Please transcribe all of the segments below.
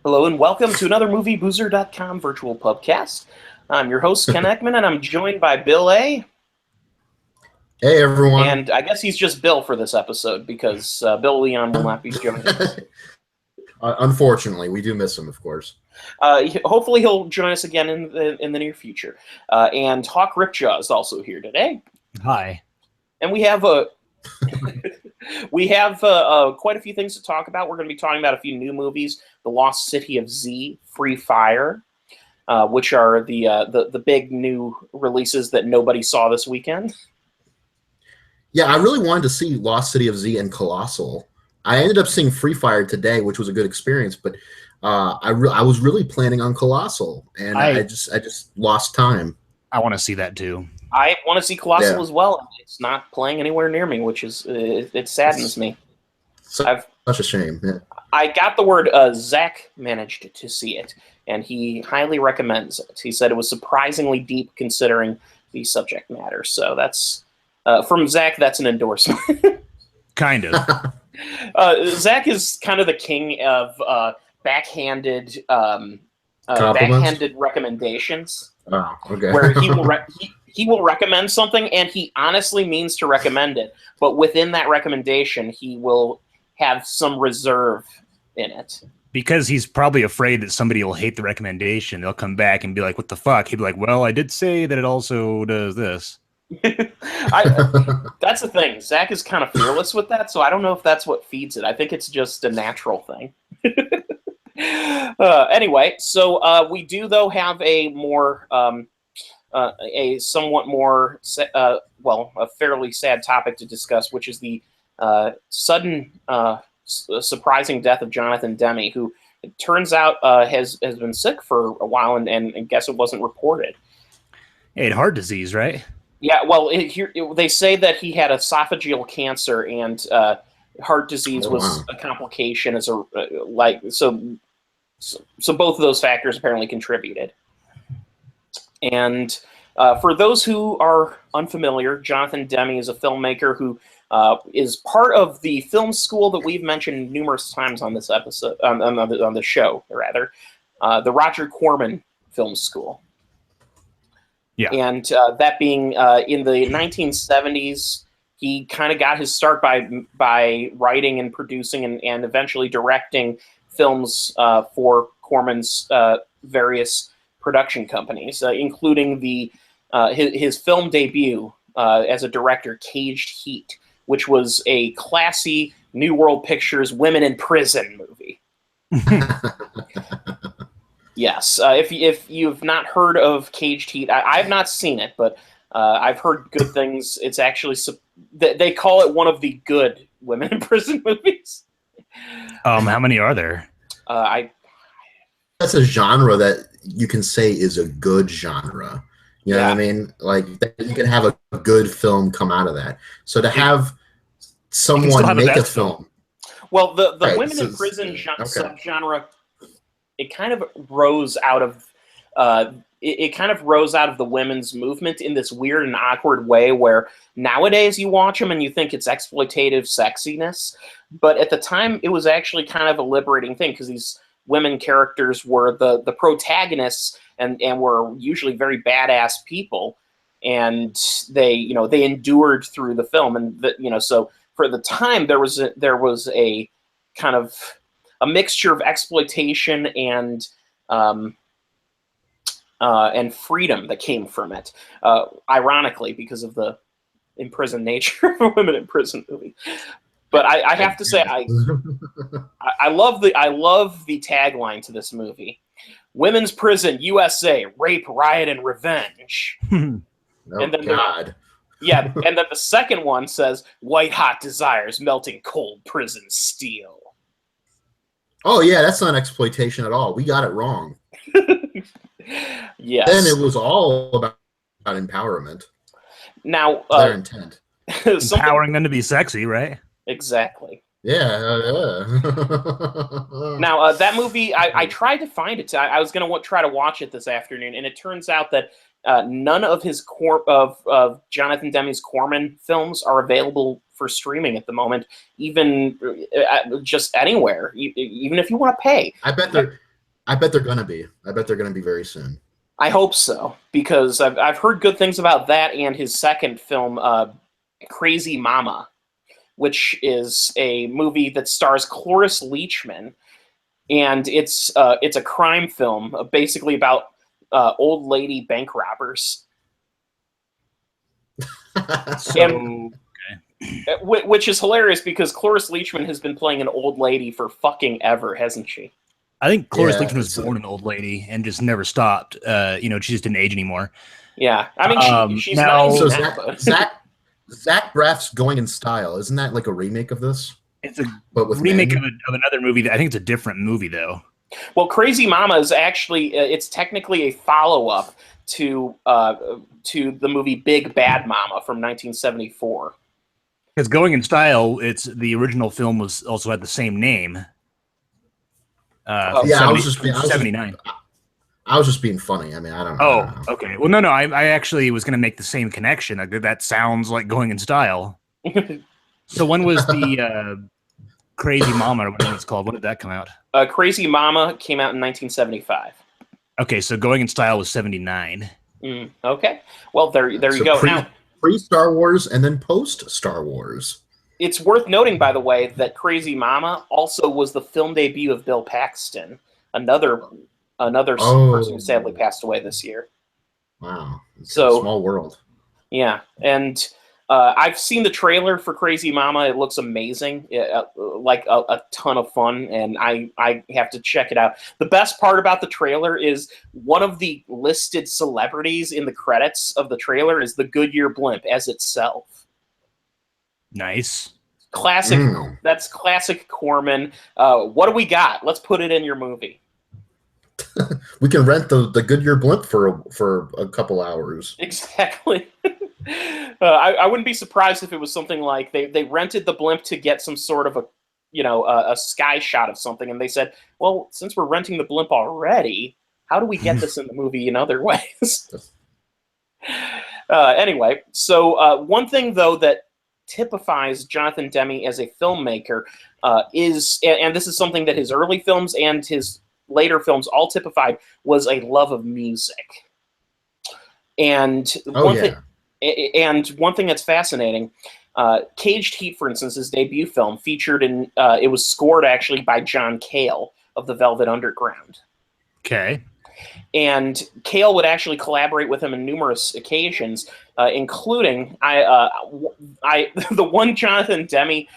Hello and welcome to another MovieBoozer.com virtual pubcast. I'm your host, Ken Ekman, and I'm joined by Bill A. Hey, everyone. And I guess he's just Bill for this episode because Bill Leon will not be joining us. Unfortunately, we do miss him, of course. Hopefully he'll join us again in the near future. And Hawk Ripjaw is also here today. Hi. And we have quite a few things to talk about. We're going to be talking about a few new movies: The Lost City of Z, Free Fire, which are the big new releases that nobody saw this weekend. Yeah, I really wanted to see Lost City of Z and Colossal. I ended up seeing Free Fire today, which was a good experience, but I was really planning on Colossal, and I just lost time. I want to see that too. I want to see Colossal as well. And it's not playing anywhere near me, which is it saddens me. Such a shame. Yeah. I got the word. Zach managed to see it, and he highly recommends it. He said it was surprisingly deep considering the subject matter. So that's from Zach. That's an endorsement. Kind of. Zach is kind of the king of backhanded recommendations. Oh, okay. Where he will recommend something, and he honestly means to recommend it, but within that recommendation, he will have some reserve in it. Because he's probably afraid that somebody will hate the recommendation. They'll come back and be like, what the fuck? He'll be like, well, I did say that it also does this. That's the thing. Zach is kind of fearless with that, so I don't know if that's what feeds it. I think it's just a natural thing. Anyway, so we do, though, have a more... a somewhat more, a fairly sad topic to discuss, which is the sudden, surprising death of Jonathan Demme, who it turns out has been sick for a while, and guess it wasn't reported. He had heart disease, right? Yeah, well, they say that he had esophageal cancer, and heart disease was a complication. So both of those factors apparently contributed. And for those who are unfamiliar, Jonathan Demme is a filmmaker who is part of the film school that we've mentioned numerous times on this episode, on the show, rather, the Roger Corman Film School. Yeah. And that being in the 1970s, he kind of got his start by writing and producing and eventually directing films for Corman's various production companies, including his film debut as a director, Caged Heat, which was a classy New World Pictures women in prison movie. Yes, if you've not heard of Caged Heat, I've not seen it, but I've heard good things. It's actually they call it one of the good women in prison movies. How many are there? That's a genre that you can say is a good genre. You know what I mean? Like, you can have a good film come out of that. So to have someone make a film. Well, the women in prison subgenre, it kind of rose out of the women's movement in this weird and awkward way where nowadays you watch them and you think it's exploitative sexiness, but at the time it was actually kind of a liberating thing because these women characters were the protagonists and were usually very badass people, and they endured through the film, and so for the time there was a kind of a mixture of exploitation and freedom that came from it, ironically because of the imprisoned nature of a women in prison movie. But I have to say, I love the tagline to this movie: "Women's Prison, USA, Rape, Riot, and Revenge." And then God. And then the second one says, "White hot desires, melting cold prison steel." Oh yeah, that's not exploitation at all. We got it wrong. Yes. Then it was all about empowerment. Now, their intent. Empowering them to be sexy, right? Exactly. Yeah. Now, that movie, I tried to find it. I was going to try to watch it this afternoon, and it turns out that none of of Jonathan Demme's Corman films are available for streaming at the moment, even just anywhere, even if you want to pay. I bet they're I bet they're gonna be. I bet they're gonna be very soon. I hope so, because I've heard good things about that and his second film, Crazy Mama, which is a movie that stars Cloris Leachman, and it's a crime film, basically about old lady bank robbers. So, Which is hilarious because Cloris Leachman has been playing an old lady for fucking ever, hasn't she? I think Cloris Yeah, Leachman was born an old lady and just never stopped. She just didn't age anymore. Yeah, I mean she's now- 90 So now, but- Zach Braff's Going in Style, isn't that like a remake of this? It's a But with remake men? of another movie that I think it's a different movie though. Well, Crazy Mama is actually it's technically a follow-up to the movie Big Bad Mama from 1974. Because Going in Style, it's the original film was also had the same name. Yeah, I was just 79. I was just being funny. I mean, I don't know. Oh, okay. Well, no. I actually was going to make the same connection. That sounds like Going in Style. So when was the Crazy Mama or whatever it's called? When did that come out? Crazy Mama came out in 1975. Okay, so Going in Style was 79. Okay. Well, there you go. Now, Pre-Star Wars and then post-Star Wars. it's worth noting, by the way, that Crazy Mama also was the film debut of Bill Paxton, another person who sadly passed away this year. Wow. It's So- a small world. Yeah, and I've seen the trailer for Crazy Mama. It looks amazing, like a ton of fun, and I have to check it out. The best part about the trailer is one of the listed celebrities in the credits of the trailer is the Goodyear blimp as itself. Nice. Classic. That's classic Corman. What do we got? Let's put it in your movie. We can rent the Goodyear blimp for a couple hours. Exactly. I wouldn't be surprised if it was something like they rented the blimp to get some sort of a sky shot of something, and they said, well, since we're renting the blimp already, how do we get this in the movie in other ways? Anyway, so one thing though that typifies Jonathan Demme as a filmmaker is, and this is something that his early films and his later films all typified, was a love of music. And one thing that's fascinating, Caged Heat, for instance, his debut film, featured in it was scored actually by John Cale of the Velvet Underground. Okay. And Cale would actually collaborate with him on numerous occasions, including the one Jonathan Demme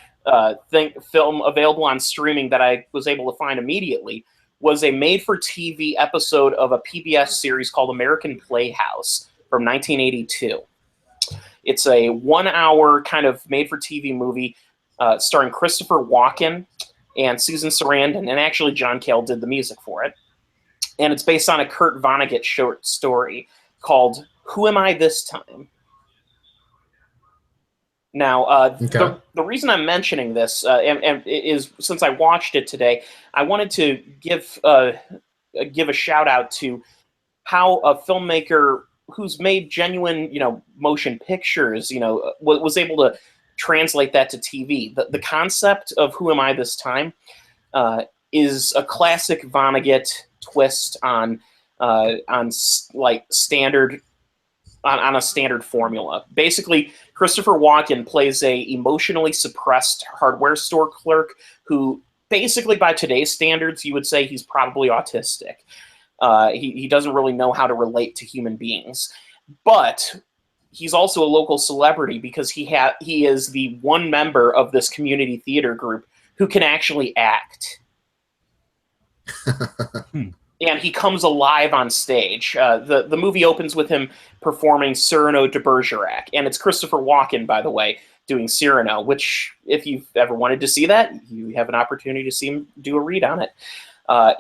film available on streaming that I was able to find immediately was a made-for-TV episode of a PBS series called American Playhouse from 1982. It's a 1-hour kind of made-for-TV movie starring Christopher Walken and Susan Sarandon, and actually John Cale did the music for it. And it's based on a Kurt Vonnegut short story called Who Am I This Time? Now, the reason I'm mentioning this and is since I watched it today, I wanted to give a shout out to how a filmmaker who's made genuine, motion pictures, was able to translate that to TV. The concept of Who Am I This Time is a classic Vonnegut twist on like standard. On a standard formula. Basically, Christopher Walken plays a emotionally suppressed hardware store clerk who, basically by today's standards, you would say he's probably autistic. He doesn't really know how to relate to human beings. But he's also a local celebrity because he is the one member of this community theater group who can actually act. And he comes alive on stage. The movie opens with him performing Cyrano de Bergerac. And it's Christopher Walken, by the way, doing Cyrano, which, if you've ever wanted to see that, you have an opportunity to see him do a read on it.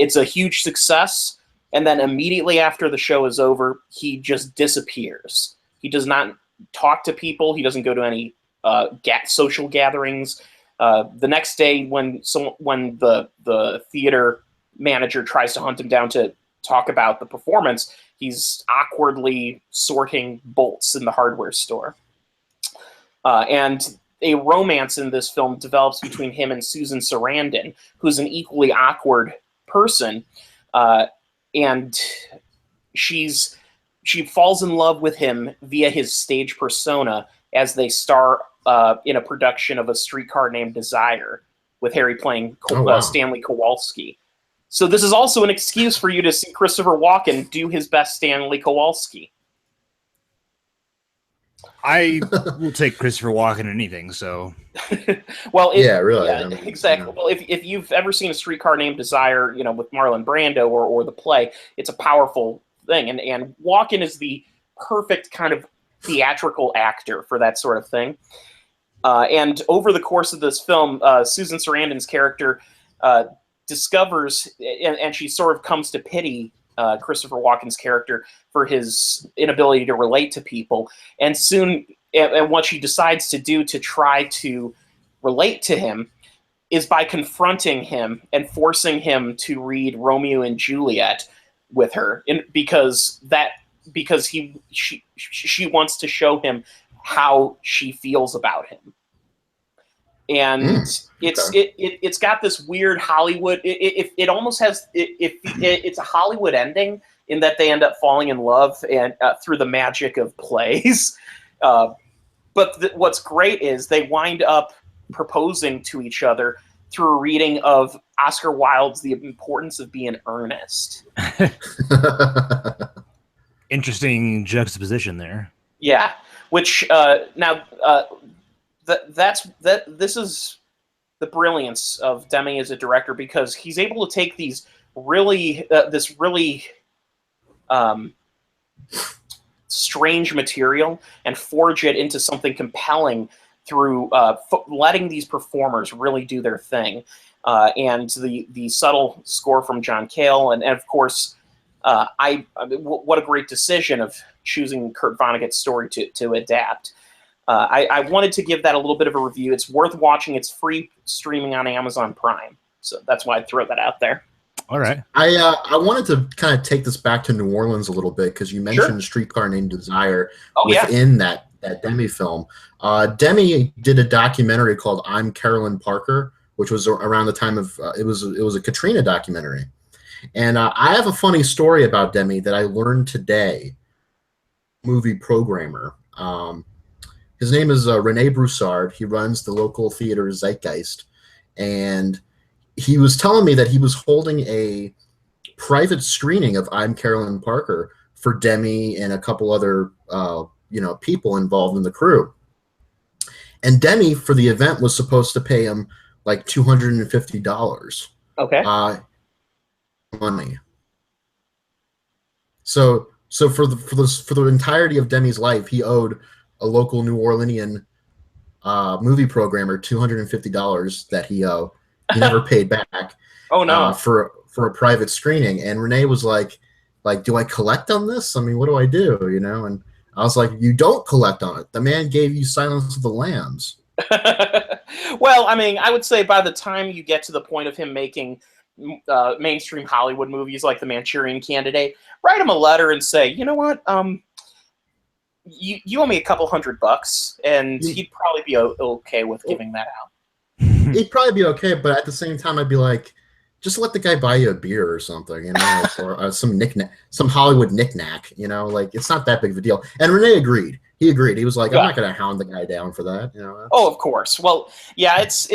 It's a huge success. And then immediately after the show is over, he just disappears. He does not talk to people. He doesn't go to any social gatherings. The next day, when the theater manager tries to hunt him down to talk about the performance, he's awkwardly sorting bolts in the hardware store. And a romance in this film develops between him and Susan Sarandon, who's an equally awkward person and she falls in love with him via his stage persona as they star in a production of A Streetcar Named Desire with Harry playing Stanley Kowalski. So this is also an excuse for you to see Christopher Walken do his best Stanley Kowalski. I will take Christopher Walken in anything, so... Well, really. Yeah, exactly. Yeah. Well, if you've ever seen A Streetcar Named Desire, with Marlon Brando or the play, it's a powerful thing. And Walken is the perfect kind of theatrical actor for that sort of thing. And over the course of this film, Susan Sarandon's character discovers, and she sort of comes to pity Christopher Walken's character for his inability to relate to people. And what she decides to do to try to relate to him is by confronting him and forcing him to read Romeo and Juliet with her, because she wants to show him how she feels about him. And it's got this weird Hollywood. It almost has it's a Hollywood ending in that they end up falling in love and through the magic of plays. But what's great is they wind up proposing to each other through a reading of Oscar Wilde's The Importance of Being Earnest. Interesting juxtaposition there. Yeah, which this is the brilliance of Demme as a director, because he's able to take these this really strange material and forge it into something compelling through letting these performers really do their thing. And the subtle score from John Cale, and of course, what a great decision of choosing Kurt Vonnegut's story to adapt. I wanted to give that a little bit of a review. It's worth watching. It's free streaming on Amazon Prime. So that's why I'd throw that out there. All right. I wanted to kind of take this back to New Orleans a little bit, because you mentioned Streetcar Named Desire within that Demme film. Demme did a documentary called I'm Carolyn Parker, which was around the time of it was a Katrina documentary. And I have a funny story about Demme that I learned today. Movie programmer. His name is Rene Broussard. He runs the local theater Zeitgeist. And he was telling me that he was holding a private screening of I'm Carolyn Parker for Demme and a couple other people involved in the crew. And Demme, for the event, was supposed to pay him like $250. Okay. Money. So for the entirety of Demme's life, he owed a local New Orleanian movie programmer $250 that he never paid back. Oh no! For a private screening, and Renee was like, do I collect on this? I mean, what do I do? And I was like, you don't collect on it. The man gave you Silence of the Lambs. Well, I mean, I would say by the time you get to the point of him making mainstream Hollywood movies like The Manchurian Candidate, write him a letter and say, you know what, you owe me a couple $100, and he'd probably be okay with giving that out. He'd probably be okay, but at the same time, I'd be like, just let the guy buy you a beer or something, or some Hollywood knickknack, it's not that big of a deal. And Renee agreed. He agreed. He was like, I'm not going to hound the guy down for that. Oh, of course. Well, yeah, it's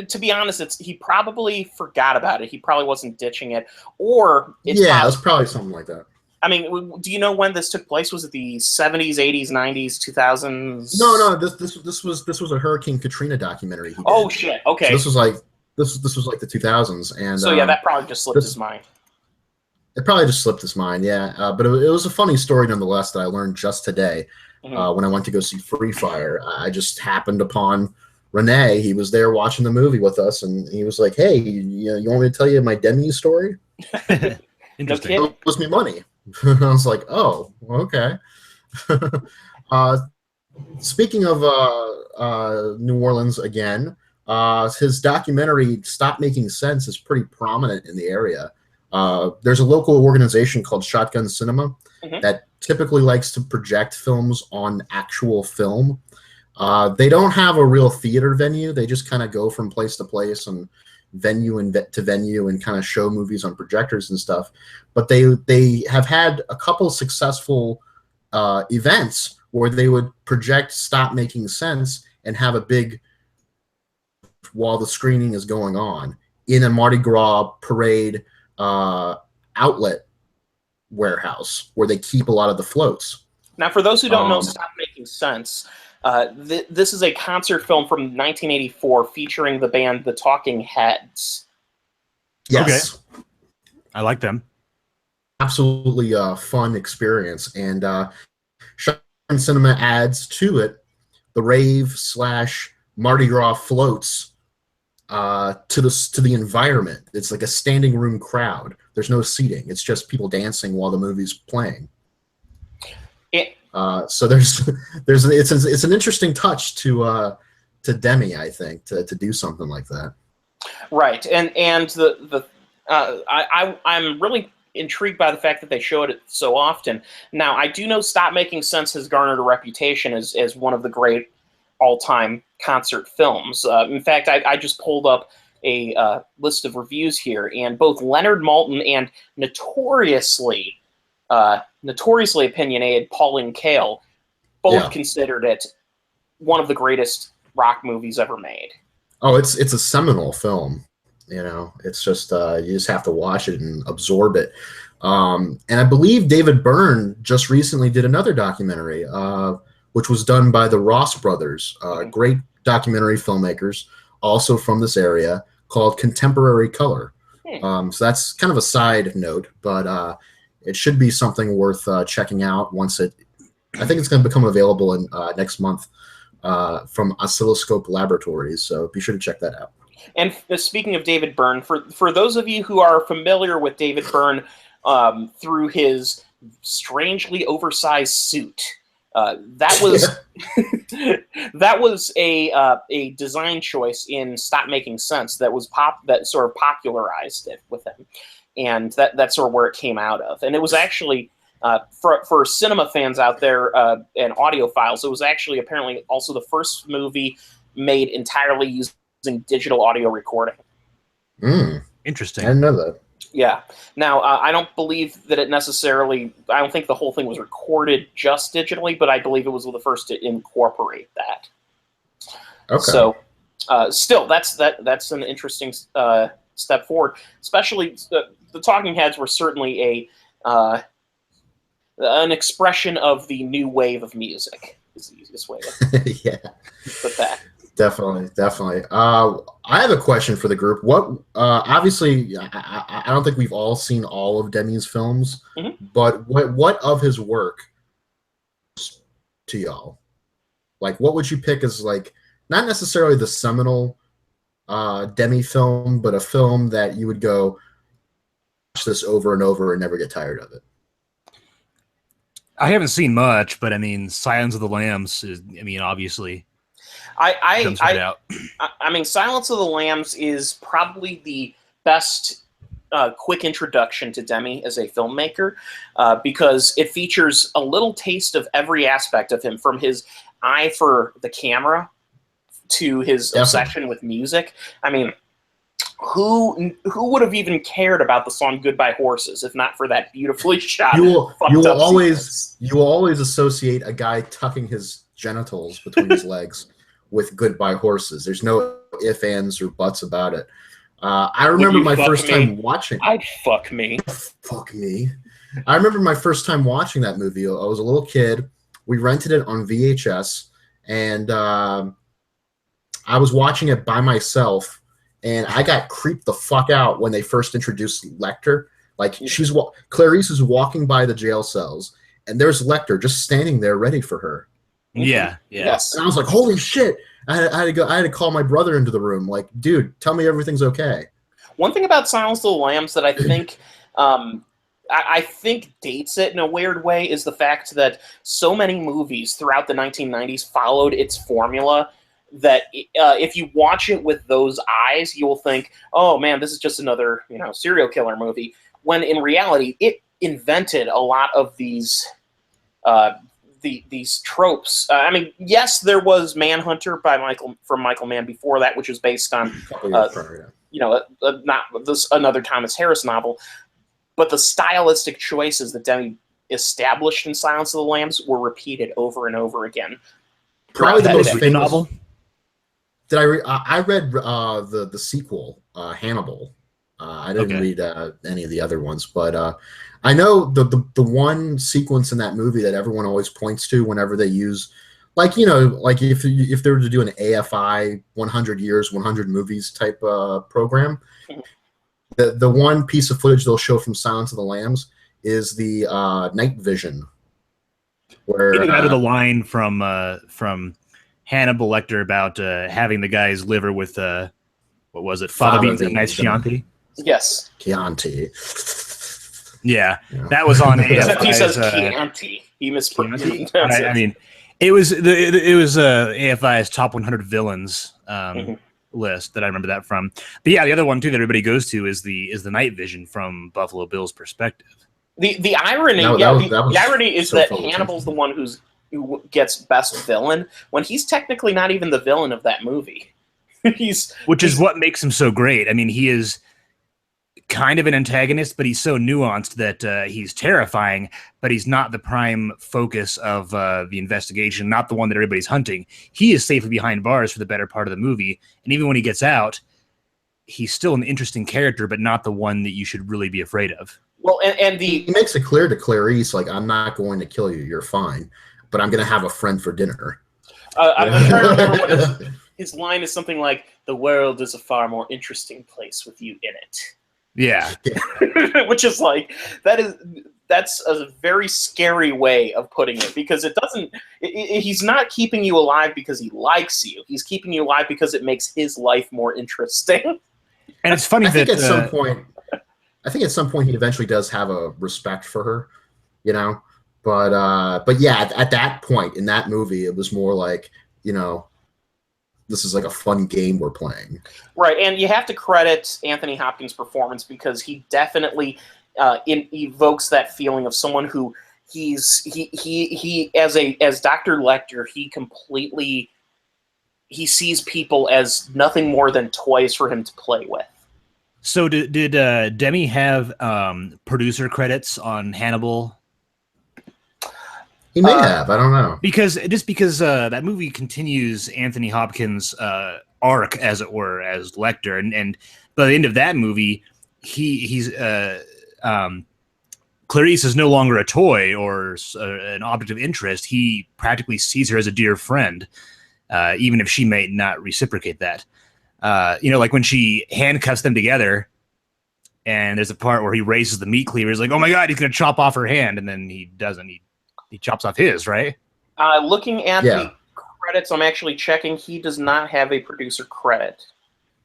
to be honest, he probably forgot about it. He probably wasn't ditching it, or it was probably something like that. I mean, do you know when this took place? Was it the 70s, 80s, 90s, 2000s? No. This was a Hurricane Katrina documentary. He did. Oh shit! Okay. So this was like the 2000s, and so that probably just slipped his mind. It probably just slipped his mind, yeah. But it was a funny story nonetheless that I learned just today when I went to go see Free Fire. I just happened upon Renee. He was there watching the movie with us, and he was like, "Hey, you want me to tell you my Demme story?" Interesting. It was me money. I was like, "Oh, okay." Speaking of New Orleans again, his documentary "Stop Making Sense" is pretty prominent in the area. There's a local organization called Shotgun Cinema that typically likes to project films on actual film. They don't have a real theater venue. They just kind of go from place to place and venue to venue and kind of show movies on projectors and stuff. But they have had a couple successful events where they would project Stop Making Sense and have a big while the screening is going on in a Mardi Gras parade outlet warehouse where they keep a lot of the floats. Now, for those who don't know Stop Making Sense, this is a concert film from 1984 featuring the band The Talking Heads. Yes. Okay. I like them. Absolutely fun experience. And Shine Cinema adds to it the rave / Mardi Gras floats to the environment. It's like a standing room crowd. There's no seating. It's just people dancing while the movie's playing. So it's an interesting touch to Demi, I think, to do something like that. Right, and I'm really intrigued by the fact that they showed it so often. Now, I do know Stop Making Sense has garnered a reputation as one of the great all-time concert films. In fact, I just pulled up a list of reviews here, and both Leonard Maltin and notoriously opinionated Pauline Kael both considered it one of the greatest rock movies ever made. Oh, it's a seminal film. You know, it's just you just have to watch it and absorb it. And I believe David Byrne just recently did another documentary, which was done by the Ross brothers, great documentary filmmakers, also from this area, called Contemporary Color. So that's kind of a side note, but it should be something worth checking out once I think it's going to become available in next month from Oscilloscope Laboratories. So be sure to check that out. And speaking of David Byrne, for those of you who are familiar with David Byrne through his strangely oversized suit, that was that was a design choice in Stop Making Sense that sort of popularized it with him, and that's sort of where it came out of. And it was actually for cinema fans out there and audiophiles, it was actually apparently also the first movie made entirely using digital audio recording. Interesting. I didn't know that. Yeah. Now, I don't believe that it necessarily, I don't think the whole thing was recorded just digitally, but I believe it was the first to incorporate that. Okay. So, still, that's an interesting step forward. Especially, the Talking Heads were certainly an expression of the new wave of music, is the easiest way to put that. Definitely. I have a question for the group. What obviously, I don't think we've all seen all of Demi's films, but what of his work to y'all? Like, what would you pick as, like, not necessarily the seminal Demi film, but a film that you would go watch this over and over and never get tired of it? I haven't seen much, but I mean, Silence of the Lambs is, obviously. I mean, Silence of the Lambs is probably the best quick introduction to Demi as a filmmaker because it features a little taste of every aspect of him, from his eye for the camera to his obsession with music. I mean, who would have even cared about the song "Goodbye Horses" if not for that beautifully shot? You will always associate a guy tucking his genitals between his legs with "Goodbye Horses." There's no ifs, ands, or buts about it. I remember my first time watching. I'd fuck me. Fuck me. I remember my first time watching that movie. I was a little kid. We rented it on VHS, and I was watching it by myself. And I got creeped the fuck out when they first introduced Lecter. Like, Clarice is walking by the jail cells, and there's Lecter just standing there ready for her. Yeah. Yes. And I was like, holy shit. I had to call my brother into the room. Like, dude, tell me everything's okay. One thing about Silence of the Lambs that I think I think dates it in a weird way is the fact that so many movies throughout the 1990s followed its formula that if you watch it with those eyes, you will think, oh man, this is just another serial killer movie. When in reality, it invented a lot of these tropes. I mean, yes, there was Manhunter from Michael Mann before that, which was based on not this another Thomas Harris novel, but the stylistic choices that Demme established in Silence of the Lambs were repeated over and over again. Probably the most famous novel. I read the sequel, Hannibal. I didn't read any of the other ones, but I know the one sequence in that movie that everyone always points to whenever they use, like if they were to do an AFI 100 years, 100 movies type program, the one piece of footage they'll show from Silence of the Lambs is the night vision. Where out of the line from Hannibal Lecter about having the guy's liver with what was it? Fava beans and nice Chianti. Yes, Chianti. Yeah, that was on Except he says Chianti. He mispronounced. I mean, it was AFI's top 100 villains list that I remember that from. But yeah, the other one too that everybody goes to is the night vision from Buffalo Bill's perspective. The irony, the irony is that Hannibal's the one who gets best villain when he's technically not even the villain of that movie. Which is what makes him so great. I mean, he is kind of an antagonist, but he's so nuanced that he's terrifying, but he's not the prime focus of the investigation, not the one that everybody's hunting. He is safely behind bars for the better part of the movie, and even when he gets out, he's still an interesting character, but not the one that you should really be afraid of. Well, and he makes it clear to Clarice, like, I'm not going to kill you, you're fine, but I'm going to have a friend for dinner. I'm trying to remember what his line is, something like, "The world is a far more interesting place with you in it." Yeah. Which is like, that's a very scary way of putting it, because it doesn't, he's not keeping you alive because he likes you. He's keeping you alive because it makes his life more interesting. And it's funny that I think at some point he eventually does have a respect for her, but yeah, at that point in that movie, it was more like, this is like a fun game we're playing. Right, and you have to credit Anthony Hopkins' performance, because he definitely evokes that feeling of someone who he as Dr. Lecter, he sees people as nothing more than toys for him to play with. So did Demme have producer credits on Hannibal? He may have. I don't know. Because that movie continues Anthony Hopkins' arc, as it were, as Lecter, and by the end of that movie, he's Clarice is no longer a toy or an object of interest. He practically sees her as a dear friend, even if she may not reciprocate that. Like when she handcuffs them together, and there's a part where he raises the meat cleaver. He's like, "Oh my God, he's gonna chop off her hand," and then he doesn't. He chops off his, right? Looking at the credits, I'm actually checking. He does not have a producer credit.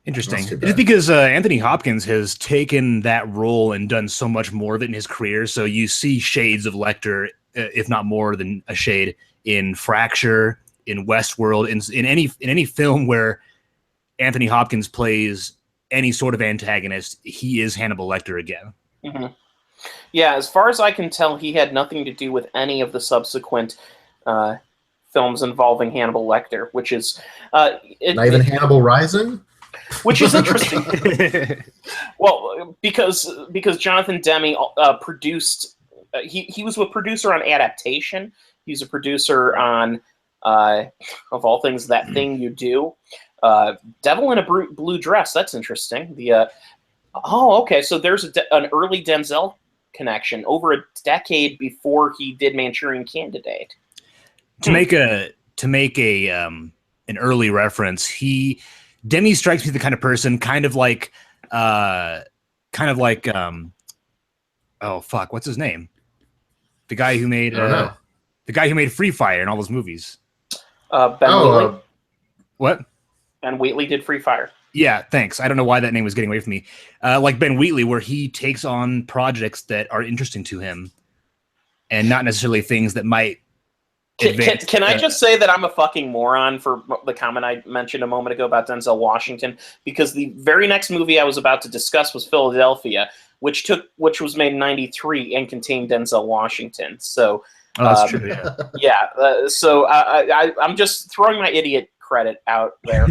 Interesting. It's because Anthony Hopkins has taken that role and done so much more of it in his career. So you see shades of Lecter, if not more than a shade, in Fracture, in Westworld, in any film where Anthony Hopkins plays any sort of antagonist, he is Hannibal Lecter again. Mm-hmm. Yeah, as far as I can tell, he had nothing to do with any of the subsequent films involving Hannibal Lecter, which is not even Hannibal Rising, which is interesting. Well, because Jonathan Demme produced, he was a producer on Adaptation. He was a producer on, of all things, That Thing You Do, Devil in a Blue Dress. That's interesting. Okay, so there's an early Denzel connection over a decade before he did Manchurian Candidate. To make an early reference, Demme strikes me the kind of person, kind of like oh fuck, what's his name? The guy who made Free Fire and all those movies. Ben Wheatley. What? Ben Wheatley did Free Fire. Yeah, thanks. I don't know why that name was getting away from me. Like Ben Wheatley, where he takes on projects that are interesting to him and not necessarily things that might advance. Can I just say that I'm a fucking moron for the comment I mentioned a moment ago about Denzel Washington? Because the very next movie I was about to discuss was Philadelphia, which was made in '93 and contained Denzel Washington. So that's true. Yeah. So I'm just throwing my idiot credit out there.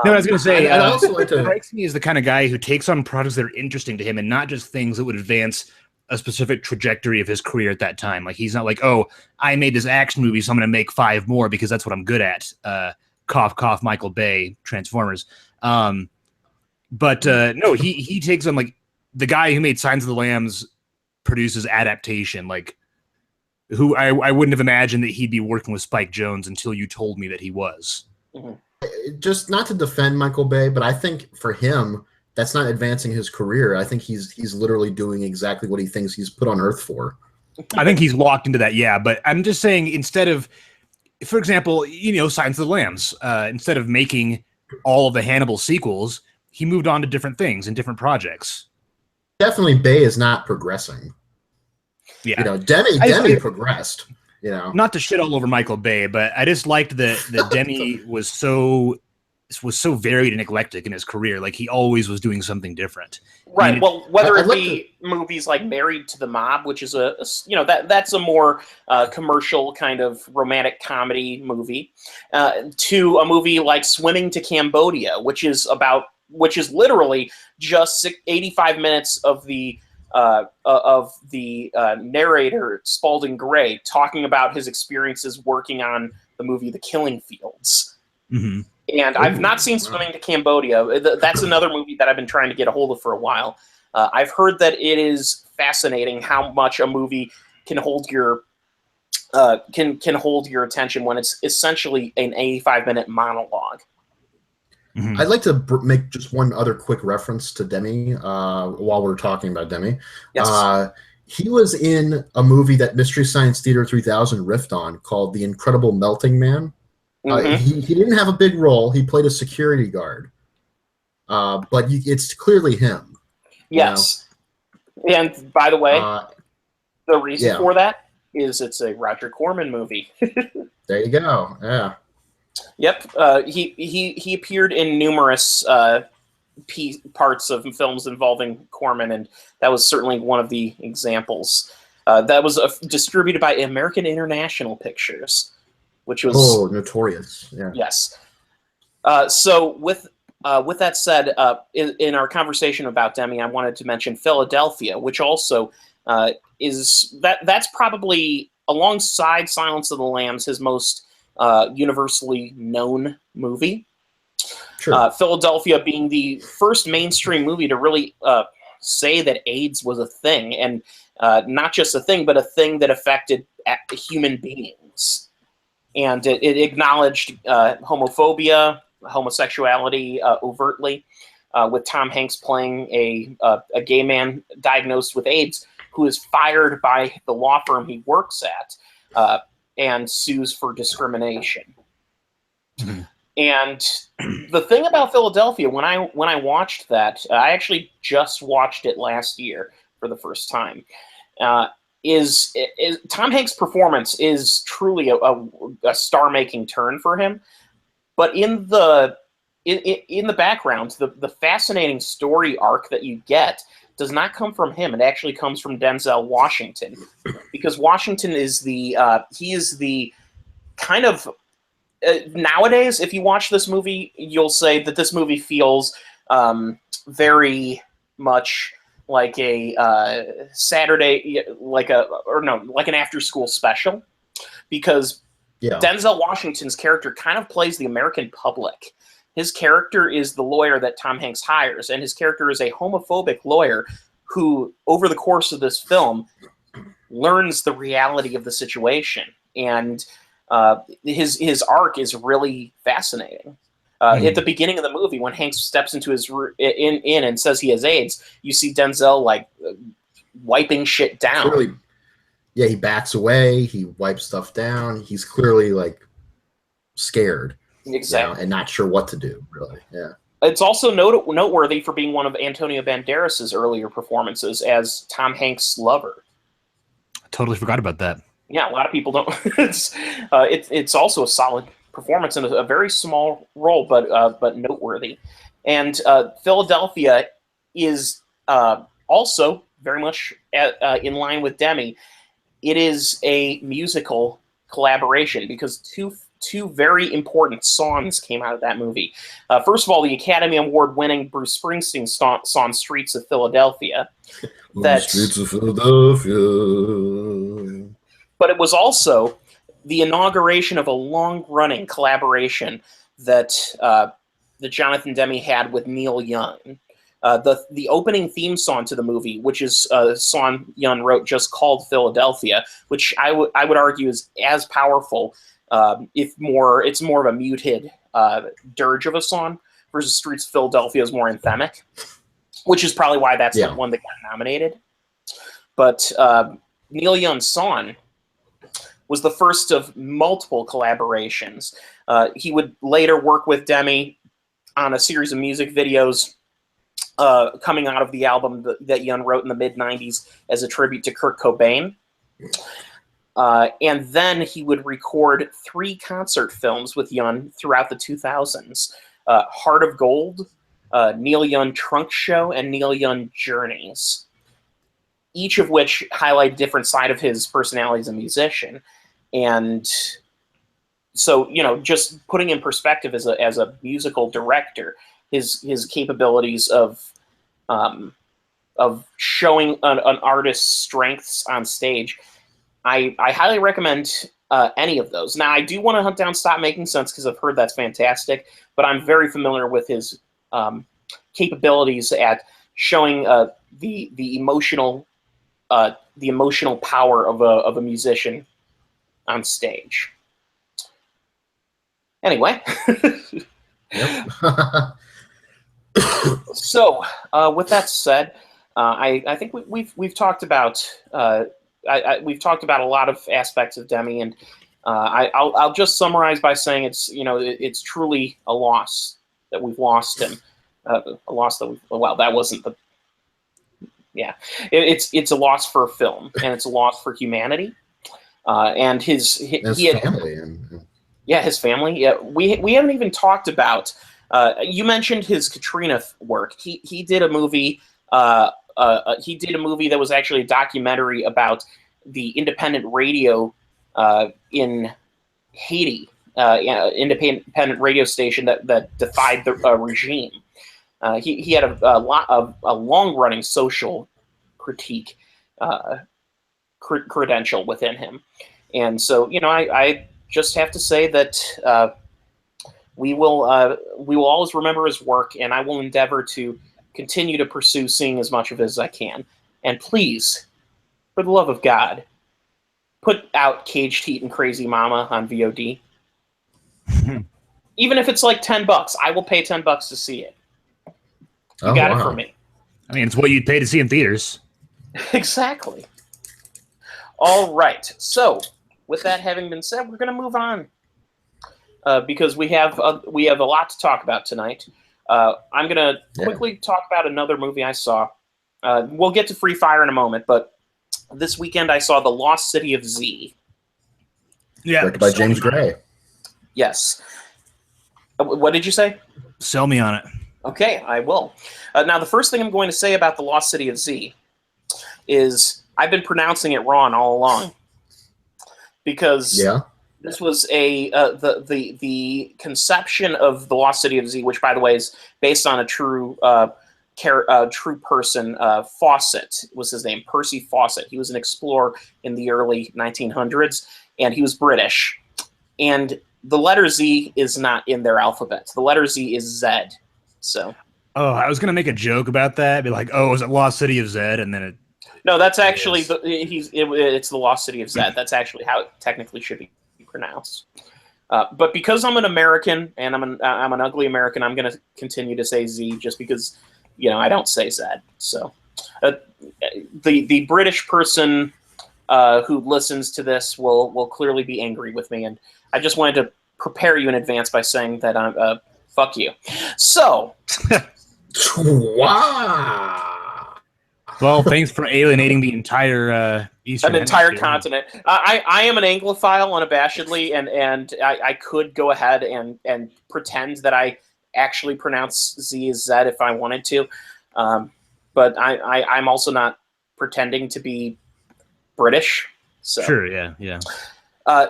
No, I was going to say, I'd also like to strikes me as the kind of guy who takes on projects that are interesting to him and not just things that would advance a specific trajectory of his career at that time. Like, he's not like, oh, I made this action movie, so I'm going to make 5 more because that's what I'm good at. Cough, cough, Michael Bay, Transformers. No, he takes on, like, the guy who made Signs of the Lambs produces Adaptation, like, who I wouldn't have imagined that he'd be working with Spike Jonze until you told me that he was. Mm-hmm. Just not to defend Michael Bay, but I think for him, that's not advancing his career. I think he's literally doing exactly what he thinks he's put on Earth for. I think he's locked into that, yeah. But I'm just saying, instead of, for example, Silence of the Lambs, instead of making all of the Hannibal sequels, he moved on to different things and different projects. Definitely, Bay is not progressing. Yeah, Demi progressed. Not to shit all over Michael Bay, but I just liked that Demi was so varied and eclectic in his career. Like, he always was doing something different. Right. Well, whether it be movies like Married to the Mob, which is that's a more commercial kind of romantic comedy movie, to a movie like Swimming to Cambodia, which is literally just 85 minutes of the narrator Spalding Gray talking about his experiences working on the movie The Killing Fields. Mm-hmm. And I've not seen Swimming to Cambodia. That's another movie that I've been trying to get a hold of for a while. I've heard that it is fascinating how much a movie can hold your attention when it's essentially an 85-minute monologue. Mm-hmm. I'd like to make just one other quick reference to Demi while we're talking about Demi. Yes. He was in a movie that Mystery Science Theater 3000 riffed on called The Incredible Melting Man. Mm-hmm. He didn't have a big role. He played a security guard. But it's clearly him. Yes. And by the way, the reason for that is it's a Roger Corman movie. There you go. Yeah. Yep. He appeared in numerous parts of films involving Corman, and that was certainly one of the examples. That was distributed by American International Pictures, which was notorious. Yeah. Yes. So with that said, in our conversation about Demi, I wanted to mention Philadelphia, which also that's probably, alongside Silence of the Lambs, his most universally known movie. Sure. Philadelphia being the first mainstream movie to really say that AIDS was a thing, and not just a thing, but a thing that affected human beings. And it acknowledged homophobia, homosexuality overtly, with Tom Hanks playing a gay man diagnosed with AIDS who is fired by the law firm he works at and sues for discrimination. Mm-hmm. And the thing about Philadelphia, when I watched that, I actually just watched it last year for the first time, is Tom Hanks' performance is truly a star-making turn for him. But in the background, the fascinating story arc that you get does not come from him. It actually comes from Denzel Washington, because Washington is the kind of nowadays, if you watch this movie, you'll say that this movie feels very much like a Saturday, like an after-school special, because Denzel Washington's character kind of plays the American public. His character is the lawyer that Tom Hanks hires, and his character is a homophobic lawyer who, over the course of this film, learns the reality of the situation. And his arc is really fascinating. At the beginning of the movie, when Hanks steps into his in and says he has AIDS, you see Denzel like wiping shit down. Clearly, he backs away. He wipes stuff down. He's clearly like scared, exactly, and not sure what to do. Really, yeah. It's also noteworthy for being one of Antonio Banderas's earlier performances as Tom Hanks' lover. I totally forgot about that. Yeah, a lot of people don't. It's also a solid performance in a very small role, but noteworthy. And Philadelphia is also very much in line with Demi. It is a musical collaboration because two very important songs came out of that movie. First of all, the Academy Award-winning Bruce Springsteen song "Streets of Philadelphia." Streets of Philadelphia. But it was also the inauguration of a long-running collaboration that Jonathan Demme had with Neil Young. The opening theme song to the movie, which is a song Young wrote just called Philadelphia, which I would argue is as powerful, it's more of a muted dirge of a song, versus Streets of Philadelphia is more anthemic, which is probably why that's the one that got nominated. But Neil Young's song was the first of multiple collaborations. He would later work with Demme on a series of music videos coming out of the album that Young wrote in the mid-'90s as a tribute to Kurt Cobain. And then he would record 3 concert films with Young throughout the 2000s. Heart of Gold, Neil Young Trunk Show, and Neil Young Journeys, each of which highlight a different side of his personality as a musician. And so, just putting in perspective as a musical director, his capabilities of showing an artist's strengths on stage, I highly recommend any of those. Now, I do want to hunt down Stop Making Sense because I've heard that's fantastic, but I'm very familiar with his capabilities at showing the emotional power of a musician on stage. Anyway. Yep. So, with that said, I think we've talked about we've talked about a lot of aspects of Demme, and I'll just summarize by saying it's truly a loss that we've lost him. A loss that that wasn't the it's a loss for film, and it's a loss for humanity, and his family. His family. Yeah, we haven't even talked about. You mentioned his Katrina work. He did a movie. He did a movie that was actually a documentary about the independent radio in Haiti, independent radio station that defied the regime. He had a long-running social critique credential within him, and so I just have to say that we will always remember his work, and I will endeavor to continue to pursue seeing as much of it as I can. And please, for the love of God, put out Caged Heat and Crazy Mama on VOD. Even if it's like $10, I will pay $10 to see it. You got it from me. I mean, it's what you'd pay to see in theaters. Exactly. All right. So, with that having been said, we're going to move on because we have a lot to talk about tonight. I'm going to quickly talk about another movie I saw. We'll get to Free Fire in a moment, but this weekend I saw The Lost City of Z. Yeah, directed by James Gray. Yes. What did you say? Sell me on it. Okay, I will. Now, the first thing I'm going to say about The Lost City of Z is I've been pronouncing it wrong all along, because this was the conception of The Lost City of Z, which, by the way, is based on a true person. Fawcett was his name, Percy Fawcett. He was an explorer in the early 1900s, and he was British. And the letter Z is not in their alphabet. The letter Z is Z. So. Oh, I was gonna make a joke about that. Be like, "Oh, is it Lost City of Z?" And then it. No, that's actually it's the Lost City of Z. That's actually how it technically should be pronounced. But because I'm an American and I'm an ugly American, I'm gonna continue to say Z just because I don't say Z. So the British person who listens to this will clearly be angry with me, and I just wanted to prepare you in advance by saying that I'm fuck you. So. Wow. Well, thanks for alienating the entire Eastern continent. I am an Anglophile unabashedly, and I could go ahead and pretend that I actually pronounce Z as Z if I wanted to, but I'm also not pretending to be British. So. Sure, yeah.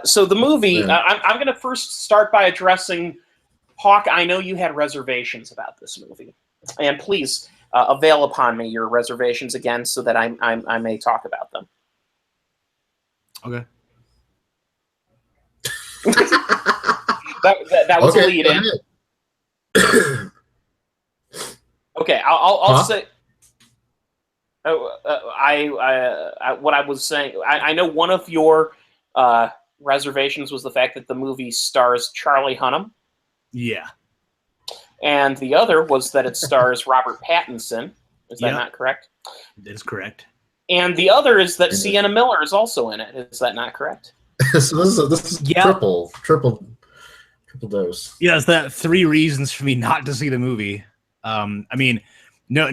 So the movie, Yeah. I'm going to first start by addressing Hawk. I know you had reservations about this movie, and please avail upon me your reservations again, so that I may talk about them. Okay. That was Okay, a lead in. Okay, I'll say. What I was saying. I know one of your reservations was the fact that the movie stars Charlie Hunnam, Yeah. and the other was that it stars Robert Pattinson. Is that not correct? That is correct. And the other is that Sienna Miller is also in it. Is that not correct? So this is triple dose. Yeah, it's that 3 reasons for me not to see the movie. I mean, no.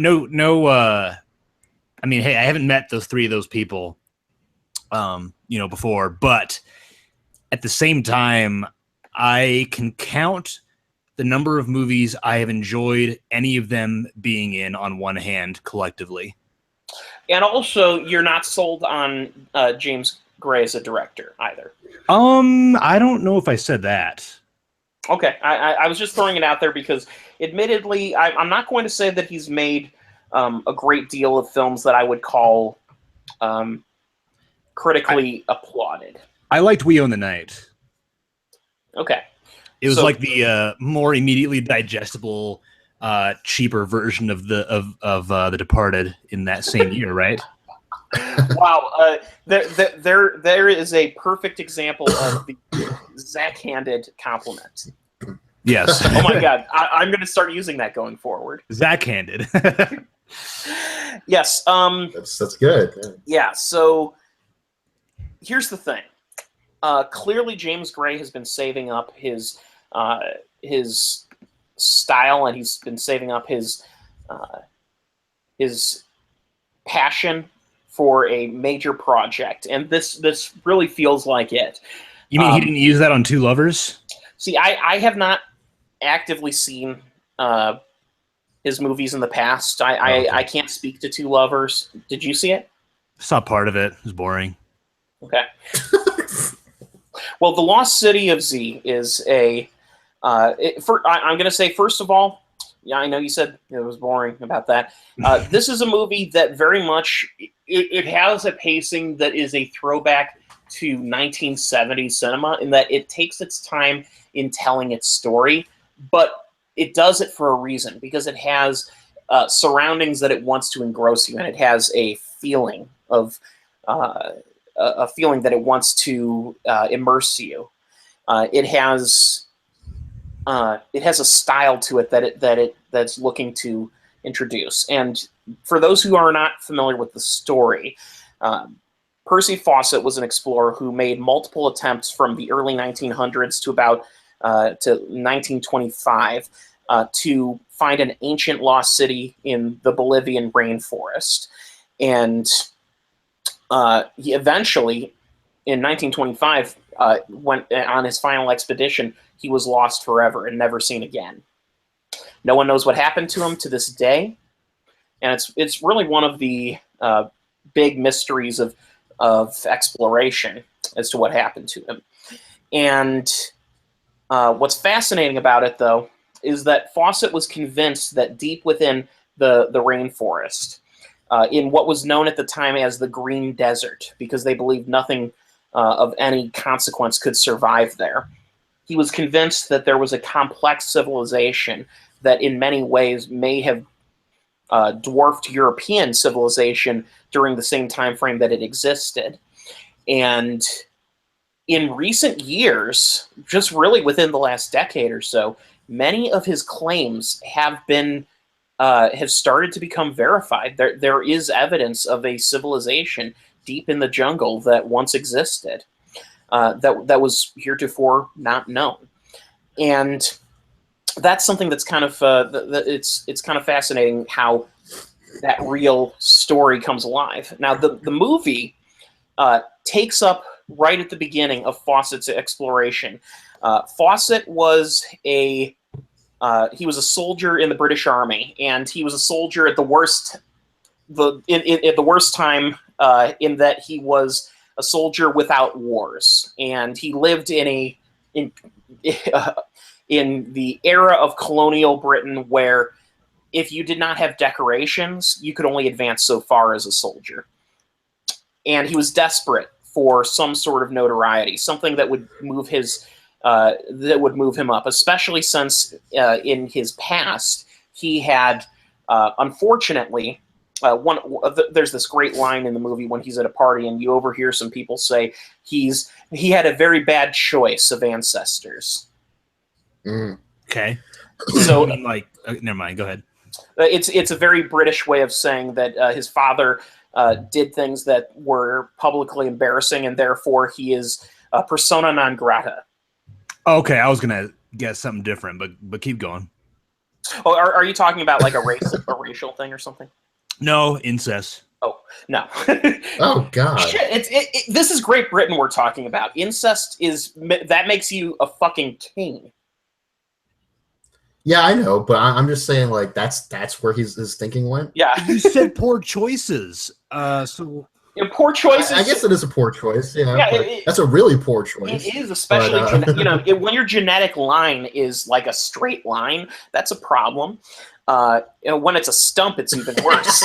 I mean, hey, I haven't met those 3 of those people, before, but at the same time, I can count the number of movies I have enjoyed any of them being in on one hand collectively. And also, you're not sold on James Gray as a director either. I don't know if I said that. Okay, I was just throwing it out there because, admittedly, I'm not going to say that he's made a great deal of films that I would call critically applauded. I liked We Own the Night. Okay. It was like the more immediately digestible, cheaper version of The Departed in that same year, right? Wow, there is a perfect example of the Zach-handed compliment. Yes. Oh my God, I'm going to start using that going forward. Zach-handed. Yes. That's good. Yeah. So here's the thing. Clearly, James Gray has been saving up his style, and he's been saving up his passion for a major project, and this really feels like it. You mean he didn't use that on Two Lovers? See, I have not actively seen his movies in the past. I can't speak to Two Lovers. Did you see it? Saw part of it. It was boring. Okay. Well, The Lost City of Z is a. I'm going to say, first of all, yeah, I know you said it was boring about that. This is a movie that very much it has a pacing that is a throwback to 1970s cinema, in that it takes its time in telling its story, but it does it for a reason, because it has surroundings that it wants to engross you, and it has a feeling of that it wants to immerse you. It has a style to it that's looking to introduce. And for those who are not familiar with the story, Percy Fawcett was an explorer who made multiple attempts from the early 1900s to about to 1925 to find an ancient lost city in the Bolivian rainforest. And he eventually, in 1925, went on his final expedition. He was lost forever and never seen again. No one knows what happened to him to this day, and it's really one of the big mysteries of exploration as to what happened to him. And what's fascinating about it, though, is that Fawcett was convinced that deep within the rainforest, in what was known at the time as the Green Desert, because they believed nothing of any consequence could survive there, he was convinced that there was a complex civilization that in many ways may have dwarfed European civilization during the same time frame that it existed. And in recent years, just really within the last decade or so, many of his claims have started to become verified. There is evidence of a civilization deep in the jungle that once existed, that was heretofore not known. And that's something that's kind of it's kind of fascinating how that real story comes alive. Now, the movie takes up right at the beginning of Fawcett's exploration. Fawcett was he was a soldier in the British Army, and he was a soldier at the worst time, in that he was a soldier without wars, and he lived in the era of colonial Britain where if you did not have decorations, you could only advance so far as a soldier. And he was desperate for some sort of notoriety, something that would move him up, especially since in his past he had, unfortunately, there's this great line in the movie when he's at a party and you overhear some people say he had a very bad choice of ancestors. Okay. So never mind. Go ahead. It's a very British way of saying that his father did things that were publicly embarrassing, and therefore he is persona non grata. Okay, I was gonna guess something different, but keep going. Oh, are you talking about like a racial thing or something? No, incest. Oh, no. Oh, God. Shit, this is Great Britain we're talking about. Incest that makes you a fucking king. Yeah, I know, but I'm just saying, like, that's where his thinking went. Yeah. You said poor choices. So poor choices. I guess it is a poor choice. Yeah, that's a really poor choice. It is, especially when your genetic line is like a straight line. That's a problem. When it's a stump, it's even worse.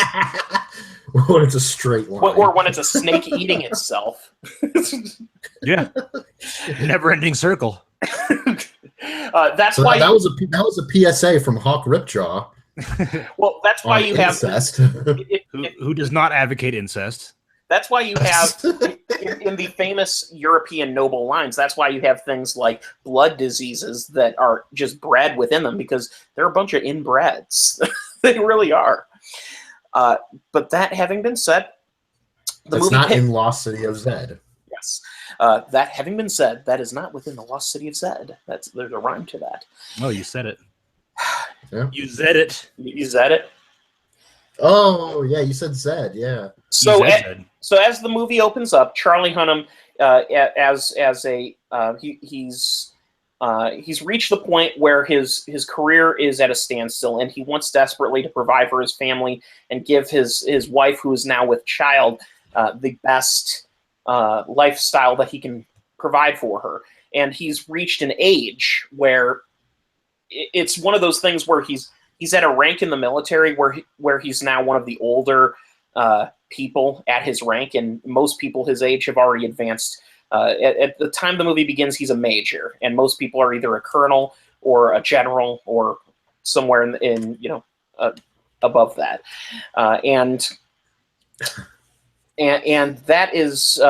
When it's a straight line, or when it's a snake eating itself. Yeah, never-ending circle. That's why that was a PSA from Hawk Ripjaw. Well, that's why you incest. have who does not advocate incest. That's why you have in the famous European noble lines. That's why you have things like blood diseases that are just bred within them because they're a bunch of inbreds. They really are. But that having been said, that's not in Lost City of Zed. Yes. That having been said, that is not within the Lost City of Zed. There's a rhyme to that. Oh, you said it. Yeah. You said it. You said it. Oh yeah, you said Zed. Yeah. So as the movie opens up, Charlie Hunnam, he's reached the point where his career is at a standstill, and he wants desperately to provide for his family and give his wife, who is now with child, the best lifestyle that he can provide for her. And he's reached an age where it's one of those things where he's at a rank in the military where he's now one of the older people at his rank, and most people his age have already advanced. At the time the movie begins, he's a major, and most people are either a colonel or a general or somewhere in above that, and that is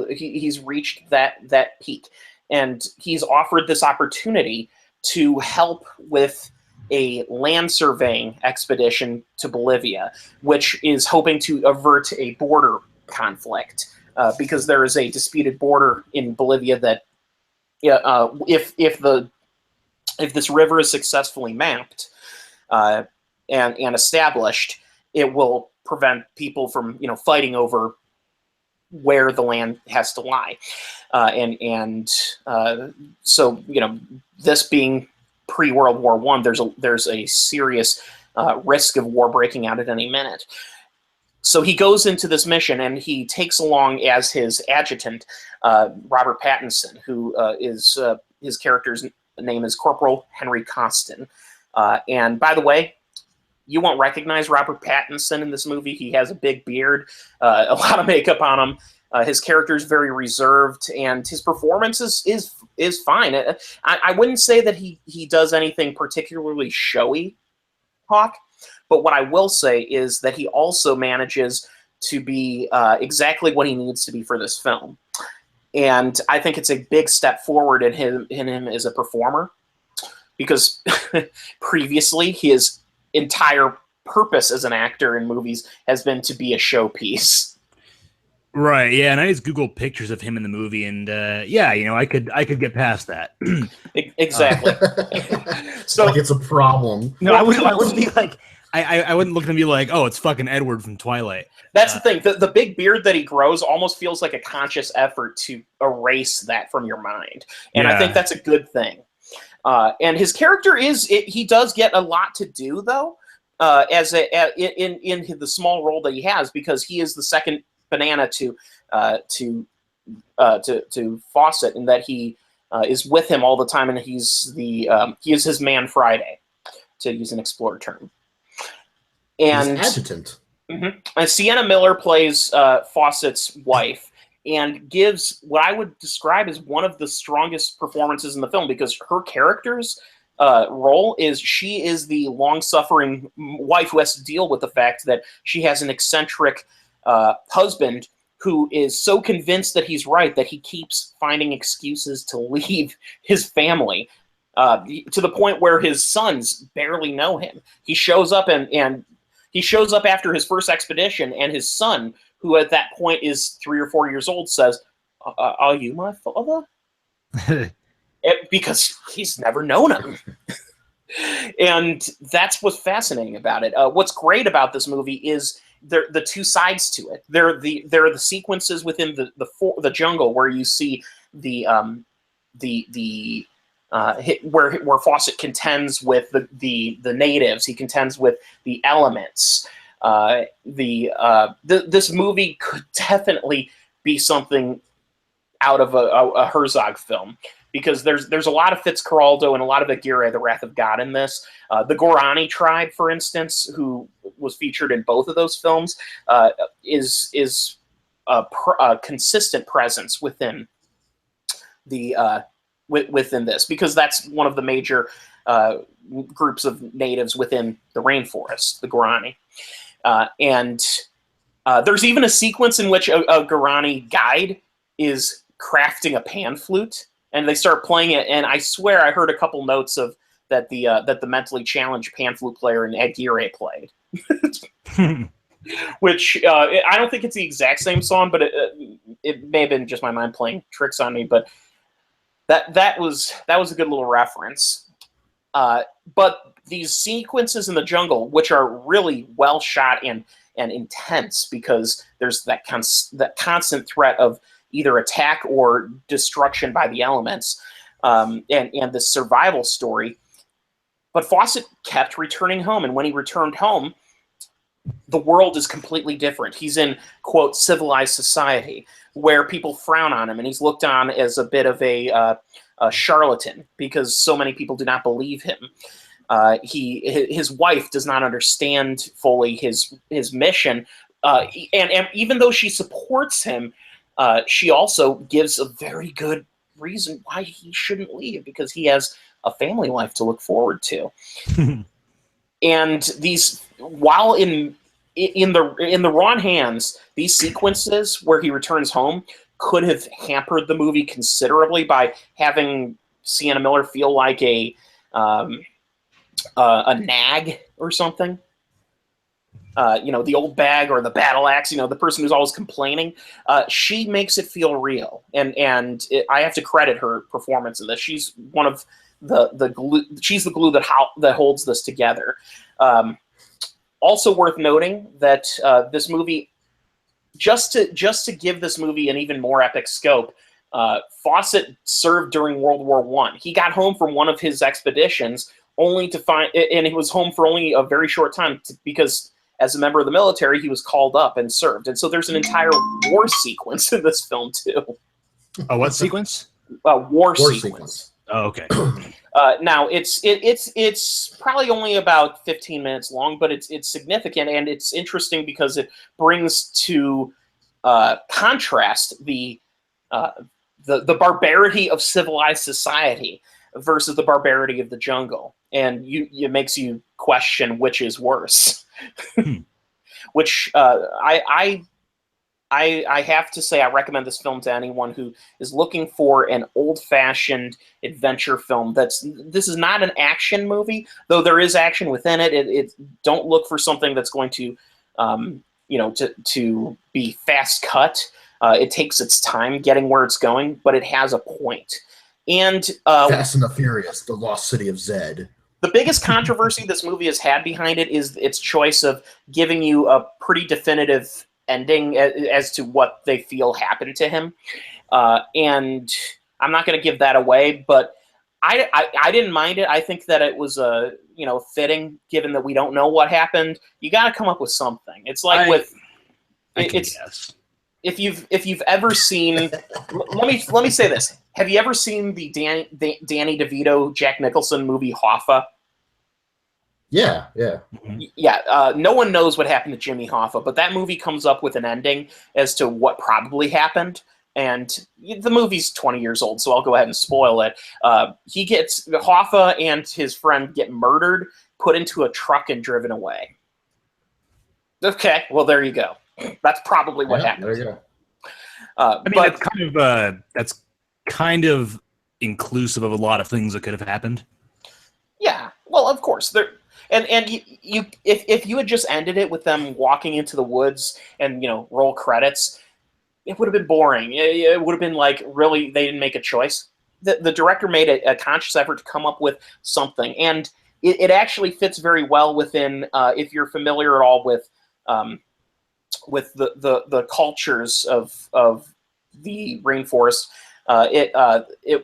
he's reached that peak, and he's offered this opportunity to help with a land surveying expedition to Bolivia, which is hoping to avert a border conflict, because there is a disputed border in Bolivia that, if this river is successfully mapped and established, it will prevent people from fighting over where the land has to lie, so this being pre-World War I, there's a serious risk of war breaking out at any minute. So he goes into this mission, and he takes along as his adjutant Robert Pattinson, who is his character's name is Corporal Henry Costin. And by the way, you won't recognize Robert Pattinson in this movie. He has a big beard, a lot of makeup on him. His character is very reserved, and his performance is fine. I wouldn't say that he does anything particularly showy, Hawk, but what I will say is that he also manages to be exactly what he needs to be for this film. And I think it's a big step forward in him as a performer, because previously his entire purpose as an actor in movies has been to be a showpiece. Right, yeah, and I just Googled pictures of him in the movie, and I could get past that. Exactly. So like it's a problem. No, I wouldn't be like, I wouldn't look at him and be like, oh, it's fucking Edward from Twilight. That's the thing. The big beard that he grows almost feels like a conscious effort to erase that from your mind, and I think that's a good thing. And his character he does get a lot to do though, in the small role that he has, because he is the second banana to to Fawcett, in that he is with him all the time, and he is his man Friday, to use an Explorer term. And he's adjutant. Mm-hmm. And Sienna Miller plays Fawcett's wife, and gives what I would describe as one of the strongest performances in the film, because her character's role is, she is the long-suffering wife who has to deal with the fact that she has an eccentric husband who is so convinced that he's right that he keeps finding excuses to leave his family, to the point where his sons barely know him. He shows up and he shows up after his first expedition, and his son, who at that point is 3 or 4 years old, says, "Are you my father?" Because he's never known him. And that's what's fascinating about it. What's great about this movie is the two sides to it. There are the sequences within the jungle where you see where Fawcett contends with the natives. He contends with the elements. This movie could definitely be something out of a Herzog film, because there's a lot of Fitzcarraldo and a lot of Aguirre, the Wrath of God, in this. The Gorani tribe, for instance, who was featured in both of those films, is a consistent presence within within this, because that's one of the major groups of natives within the rainforest, the Gorani. And there's even a sequence in which a Gorani guide is crafting a pan flute, and they start playing it. And I swear I heard a couple notes of that the mentally challenged pan flute player in Aguirre played, which I don't think it's the exact same song, but it may have been just my mind playing tricks on me. But that was a good little reference. But these sequences in the jungle, which are really well shot and intense, because there's that constant threat of either attack or destruction by the elements, and the survival story. But Fawcett kept returning home, and when he returned home, the world is completely different. He's in, quote, civilized society, where people frown on him, and he's looked on as a bit of a charlatan, because so many people do not believe him. His wife does not understand fully his mission, and even though she supports him, she also gives a very good reason why he shouldn't leave, because he has a family life to look forward to. And these, while in the wrong hands, these sequences where he returns home could have hampered the movie considerably by having Sienna Miller feel like a nag or something. The old bag or the battle axe, the person who's always complaining. She makes it feel real, and I have to credit her performance in this. She's one of the glue. She's the glue that holds this together. Also worth noting that this movie, just to give this movie an even more epic scope, Fawcett served during World War I. He got home from one of his expeditions only to find, and he was home for only a very short time because, as a member of the military, he was called up and served. And so there's an entire war sequence in this film too. Oh, what sequence? War sequence. Oh, okay. Now it's probably only about 15 minutes long, but it's significant, and it's interesting because it brings to contrast the barbarity of civilized society versus the barbarity of the jungle, and it makes you question which is worse. Which I have to say, I recommend this film to anyone who is looking for an old-fashioned adventure film. This is not an action movie, though there is action within it. Don't look for something that's going to to be fast cut. It takes its time getting where it's going, but it has a point. And Fast and the Furious, the Lost City of Zed. The biggest controversy this movie has had behind it is its choice of giving you a pretty definitive ending as to what they feel happened to him. And I'm not going to give that away, but I didn't mind it. I think that it was fitting, given that we don't know what happened. You got to come up with something. It's like if you've ever seen, let me say this: have you ever seen the Danny DeVito, Jack Nicholson movie Hoffa? Yeah. Yeah. No one knows what happened to Jimmy Hoffa, but that movie comes up with an ending as to what probably happened. And the movie's 20 years old, so I'll go ahead and spoil it. Hoffa and his friend get murdered, put into a truck, and driven away. Okay, well there you go. That's probably what happened. There you go. I mean, that's kind of inclusive of a lot of things that could have happened. Yeah, well, of course. If you had just ended it with them walking into the woods and roll credits, it would have been boring. It would have been like, really, they didn't make a choice. The director made a conscious effort to come up with something, and it actually fits very well within. If you're familiar at all with the cultures of the rainforest,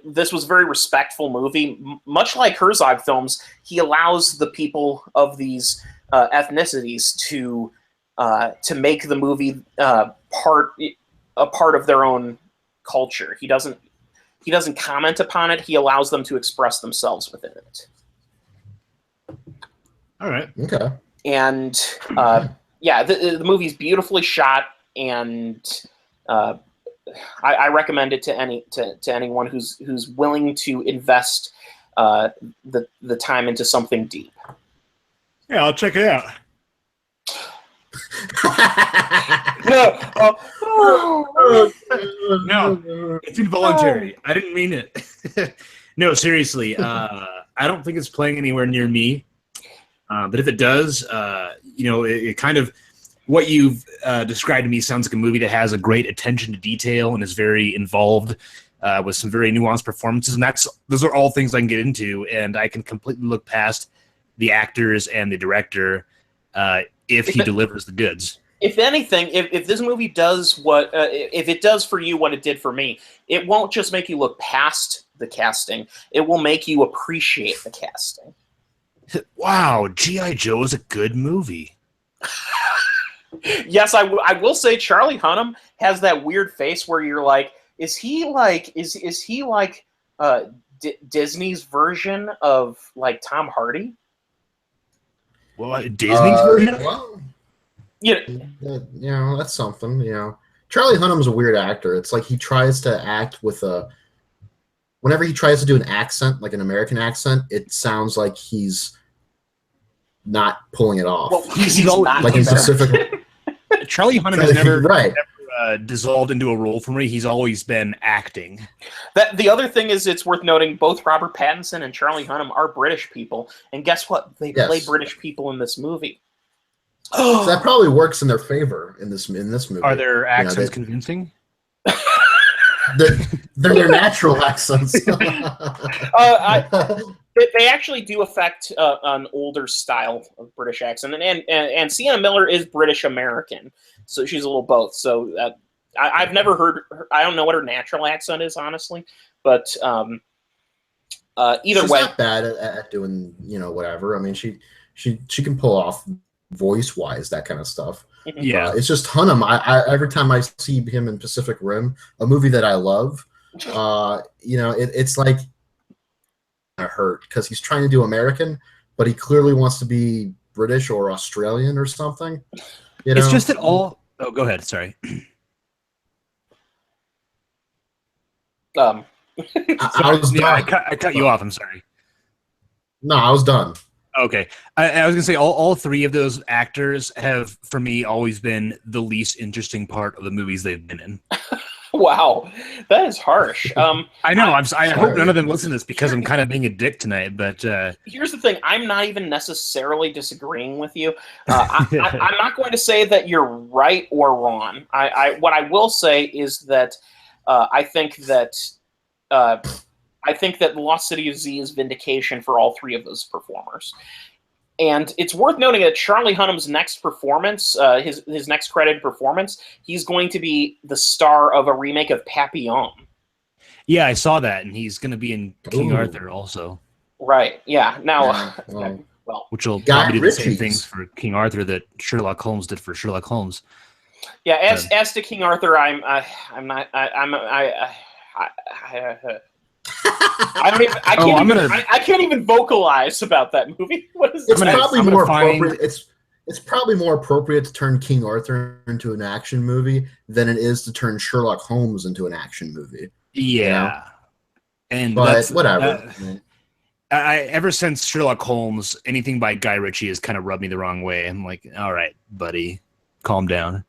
this was a very respectful movie. Much like Herzog films, he allows the people of these ethnicities to make the movie a part of their own culture. He doesn't comment upon it. He allows them to express themselves within it. All right. Okay. And the movie's beautifully shot, and I recommend it to anyone who's willing to invest the time into something deep. Yeah, I'll check it out. No, it's involuntary. I didn't mean it. No, seriously. I don't think it's playing anywhere near me. But if it does, it kind of, what you've described to me sounds like a movie that has a great attention to detail and is very involved with some very nuanced performances. And those are all things I can get into, and I can completely look past the actors and the director if he delivers the goods. If anything, if this movie does if it does for you what it did for me, it won't just make you look past the casting. It will make you appreciate the casting. Wow, G.I. Joe is a good movie. Yes, I will say Charlie Hunnam has that weird face where you're like, is he like Disney's version of like Tom Hardy? Well, Disney's version? Well, that's something. Charlie Hunnam's a weird actor. It's like he tries to act with whenever he tries to do an accent, like an American accent, it sounds like he's not pulling it off. Well, he's not like in Pacific. Charlie Hunnam has never dissolved into a role for me. He's always been acting. The other thing is, it's worth noting, both Robert Pattinson and Charlie Hunnam are British people, and guess what? They play British people in this movie. So that probably works in their favor in this movie. Are their accents convincing? They're their natural accents. They actually do affect an older style of British accent, and Sienna Miller is British American, so she's a little both. So I've never heard her, I don't know what her natural accent is, honestly, but either she's way, not bad at doing whatever. I mean, she can pull off voice wise that kind of stuff. Yeah, it's just Hunnam. I every time I see him in Pacific Rim, a movie that I love, it's like I hurt because he's trying to do American, but he clearly wants to be British or Australian or something. It's just that all. Oh, go ahead. Sorry. I was done. I cut you off. I'm sorry. No, I was done. Okay. I was going to say all three of those actors have, for me, always been the least interesting part of the movies they've been in. Wow. That is harsh. I know. I hope none of them listen to this because I'm kind of being a dick tonight. But here's the thing. I'm not even necessarily disagreeing with you. I'm not going to say that you're right or wrong. What I will say is that I think that Lost City of Z is vindication for all three of those performers. And it's worth noting that Charlie Hunnam's next performance, his next credited performance, he's going to be the star of a remake of Papillon. Yeah, I saw that, and he's going to be in King Arthur also. Right, yeah. Now, which will probably do the same things for King Arthur that Sherlock Holmes did for Sherlock Holmes. Yeah, as to King Arthur, I'm not. I can't even vocalize about that movie. What is it's probably more appropriate. It's probably more appropriate to turn King Arthur into an action movie than it is to turn Sherlock Holmes into an action movie. Yeah, you know? And but that's whatever. Ever since Sherlock Holmes, anything by Guy Ritchie has kind of rubbed me the wrong way. I'm like, all right, buddy, calm down.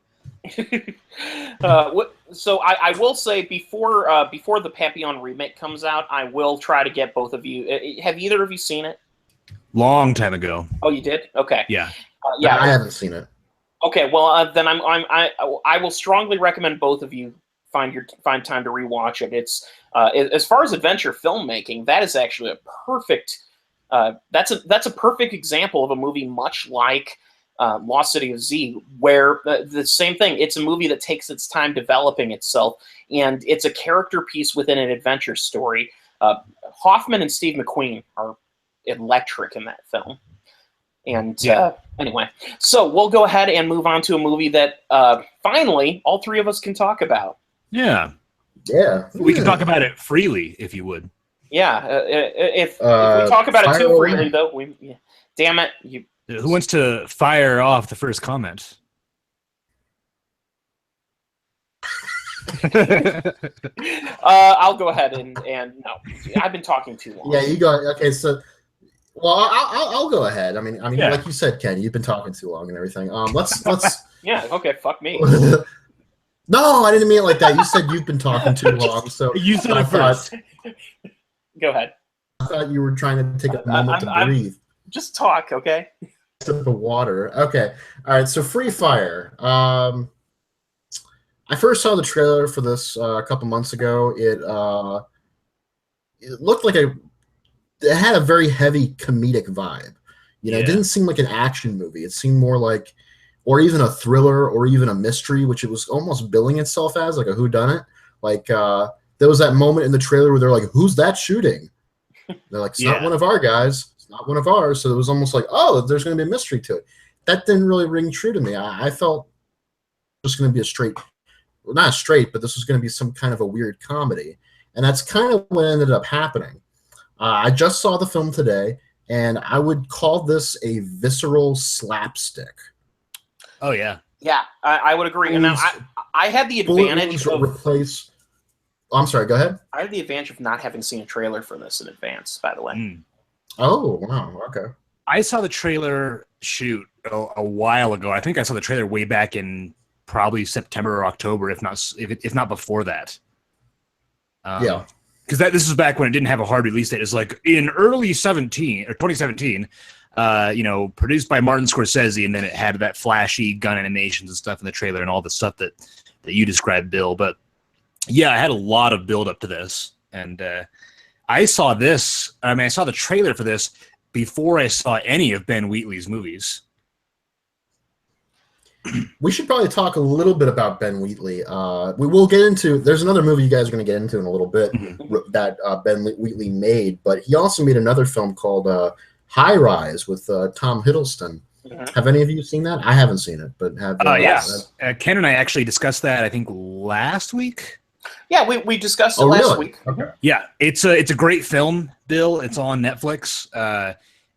So I will say before the Papillon remake comes out, I will try to get both of you. Have either of you seen it? Long time ago. Oh, you did? Okay. Yeah. Yeah, I haven't seen it. Okay, well then I will strongly recommend both of you find time to rewatch it. It's as far as adventure filmmaking, that is actually a perfect. That's a perfect example of a movie much like Lost City of Z, where the same thing. It's a movie that takes its time developing itself, and it's a character piece within an adventure story. Hoffman and Steve McQueen are electric in that film. And anyway, so we'll go ahead and move on to a movie that finally all three of us can talk about. Yeah. We can talk about it freely, if you would. Yeah. If we talk about it too freely, though, damn it. Who wants to fire off the first comment? I'll go ahead and no, I've been talking too long. Yeah, you go. Okay, so. Well, I'll go ahead. I mean, like you said, Ken, you've been talking too long and everything. Let's. Yeah. Okay. Fuck me. No, I didn't mean it like that. You said you've been talking too long, so you said it first. Go ahead. I thought you were trying to take a moment to breathe. Just talk, okay? Sip of water. Okay. All right. So, Free Fire. I first saw the trailer for this a couple months ago. It looked like it had a very heavy comedic vibe. It didn't seem like an action movie. It seemed more like, or even a thriller, or even a mystery, which it was almost billing itself as, like a whodunit. Like there was that moment in the trailer where they're like, "Who's that shooting?" They're like, "It's not one of our guys. It's not one of ours." So it was almost like, "Oh, there's going to be a mystery to it." That didn't really ring true to me. I felt it was going to be not straight, but this was going to be some kind of a weird comedy, and that's kind of what ended up happening. I just saw the film today, and I would call this a visceral slapstick. Oh, yeah. Yeah, I would agree. And now I had the advantage of... I'm sorry, go ahead. I had the advantage of not having seen a trailer for this in advance, by the way. Mm. Oh, wow, okay. I saw the trailer, a while ago. I think I saw the trailer way back in probably September or October, if not before that. Yeah. Because this was back when it didn't have a hard release date. It's like in early 2017, produced by Martin Scorsese, and then it had that flashy gun animations and stuff in the trailer and all the stuff that you described, Bill. But yeah, I had a lot of build up to this, and I saw the trailer for this before I saw any of Ben Wheatley's movies. We should probably talk a little bit about Ben Wheatley. We will get into. There's another movie you guys are going to get into in a little bit that Ben Wheatley made, but he also made another film called High Rise with Tom Hiddleston. Mm-hmm. Have any of you seen that? I haven't seen it, but have. Yes. Ken and I actually discussed that, I think, last week. Yeah, we discussed it last week. Okay. Yeah, it's a great film, Bill. It's on Netflix.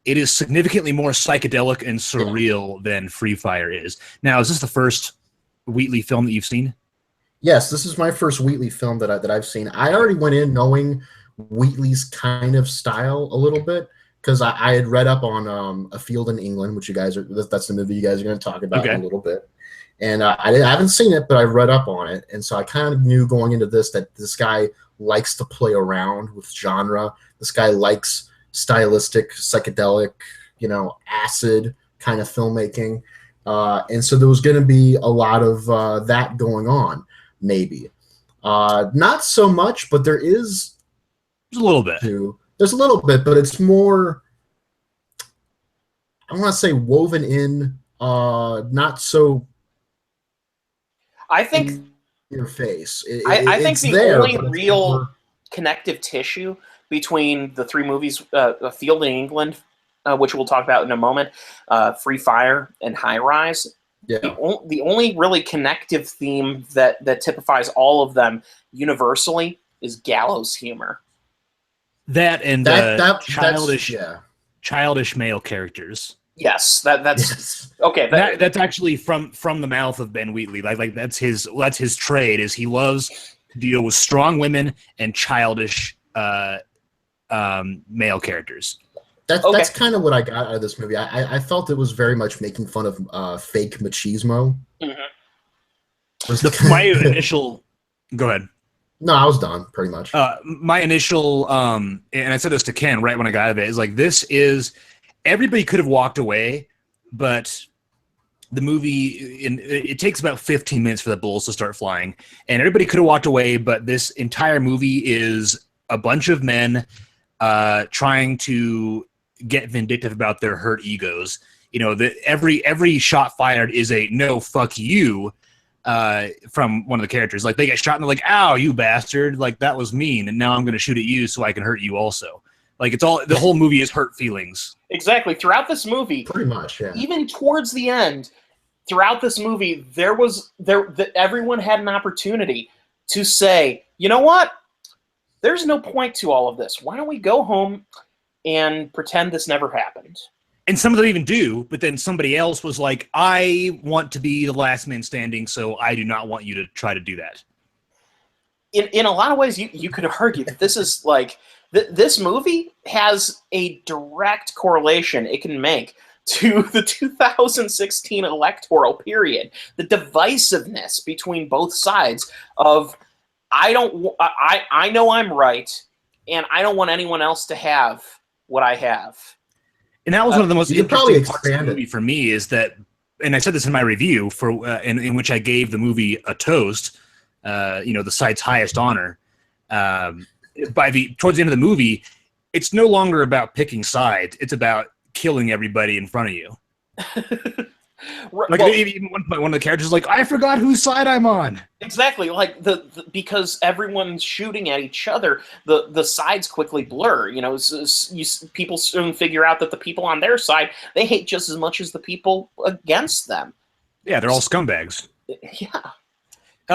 It is significantly more psychedelic and surreal than Free Fire is. Now, is this the first Wheatley film that you've seen? Yes, this is my first Wheatley film that I've seen. I already went in knowing Wheatley's kind of style a little bit because I had read up on A Field in England, which that's the movie you guys are going to talk about in a little bit. And I haven't seen it, but I've read up on it. And so I kind of knew going into this that this guy likes to play around with genre. This guy likes stylistic, psychedelic, acid kind of filmmaking. And so there was going to be a lot of that going on, maybe. Not so much, but there is... There's a little bit. There's a little bit, but it's more, I want to say woven in, not so... I think... in your face. I think the only real connective tissue between the three movies, A Field in England, which we'll talk about in a moment, Free Fire, and High Rise, Yeah. The only really connective theme that typifies all of them universally is gallows humor. That and childish male characters. Yes, that's okay. That's actually from the mouth of Ben Wheatley. Like that's his trade. Is he loves to deal with strong women and childish male characters. That's kind of what I got out of this movie. I felt it was very much making fun of fake machismo. My initial, go ahead. No, I was done pretty much. My initial, and I said this to Ken right when I got out of it, is like, this is, everybody could have walked away, but the movie, it takes about 15 minutes for the bulls to start flying, and everybody could have walked away, but this entire movie is a bunch of men trying to get vindictive about their hurt egos. You know, every shot fired is a no, fuck you, from one of the characters. Like, they get shot and they're like, ow, you bastard, like, that was mean, and now I'm going to shoot at you so I can hurt you also. Like, it's all, the whole movie is hurt feelings. Exactly. Throughout this movie, pretty much, yeah. Even towards the end, throughout this movie, everyone had an opportunity to say, you know what? There's no point to all of this. Why don't we go home and pretend this never happened? And some of them even do, but then somebody else was like, I want to be the last man standing, so I do not want you to try to do that. In a lot of ways, you could argue that this is like, this movie has a direct correlation it can make to the 2016 electoral period. The divisiveness between both sides of, I know I'm right, and I don't want anyone else to have what I have. And that was one of the most interesting parts of the movie for me, is that, and I said this in my review in which I gave the movie a toast, the site's highest honor. Towards the end of the movie, it's no longer about picking sides; it's about killing everybody in front of you. Even one point, one of the characters is like, I forgot whose side I'm on. Exactly, like because everyone's shooting at each other, the sides quickly blur. You know, people soon figure out that the people on their side, they hate just as much as the people against them. Yeah, they're all scumbags. Yeah.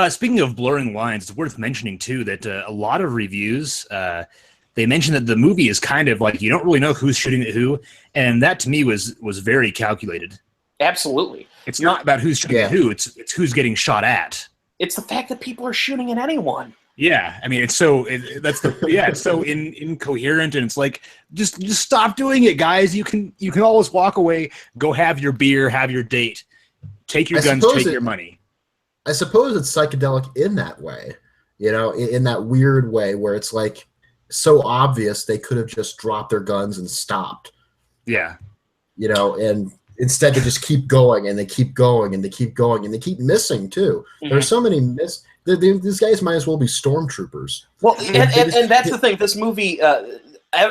Speaking of blurring lines, it's worth mentioning too that a lot of reviews, they mention that the movie is kind of like, you don't really know who's shooting at who, and that to me was very calculated. Absolutely. It's not about who's shooting at who, it's who's getting shot at. It's the fact that people are shooting at anyone. Yeah, I mean, it's so incoherent, and it's like, just stop doing it, guys. You can always walk away, go have your beer, have your date, take your guns, take your money. I suppose it's psychedelic in that way, in that weird way where it's like so obvious they could have just dropped their guns and stopped. Yeah. And instead they just keep going, and they keep going, and they keep going, and they keep missing too. Mm-hmm. There's so many these guys might as well be stormtroopers. Well, and that's the thing. This movie,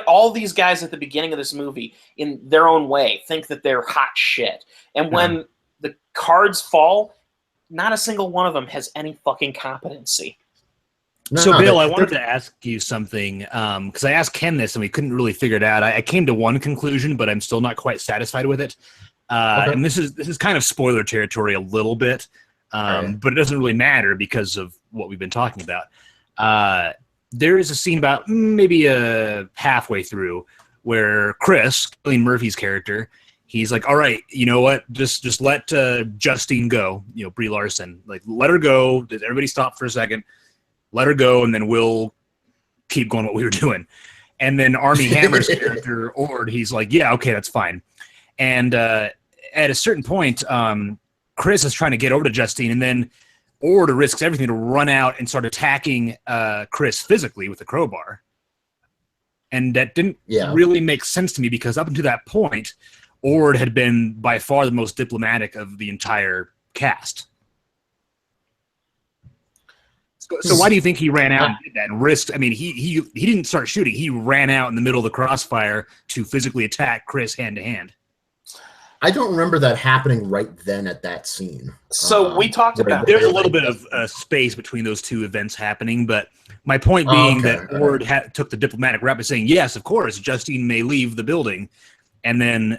all these guys at the beginning of this movie, in their own way, think that they're hot shit. And when the cards fall, not a single one of them has any fucking competency. Bill, I wanted to ask you something, because I asked Ken this and we couldn't really figure it out. I came to one conclusion, but I'm still not quite satisfied with it. Okay. And this is kind of spoiler territory a little bit, but it doesn't really matter because of what we've been talking about. There is a scene about maybe halfway through where Chris, Cillian Murphy's character, he's like, all right, you know what? Just let Justine go, Brie Larson. Like, let her go. Everybody stop for a second. Let her go, and then we'll keep going what we were doing. And then Armie Hammer's character, Ord, he's like, yeah, okay, that's fine. And at a certain point, Chris is trying to get over to Justine, and then Ord risks everything to run out and start attacking Chris physically with a crowbar. And that didn't really make sense to me, because up until that point, Ord had been by far the most diplomatic of the entire cast. So why do you think he ran out and did that and risked? I mean, he didn't start shooting. He ran out in the middle of the crossfire to physically attack Chris hand to hand. I don't remember that happening right then at that scene. So we talked about there's a little bit of space between those two events happening, but my point being that Ord took the diplomatic route by saying, yes, of course, Justine may leave the building, and then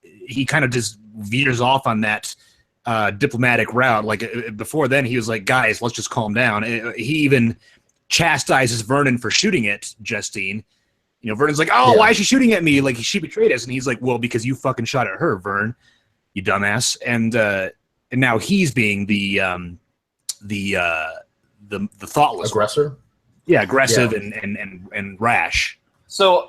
he kind of just veers off on that diplomatic route. Like before then, he was like, "Guys, let's just calm down." He even chastises Vernon for shooting at Justine. You know, Vernon's like, "Oh, why is she shooting at me? Like she betrayed us." And he's like, "Well, because you fucking shot at her, Vern, you dumbass." And now he's being the thoughtless aggressor. Yeah, aggressive and rash. So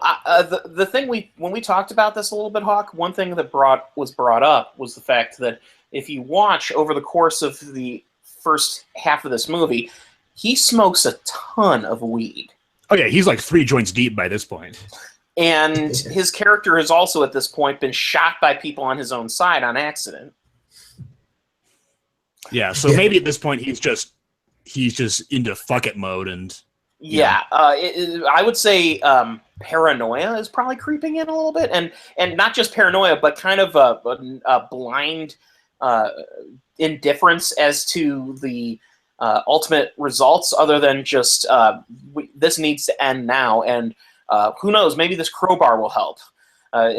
the thing when we talked about this a little bit, Hawk, one thing that was brought up was the fact that if you watch over the course of the first half of this movie, he smokes a ton of weed. Oh yeah, he's like 3 joints deep by this point. And his character has also at this point been shot by people on his own side on accident. Yeah, so maybe at this point he's just into fuck it mode and I would say paranoia is probably creeping in a little bit, and not just paranoia, but kind of a blind indifference as to the ultimate results, other than just this needs to end now, and who knows, maybe this crowbar will help. I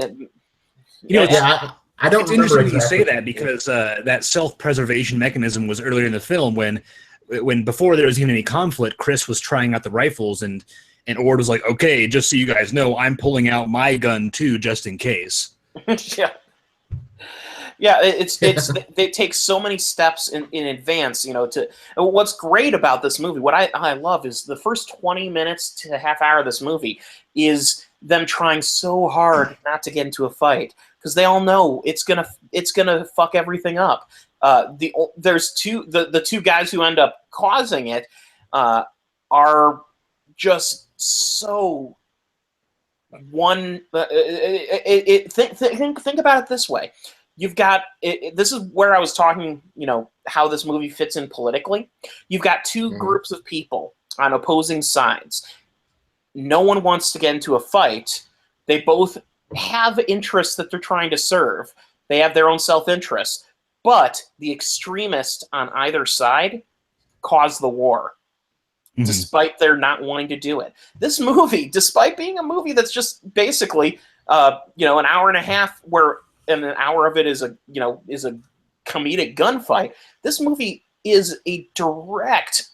don't. It's interesting that you say that, because that self-preservation mechanism was earlier in the film when before there was even any conflict, Chris was trying out the rifles, and Ord was like, "Okay, just so you guys know, I'm pulling out my gun too, just in case." They take so many steps in advance, you know. To what's great about this movie, what I love is the first 20 minutes to a half hour of this movie is them trying so hard not to get into a fight, because they all know it's gonna fuck everything up. There's the two guys who end up causing it are just so one. Think about it this way. You've got this is where I was talking, you know, how this movie fits in politically. You've got two groups of people on opposing sides. No one wants to get into a fight. They both have interests that they're trying to serve. They have their own self-interest. But the extremists on either side cause the war, despite their not wanting to do it. This movie, despite being a movie that's just basically, an hour and a half, and an hour of it is a comedic gunfight. This movie is a direct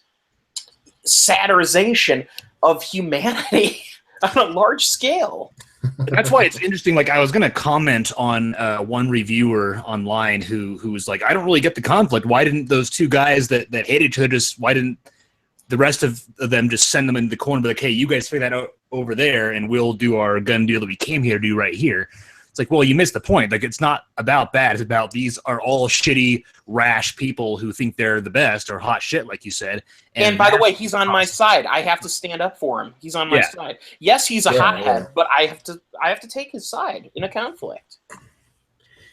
satirization of humanity on a large scale. That's why it's interesting. Like, I was going to comment on one reviewer online who was like, "I don't really get the conflict. Why didn't those two guys that hate each other why didn't the rest of them just send them into the corner and be like, hey, you guys figure that out over there, and we'll do our gun deal that we came here to do right here." It's like, well, you missed the point. Like, it's not about that. It's about these are all shitty, rash people who think they're the best, or hot shit, like you said. And by the way, he's on my side. I have to stand up for him. He's on my side. Yes, he's a hothead, but I have to take his side in a conflict.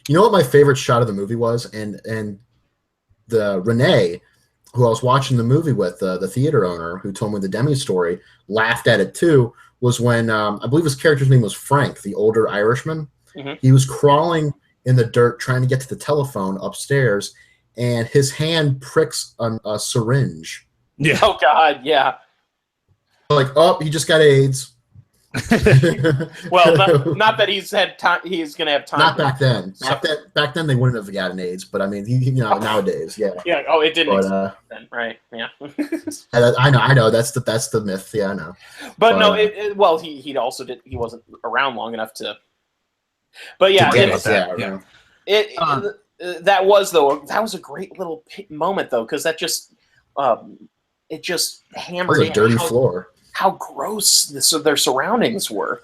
You know what my favorite shot of the movie was? And the Renee, who I was watching the movie with, the theater owner who told me the Demi story, laughed at it too, was when I believe his character's name was Frank, the older Irishman. He was crawling in the dirt trying to get to the telephone upstairs, and his hand pricks a syringe. Yeah. Oh, God, yeah. Like, oh, he just got AIDS. Well, not that he's had time. He's going to have time. Not back then. Back then, they wouldn't have gotten AIDS. But I mean, nowadays, yeah. Yeah. Oh, it didn't exist then, right? Yeah. I know. That's the myth. Yeah, I know. But no. He also did. He wasn't around long enough to. But yeah, that was a great little moment though, because that just it just hammered in a dirty floor. How gross their surroundings were.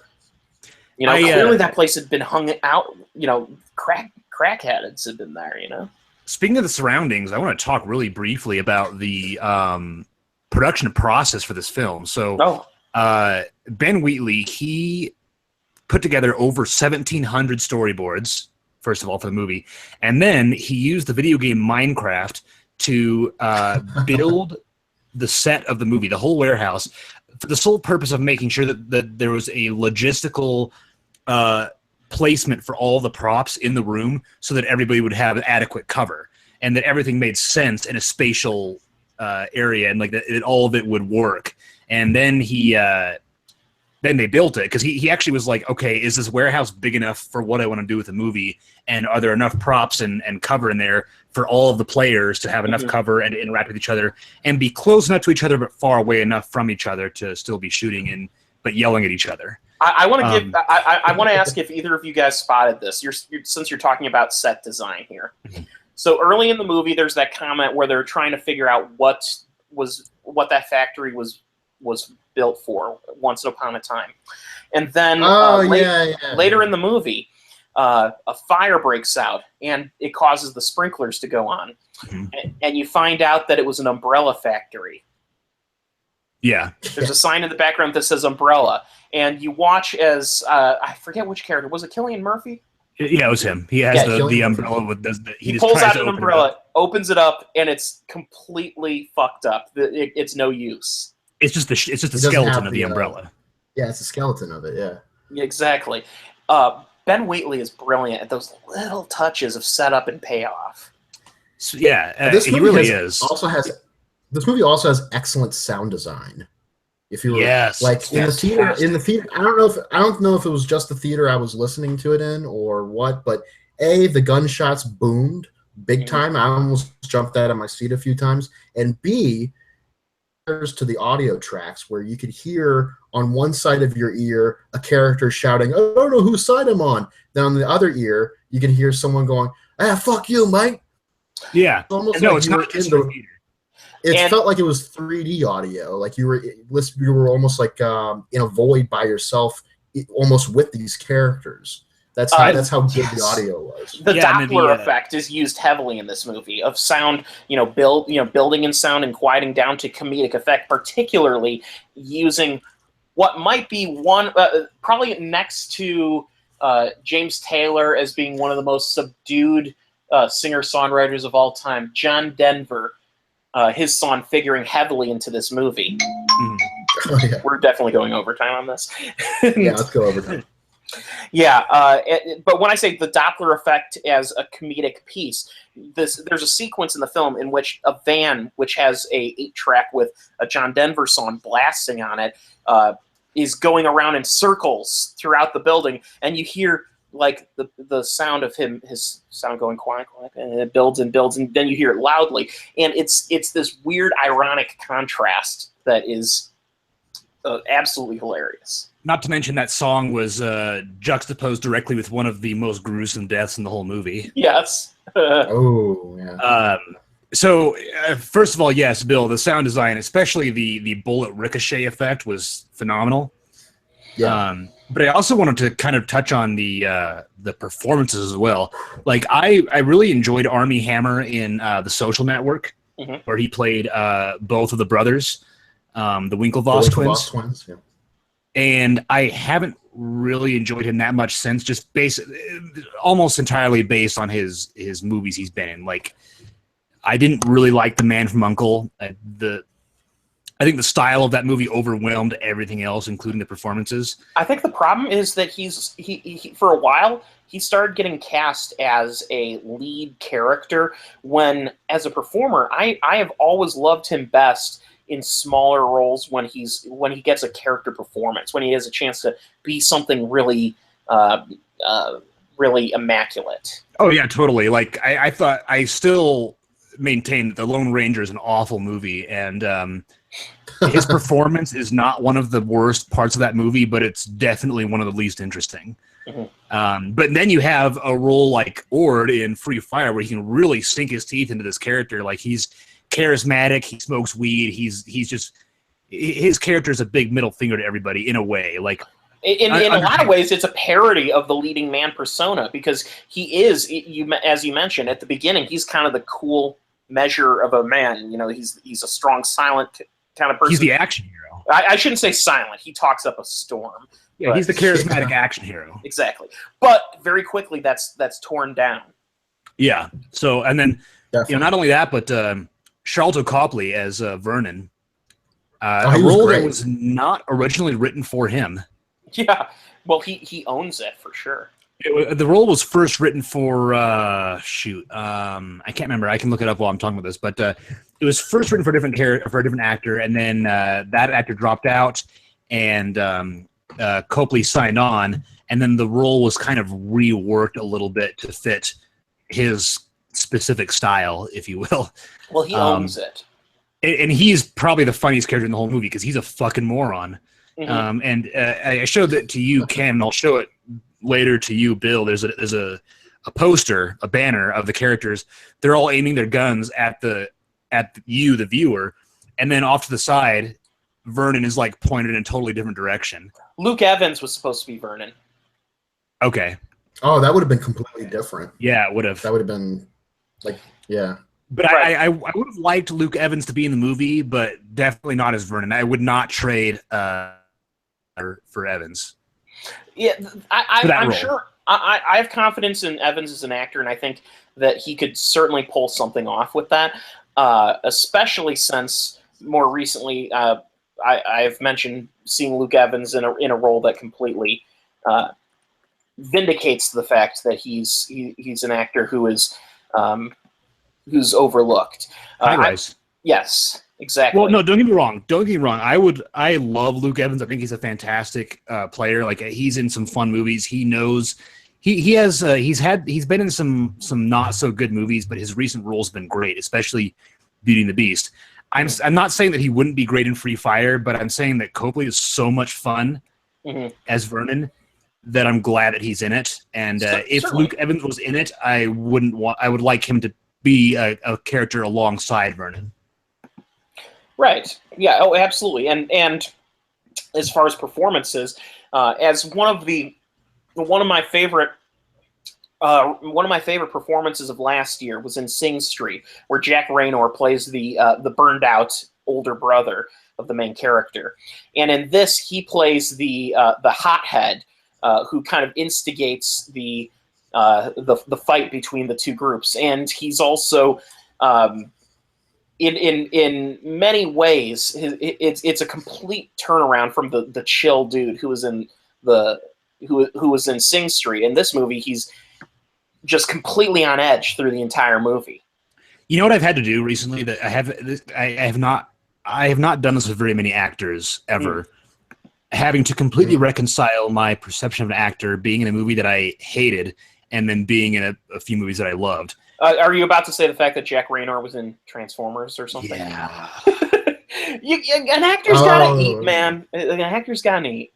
You know, clearly that place had been hung out. You know, crackheads had been there. You know. Speaking of the surroundings, I want to talk really briefly about the production process for this film. So, Ben Wheatley, he put together over 1,700 storyboards, first of all, for the movie. And then he used the video game Minecraft to build the set of the movie, the whole warehouse, for the sole purpose of making sure that there was a logistical placement for all the props in the room so that everybody would have adequate cover and that everything made sense in a spatial area, and like that all of it would work. And then then they built it, because he actually was like, okay, is this warehouse big enough for what I want to do with the movie? And are there enough props and cover in there for all of the players to have enough cover and to interact with each other and be close enough to each other but far away enough from each other to still be shooting and but yelling at each other. I want to I want to ask if either of you guys spotted this. Since you're talking about set design here. So early in the movie, there's that comment where they're trying to figure out what that factory was built for once upon a time, and then later in the movie, a fire breaks out and it causes the sprinklers to go on, and you find out that it was an umbrella factory. Yeah, there's a sign in the background that says umbrella, and you watch as I forget which character was it. Cillian Murphy. Yeah, it was him. He has the umbrella with he just pulls tries out to an open umbrella, opens it up, and it's completely fucked up. It's no use. It's just the skeleton of the umbrella. Yeah, it's a skeleton of it. Yeah, exactly. Ben Wheatley is brilliant at those little touches of setup and payoff. So, he really is. This movie also has excellent sound design. If you were in the theater, I don't know if it was just the theater I was listening to it in or what, but the gunshots boomed big time. I almost jumped out of my seat a few times, and B, there's to the audio tracks where you could hear on one side of your ear a character shouting, "I don't know whose side I'm on." Then on the other ear, you can hear someone going, "Ah, fuck you, Mike." Yeah, it's almost like you were in the. It felt like it was 3D audio, like you were almost like in a void by yourself, almost with these characters. That's how good the audio was. The Doppler effect is used heavily in this movie of sound, building in sound and quieting down to comedic effect, particularly using what might be one probably next to James Taylor as being one of the most subdued singer-songwriters of all time, John Denver. His song figuring heavily into this movie. Oh, yeah. We're definitely going overtime on this. Yeah, let's go overtime. Yeah, but when I say the Doppler effect as a comedic piece, there's a sequence in the film in which a van, which has a 8-track with a John Denver song blasting on it, is going around in circles throughout the building, and you hear like the sound of his sound going quiet, and it builds and builds, and then you hear it loudly, and it's this weird ironic contrast that is absolutely hilarious. Not to mention that song was juxtaposed directly with one of the most gruesome deaths in the whole movie. Yes. Oh yeah. So first of all, yes, Bill, the sound design, especially the bullet ricochet effect, was phenomenal. Yeah. But I also wanted to kind of touch on the performances as well. Like I really enjoyed Armie Hammer in The Social Network, where he played both of the brothers, the Winklevoss twins. Yeah. And I haven't really enjoyed him that much since, just almost entirely based on his movies he's been in. Like, I didn't really like The Man from U.N.C.L.E. I think the style of that movie overwhelmed everything else, including the performances. I think the problem is that he for a while he started getting cast as a lead character when, as a performer, I have always loved him best in smaller roles when he gets a character performance, when he has a chance to be something really really immaculate. Oh yeah, totally. Like I still maintain that The Lone Ranger is an awful movie, and his performance is not one of the worst parts of that movie, but it's definitely one of the least interesting. But then you have a role like Ord in Free Fire, where he can really sink his teeth into this character. Like, he's charismatic, he smokes weed, he's just, his character is a big middle finger to everybody in a way. Like, in a lot of ways, it's a parody of the leading man persona, because he is, as you mentioned at the beginning, he's kind of the cool measure of a man. He's a strong, silent kind of person. He's the action hero. I shouldn't say silent. He talks up a storm. Yeah, he's the charismatic action hero. Exactly. But very quickly, that's torn down. Yeah. So, and then, not only that, but Charlton Copley as Vernon, a role that was not originally written for him. Yeah. Well, he owns it for sure. The role was first written for I can't remember. I can look it up while I'm talking about this, but it was first written for a different actor, and then that actor dropped out, and Copley signed on, and then the role was kind of reworked a little bit to fit his specific style, if you will. Well, he owns it. And he's probably the funniest character in the whole movie because he's a fucking moron. And I showed that to you, Ken, and I'll show it later to you, Bill. There's a poster, a banner of the characters. They're all aiming their guns at you, the viewer, and then off to the side, Vernon is like pointed in a totally different direction. Luke Evans was supposed to be Vernon. Okay. Oh, that would have been completely different. Yeah, it would have. That would have been like, yeah. But right. I would have liked Luke Evans to be in the movie, but definitely not as Vernon. I would not trade for Evans. Yeah, I'm sure. I have confidence in Evans as an actor, and I think that he could certainly pull something off with that, especially since more recently I've mentioned seeing Luke Evans in a role that completely vindicates the fact that he's an actor who is who's overlooked. Yes, exactly. Well, no, don't get me wrong. I love Luke Evans. I think he's a fantastic player. Like, he's in some fun movies. He knows he's been in some not so good movies, but his recent roles have been great, especially Beauty and the Beast. I'm not saying that he wouldn't be great in Free Fire, but I'm saying that Copley is so much fun as Vernon that I'm glad that he's in it. And if certainly. Luke Evans was in it, I would like him to be a character alongside Vernon. Right. Yeah. Oh, absolutely. And as far as performances, as one of my favorite performances of last year was in Sing Street, where Jack Raynor plays the burned out older brother of the main character, and in this he plays the hothead who kind of instigates the fight between the two groups, and he's also in many ways it's a complete turnaround from the chill dude who was in who was in Sing Street. In this movie, he's just completely on edge through the entire movie. You know what I've had to do recently that I have not done this with very many actors ever. Having to completely reconcile my perception of an actor being in a movie that I hated and then being in a few movies that I loved. Are you about to say the fact that Jack Raynor was in Transformers or something? Yeah. An actor's gotta eat, man. An actor's gotta eat.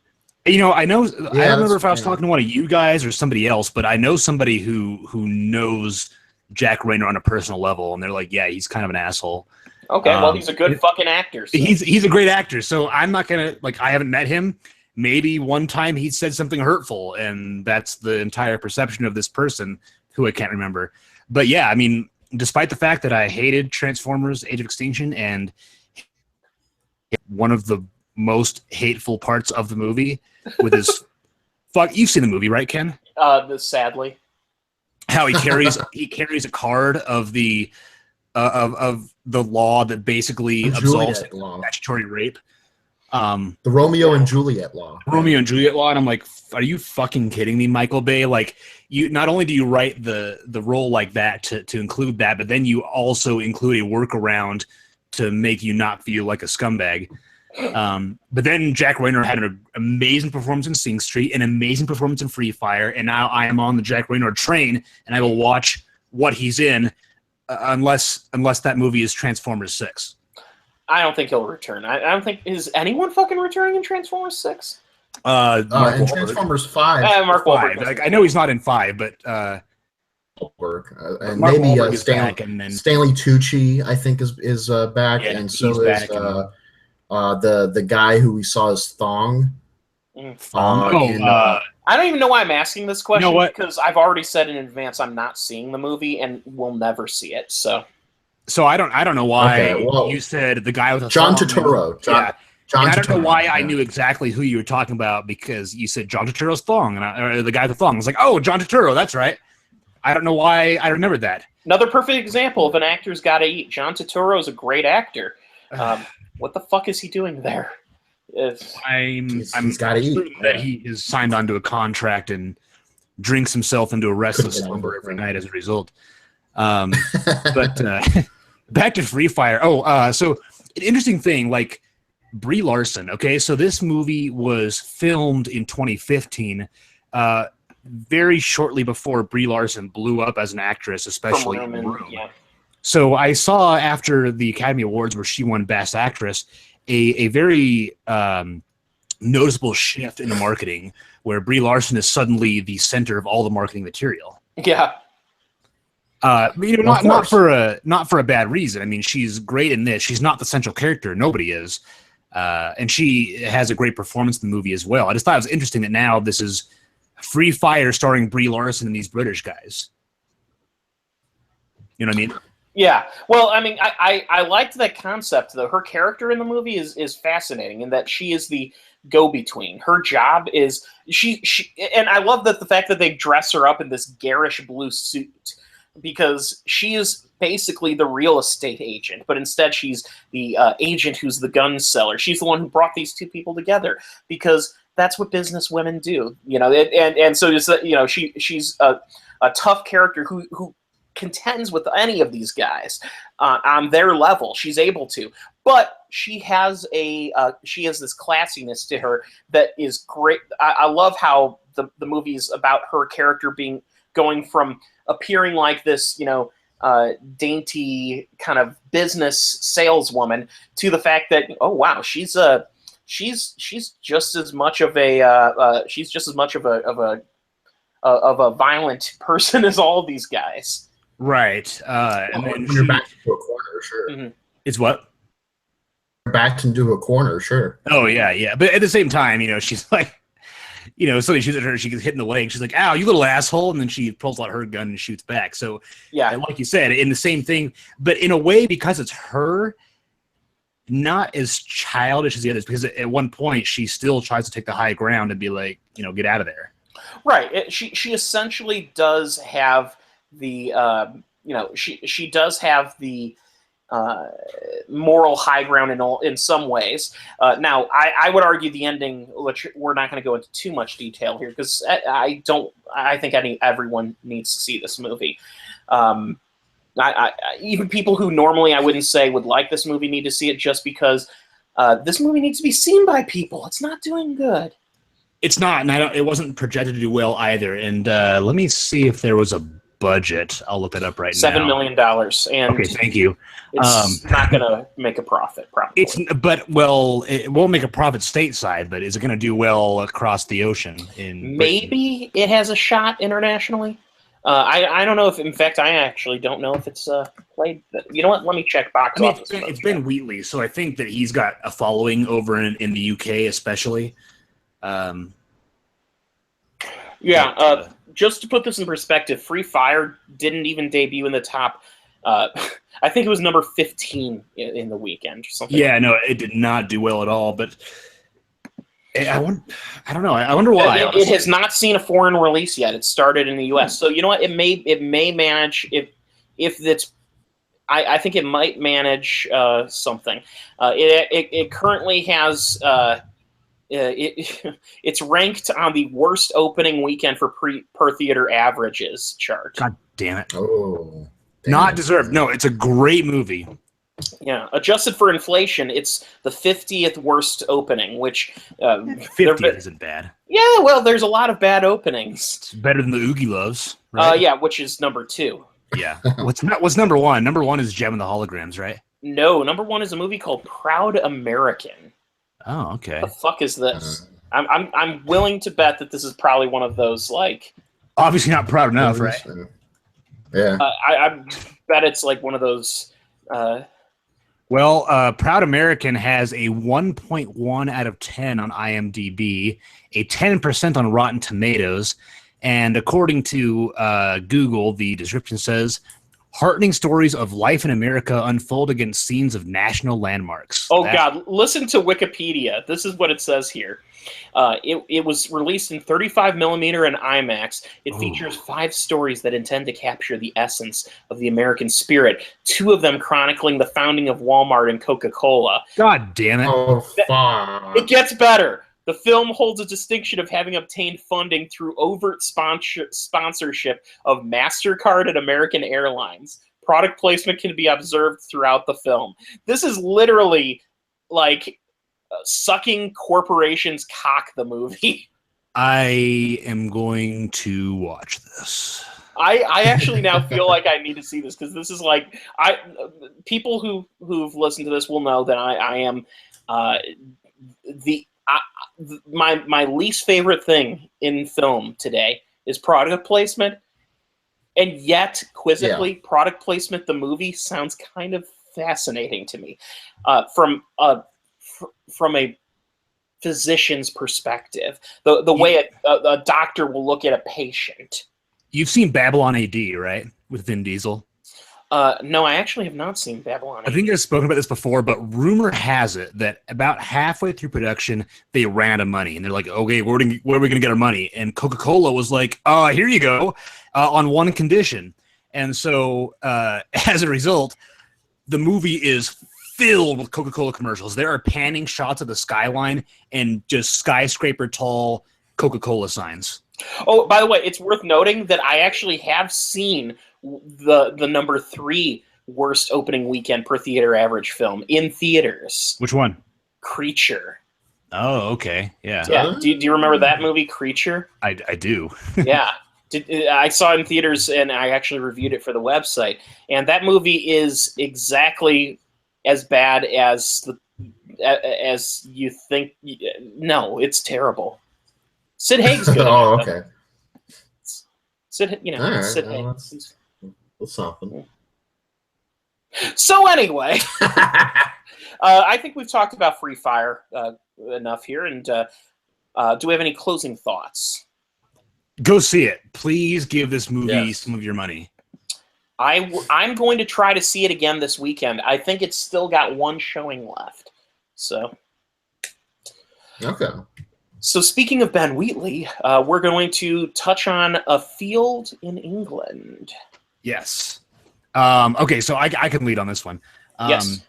You know, I know. Yeah, I don't remember if I was talking to one of you guys or somebody else, but I know somebody who knows Jack Raynor on a personal level, and they're like, "Yeah, he's kind of an asshole." Okay, well, he's a good fucking actor. So. He's a great actor, so I'm not gonna I haven't met him. Maybe one time he said something hurtful, and that's the entire perception of this person who I can't remember. But yeah, I mean, despite the fact that I hated Transformers: Age of Extinction and one of the most hateful parts of the movie with his you've seen the movie, right, Ken? Sadly. How he carries a card of the law that basically absolves statutory rape. The Romeo and Juliet law. Romeo and Juliet law, and I'm like, are you fucking kidding me, Michael Bay? Like, you not only do you write the role like that to include that, but then you also include a workaround to make you not feel like a scumbag. But then Jack Raynor had an amazing performance in Sing Street, an amazing performance in Free Fire, and now I am on the Jack Raynor train, and I will watch what he's in, unless that movie is Transformers 6. I don't think he'll return. I don't think is anyone fucking returning in Transformers 6. In Transformers 5. Mark Wahlberg. Like, I know he's not in 5, but and Mark maybe Wahlberg is back, and then Stanley Tucci, I think, is back, yeah, and so is the guy who we saw as Thong. I don't even know why I'm asking this question. You know what? Because I've already said in advance I'm not seeing the movie and will never see it. So I don't know why you said the guy with a John thong. Turturro. I don't know why I knew exactly who you were talking about, because you said John Turturro's thong, or the guy with the thong. I was like, oh, John Turturro, that's right. I don't know why I remembered that. Another perfect example of an actor's got to eat. John Turturro is a great actor. What the fuck is he doing there? He's got to eat. That he is signed onto a contract and drinks himself into a restless slumber every night as a result. But back to Free Fire. So an interesting thing, like Brie Larson. Okay, so this movie was filmed in 2015. very shortly before Brie Larson blew up as an actress, especially in Room. Yeah. So I saw after the Academy Awards where she won Best Actress, a very noticeable shift in the marketing where Brie Larson is suddenly the center of all the marketing material. Yeah. Not for a bad reason. I mean, she's great in this. She's not the central character. Nobody is. And she has a great performance in the movie as well. I just thought it was interesting that now this is Free Fire starring Brie Larson and these British guys. You know what I mean? Yeah. Well, I mean, I liked that concept, though. Her character in the movie is fascinating in that she is the go-between. Her job is she and I love that the fact that they dress her up in this garish blue suit, because she is basically the real estate agent, but instead she's the agent who's the gun seller. She's the one who brought these two people together because that's what business women do, and so it's, she's a tough character who contends with any of these guys on their level. She's able to, but she has this classiness to her that is great. I love how the movie's about her character going from appearing like this, dainty kind of business saleswoman to the fact that, oh wow, she's just as much of a violent person as all of these guys. Right. And then you're backed into a corner, sure. Mm-hmm. It's what? You're backed into a corner, sure. Oh yeah. But at the same time, she's like, somebody shoots at her, she gets hit in the leg. She's like, "Ow, you little asshole!" And then she pulls out her gun and shoots back. So yeah, and like you said, in the same thing, but in a way, because it's her, not as childish as the others. Because at one point, she still tries to take the high ground and be like, get out of there. Right. She essentially does have the she does have the moral high ground in some ways. Now, I would argue the ending, which we're not going to go into too much detail here, because I think everyone needs to see this movie. Even people who normally I wouldn't say would like this movie need to see it, just because this movie needs to be seen by people. It's not doing good. It's not, and it wasn't projected to do well either. And let me see if there was a budget. I'll look it up right now. $7 million. And okay, thank you. It's not going to make a profit, probably. It won't make a profit stateside, but is it going to do well across the ocean? Maybe it has a shot internationally. I don't know if, in fact, I actually don't know if it's played. You know what? Let me check box office. It's Ben Wheatley, so I think that he's got a following over in the UK, especially. Just to put this in perspective, Free Fire didn't even debut in the top. I think it was number 15 in the weekend or something. Yeah, no, it did not do well at all. But I don't know. I wonder why. It has not seen a foreign release yet. It started in the U.S. So you know what? It may manage if it's. I think it might manage something. It currently has. It's ranked on the worst opening weekend for per theater averages chart. God damn it! Oh, not deserved. No, it's a great movie. Yeah, adjusted for inflation, it's the 50th worst opening, which 50th isn't bad. Yeah, well, there's a lot of bad openings. It's better than the Oogie Loves, right? Yeah, which is number 2. Yeah. What's number 1? Number 1 is Gem and the Holograms, right? No, number 1 is a movie called Proud American. Oh, okay. The fuck is this? I'm willing to bet that this is probably one of those, like, obviously not proud enough, right? Yeah. I bet it's like one of those. Proud American has a 1.1 out of 10 on IMDb, a 10% on Rotten Tomatoes, and according to Google, the description says, heartening stories of life in America unfold against scenes of national landmarks. Oh, God. Listen to Wikipedia. This is what it says here. It was released in 35mm and IMAX. It features 5 stories that intend to capture the essence of the American spirit, 2 of them chronicling the founding of Walmart and Coca-Cola. God damn it. Oh, fuck. It gets better. The film holds a distinction of having obtained funding through overt sponsorship of MasterCard and American Airlines. Product placement can be observed throughout the film. This is literally like sucking corporations' cock, the movie. I am going to watch this. I actually now feel like I need to see this because this is like people who've listened to this will know that I am my least favorite thing in film today is product placement, and yet quizzically, product placement the movie sounds kind of fascinating to me from a physician's perspective. The way a doctor will look at a patient. You've seen Babylon AD, right? With Vin Diesel. No, I actually have not seen Babylon AD. I think I've spoken about this before, but rumor has it that about halfway through production, they ran out of money. And they're like, okay, where are we going to get our money? And Coca-Cola was like, here you go, on one condition. And so as a result, the movie is filled with Coca-Cola commercials. There are panning shots of the skyline and just skyscraper tall Coca-Cola signs. Oh, by the way, it's worth noting that I actually have seen the number 3 worst opening weekend per theater average film in theaters. Which one? Creature. Oh, okay. Yeah. Yeah. Do you remember that movie, Creature? I do. Yeah. I saw it in theaters, and I actually reviewed it for the website. And that movie is exactly as bad as you think. No, it's terrible. Sid Haig's good. Oh, okay. Sid Right, Haig. well, that's something. So anyway, I think we've talked about Free Fire enough here. And do we have any closing thoughts? Go see it. Please give this movie some of your money. I'm going to try to see it again this weekend. I think it's still got one showing left. So. Okay. So speaking of Ben Wheatley, we're going to touch on A Field in England. Yes. Okay, so I can lead on this one. Yes.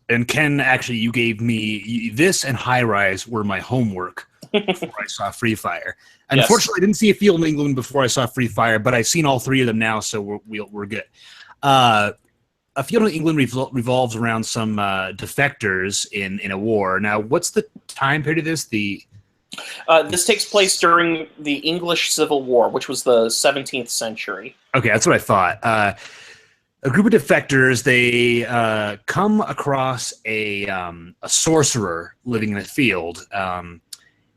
And Ken, actually, you gave me this and High Rise were my homework before I saw Free Fire. Unfortunately, I didn't see A Field in England before I saw Free Fire, but I've seen all 3 of them now, so we're good. A Field in England revolves around some defectors in a war. Now, what's the time period of this? This takes place during the English Civil War, which was the 17th century. Okay, that's what I thought. A group of defectors, they come across a sorcerer living in a field,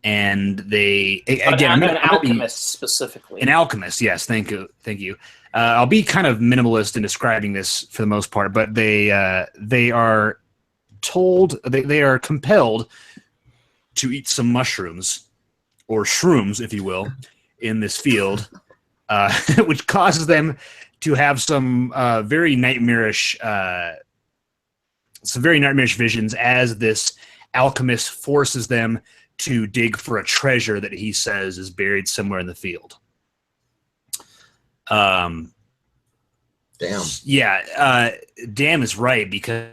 and they again an alchemist specifically. An alchemist, yes. Thank you. I'll be kind of minimalist in describing this for the most part, but they are told they are compelled to eat some mushrooms or shrooms, if you will, in this field, which causes them to have some very nightmarish visions as this alchemist forces them to dig for a treasure that he says is buried somewhere in the field. Damn. Yeah, damn is right, because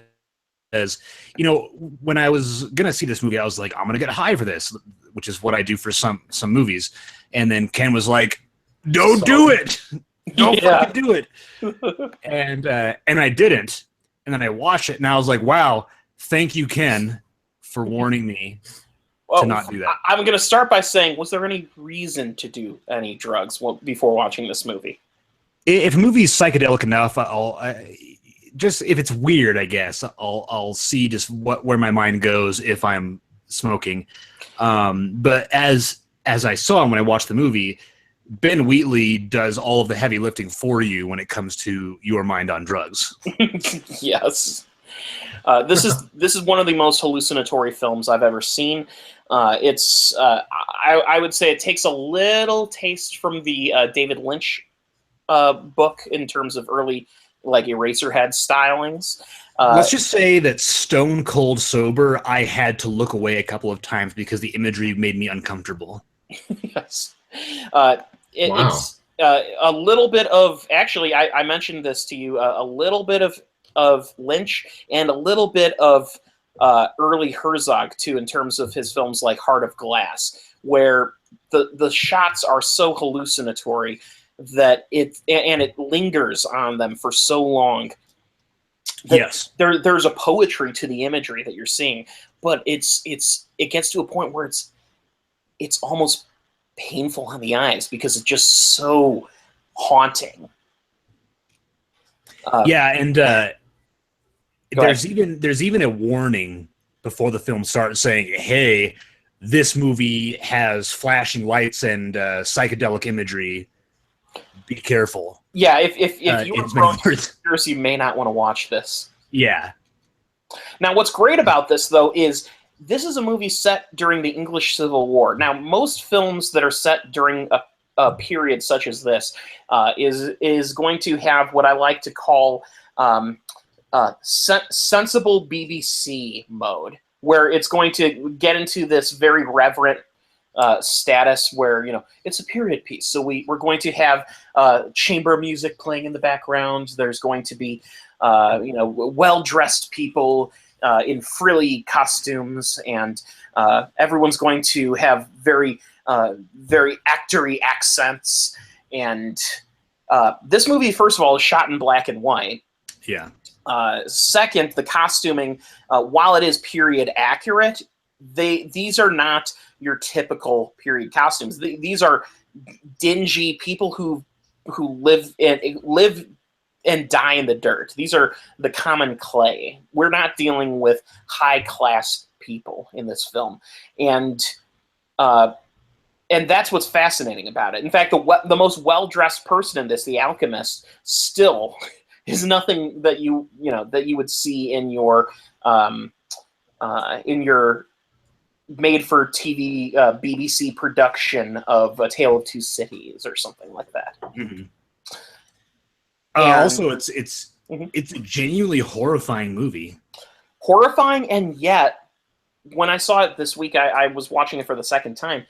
when I was gonna see this movie, I was like, I'm gonna get high for this, which is what I do for some movies. And then Ken was like, "Don't do it, don't fucking do it." And I didn't. And then I watched it, and I was like, "Wow, thank you, Ken, for warning me to not do that." I'm gonna start by saying, was there any reason to do any drugs before watching this movie? If a movie is psychedelic enough, just if it's weird, I guess I'll see just where my mind goes if I'm smoking. But as I saw when I watched the movie, Ben Wheatley does all of the heavy lifting for you when it comes to your mind on drugs. Yes, this is one of the most hallucinatory films I've ever seen. It's I would say it takes a little taste from the David Lynch book in terms of early like Eraserhead stylings. Let's just say that stone cold sober, I had to look away a couple of times because the imagery made me uncomfortable. Yes. It's a little bit of, actually, I mentioned this to you, a little bit of Lynch and a little bit of early Herzog, too, in terms of his films like Heart of Glass, where the shots are so hallucinatory that it lingers on them for so long. Yes, there's a poetry to the imagery that you're seeing, but it gets to a point where it's almost painful on the eyes because it's just so haunting. And there's even a warning before the film starts saying, "Hey, this movie has flashing lights and psychedelic imagery. Be careful." Yeah, if you're prone to conspiracy, you may not want to watch this. Yeah. Now, what's great about this, though, is this is a movie set during the English Civil War. Now, most films that are set during a period such as this is going to have what I like to call sensible BBC mode, where it's going to get into this very reverent status where, it's a period piece. So we're going to have chamber music playing in the background. There's going to be, well-dressed people in frilly costumes, and everyone's going to have very, very actory accents. And this movie, first of all, is shot in black and white. Yeah. Second, the costuming, while it is period accurate, these are not your typical period costumes. These are dingy people who live and die in the dirt. These are the common clay. We're not dealing with high class people in this film, and that's what's fascinating about it. In fact, the most well dressed person in this, the alchemist, still is nothing that you would see in your made for TV BBC production of A Tale of Two Cities or something like that. Mm-hmm. Also, it's a genuinely horrifying movie. Horrifying, and yet, when I saw it this week, I was watching it for the second time.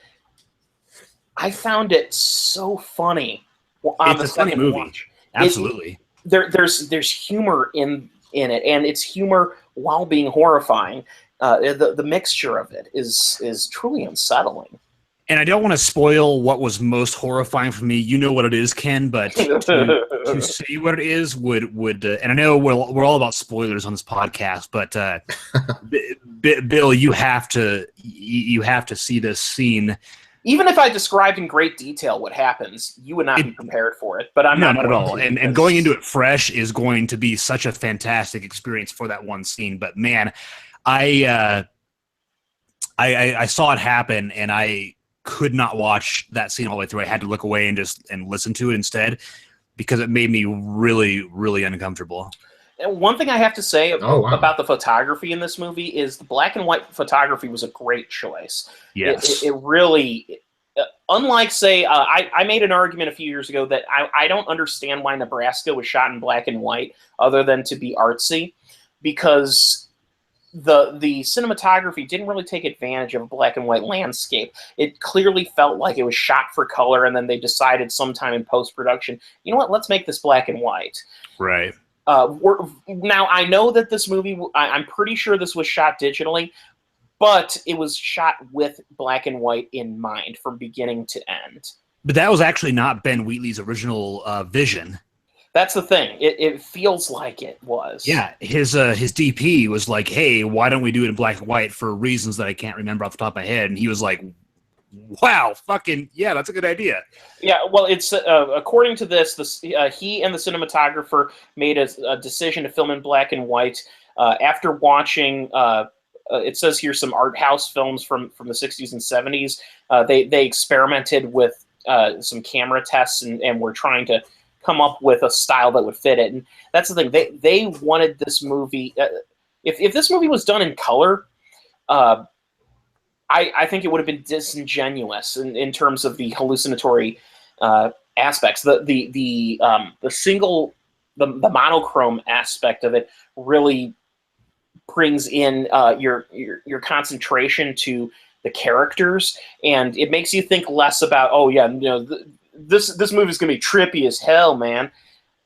I found it so funny. It's a funny movie. Watch. Absolutely. There's humor in it, and it's humor while being horrifying. The mixture of it is truly unsettling. And I don't want to spoil what was most horrifying for me. You know what it is, Ken, but to say what it is would and I know we're all about spoilers on this podcast, but Bill, you have to see this scene. Even if I described in great detail what happens, you would not be prepared for it. But I'm not at all. And going into it fresh is going to be such a fantastic experience for that one scene. But man, I saw it happen, and I could not watch that scene all the way through. I had to look away and listen to it instead, because it made me really, really uncomfortable. And one thing I have to say about the photography in this movie is the black and white photography was a great choice. Yes. It really, unlike, say, I made an argument a few years ago that I don't understand why Nebraska was shot in black and white other than to be artsy, because the cinematography didn't really take advantage of a black and white landscape. It clearly felt like it was shot for color, and then they decided sometime in post-production, you know what, let's make this black and white. Right. Now, I know that this movie, I'm pretty sure this was shot digitally, but it was shot with black and white in mind from beginning to end. But that was actually not Ben Wheatley's original vision. That's the thing. It feels like it was. Yeah, his DP was like, "Hey, why don't we do it in black and white?" for reasons that I can't remember off the top of my head, and he was like, "Wow, fucking yeah, that's a good idea." Yeah, well, it's according to this, he and the cinematographer made a decision to film in black and white after watching. It says here some art house films from the 60s and 70s. They experimented with some camera tests and were trying to come up with a style that would fit it. And that's the thing. They wanted this movie. If this movie was done in color, I think it would have been disingenuous in terms of the hallucinatory aspects. The monochrome aspect of it really brings in your concentration to the characters, and it makes you think less about, oh yeah, this movie is gonna be trippy as hell, man.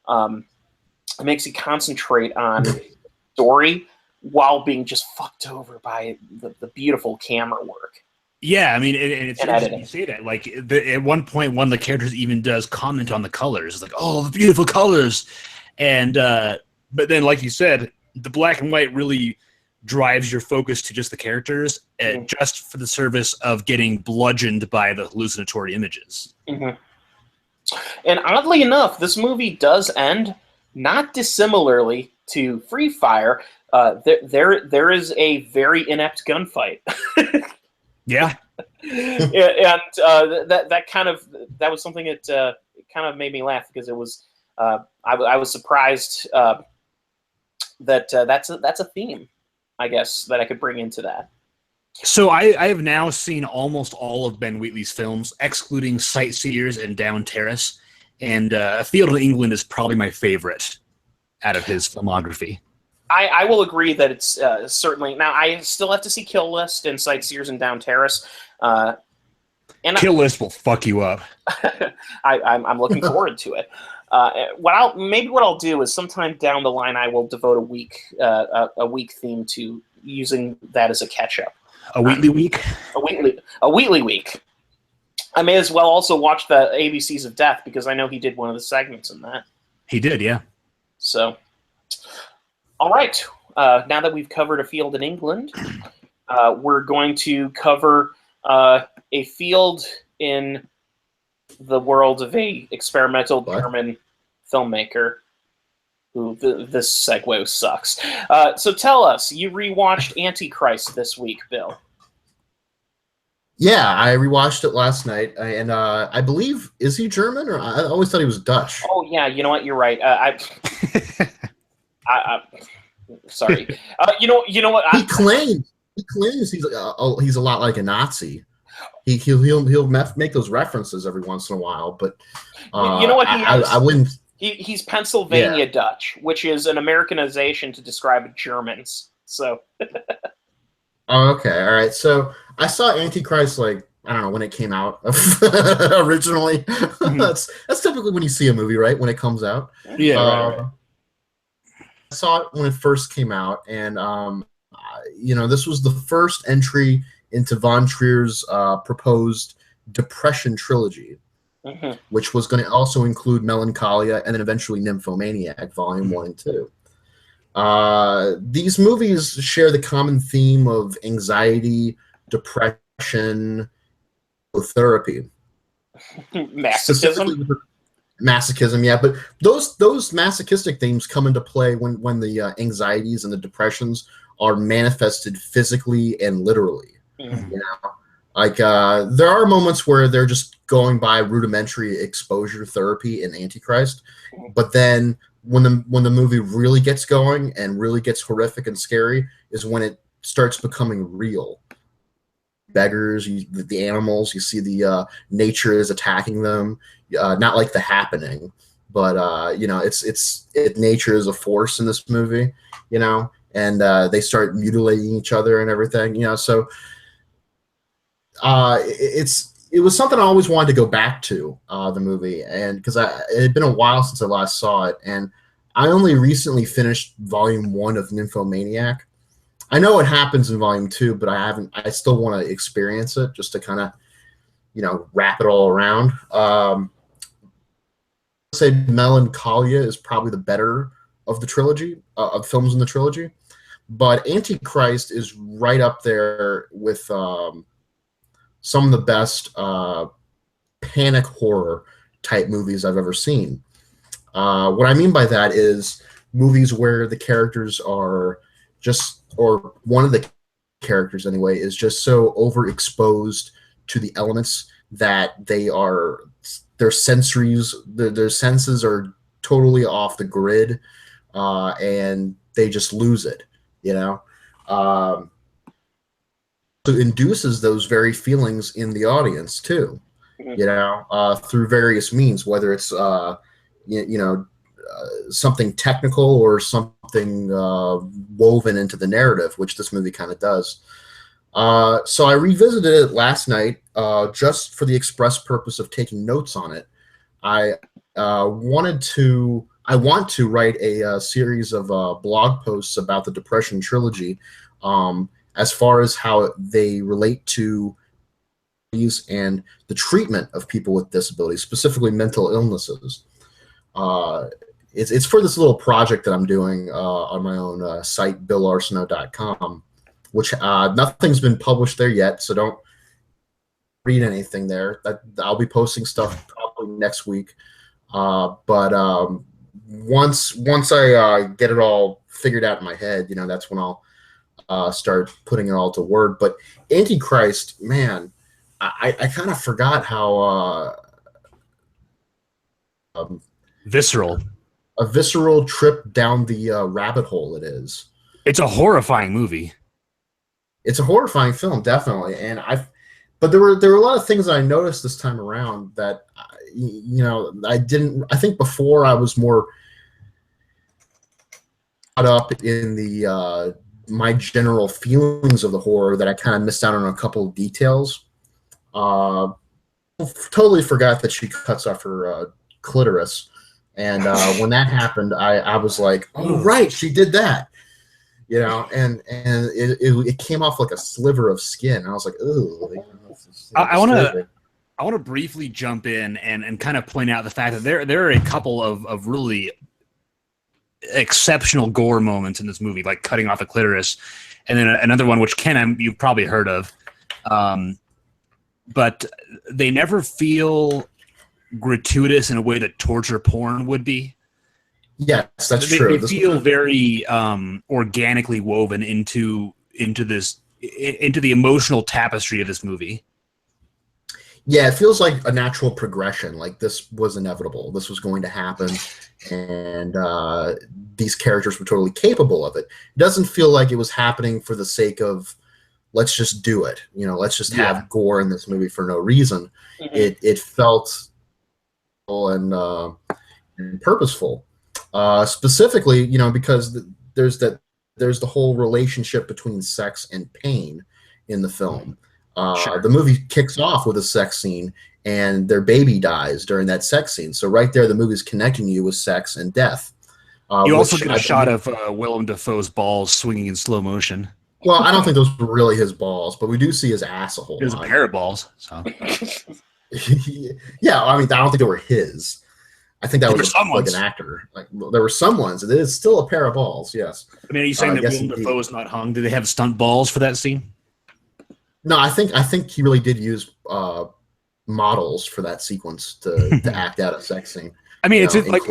It makes you concentrate on story while being just fucked over by the beautiful camera work. Yeah, I mean, and it's interesting you say that. Like, at one point, one of the characters even does comment on the colors. It's like, oh, the beautiful colors. And but then, like you said, the black and white really drives your focus to just the characters, just for the service of getting bludgeoned by the hallucinatory images. Mm-hmm. And oddly enough, this movie does end not dissimilarly to Free Fire. There is a very inept gunfight. Yeah. And that was something that kind of made me laugh, because it was I was surprised that that's a theme, I guess, that I could bring into that. So I have now seen almost all of Ben Wheatley's films, excluding Sightseers and Down Terrace, and A Field in England is probably my favorite out of his filmography. I will agree that it's certainly... Now, I still have to see Kill List and Sightseers and Down Terrace. And Kill List will fuck you up. I'm looking forward to it. What I'll do is sometime down the line I will devote a week theme to using that as a catch-up. A Wheatley week? A Wheatley week. I may as well also watch the ABCs of Death, because I know he did one of the segments in that. He did, yeah. So, all right. Now that we've covered A Field in England, we're going to cover a field in the world of a experimental German filmmaker. Ooh, this segue sucks. So tell us, you rewatched Antichrist this week, Bill. Yeah, I rewatched it last night, and I believe, is he German, or I always thought he was Dutch? Oh yeah, you know what? You're right. Sorry. You know what? He claims he's a lot like a Nazi. He'll make those references every once in a while, but you know what he is? I wouldn't. He's Pennsylvania Dutch, which is an Americanization to describe Germans. So. Oh, okay, all right. So I saw Antichrist, like, I don't know when it came out originally. Mm-hmm. That's typically when you see a movie, right? When it comes out. Yeah. Right. I saw it when it first came out, and this was the first entry into Von Trier's proposed Depression trilogy, mm-hmm. which was going to also include Melancholia and then eventually Nymphomaniac, Volume 1 and 2. These movies share the common theme of anxiety, depression, therapy. Masochism, yeah. But those masochistic themes come into play when the anxieties and the depressions are manifested physically and literally. Mm-hmm. You know, like there are moments where they're just going by rudimentary exposure therapy in Antichrist, but then when the movie really gets going and really gets horrific and scary is when it starts becoming real. Beggars, the animals, you see the nature is attacking them, not like The Happening, but nature is a force in this movie, and they start mutilating each other and everything, so it was something I always wanted to go back to, the movie, and because it had been a while since I last saw it, and I only recently finished Volume 1 of Nymphomaniac. I know what happens in Volume 2, but I still want to experience it just to kind of, wrap it all around. I'd say Melancholia is probably the better of the trilogy, of films in the trilogy, but Antichrist is right up there with some of the best panic horror type movies I've ever seen. What I mean by that is movies where the characters are or one of the characters anyway, is just so overexposed to the elements that their senses are totally off the grid, and they just lose it, So it induces those very feelings in the audience too, through various means, whether it's something technical or something woven into the narrative, which this movie kind of does. So I revisited it last night just for the express purpose of taking notes on it. I want to write a series of blog posts about the Depression trilogy, as far as how they relate to and the treatment of people with disabilities, specifically mental illnesses. it's for this little project that I'm doing on my own site, BillArsenault.com, which nothing's been published there yet, so don't read anything there. I'll be posting stuff probably next week. But once I get it all figured out in my head, that's when I'll start putting it all to word. But Antichrist, man, I kind of forgot how visceral. A visceral trip down the rabbit hole it is. It's a horrifying movie. It's a horrifying film, definitely. But there were a lot of things that I noticed this time around that I didn't. I think before I was more caught up in the my general feelings of the horror that I kind of missed out on a couple of details. Totally forgot that she cuts off her clitoris. And when that happened, I was like, "Oh, right, she did that," and it came off like a sliver of skin. And I was like, "Ooh." I want to briefly jump in and kind of point out the fact that there are a couple of really exceptional gore moments in this movie, like cutting off a clitoris, and then another one which Ken, you've probably heard of, but they never feel gratuitous in a way that torture porn would be. Yes, that's true. They feel very organically woven into the emotional tapestry of this movie. Yeah, it feels like a natural progression. Like this was inevitable. This was going to happen, and these characters were totally capable of it. It doesn't feel like it was happening for the sake of let's just do it. Let's just have gore in this movie for no reason. Mm-hmm. It felt and purposeful, specifically, because there's the whole relationship between sex and pain in the film. Sure. The movie kicks off with a sex scene, and their baby dies during that sex scene. So right there, the movie's connecting you with sex and death. You also get a shot of Willem Dafoe's balls swinging in slow motion. Well, I don't think those were really his balls, but we do see his ass a whole lot. There's a pair of balls, so. Yeah, I don't think they were his. I think that was like an actor. Like there were some ones. It is still a pair of balls. Yes. I mean, are you saying that Willem Dafoe is not hung? Did they have stunt balls for that scene? No, I think he really did use models for that sequence to act out a sex scene. I mean, it's like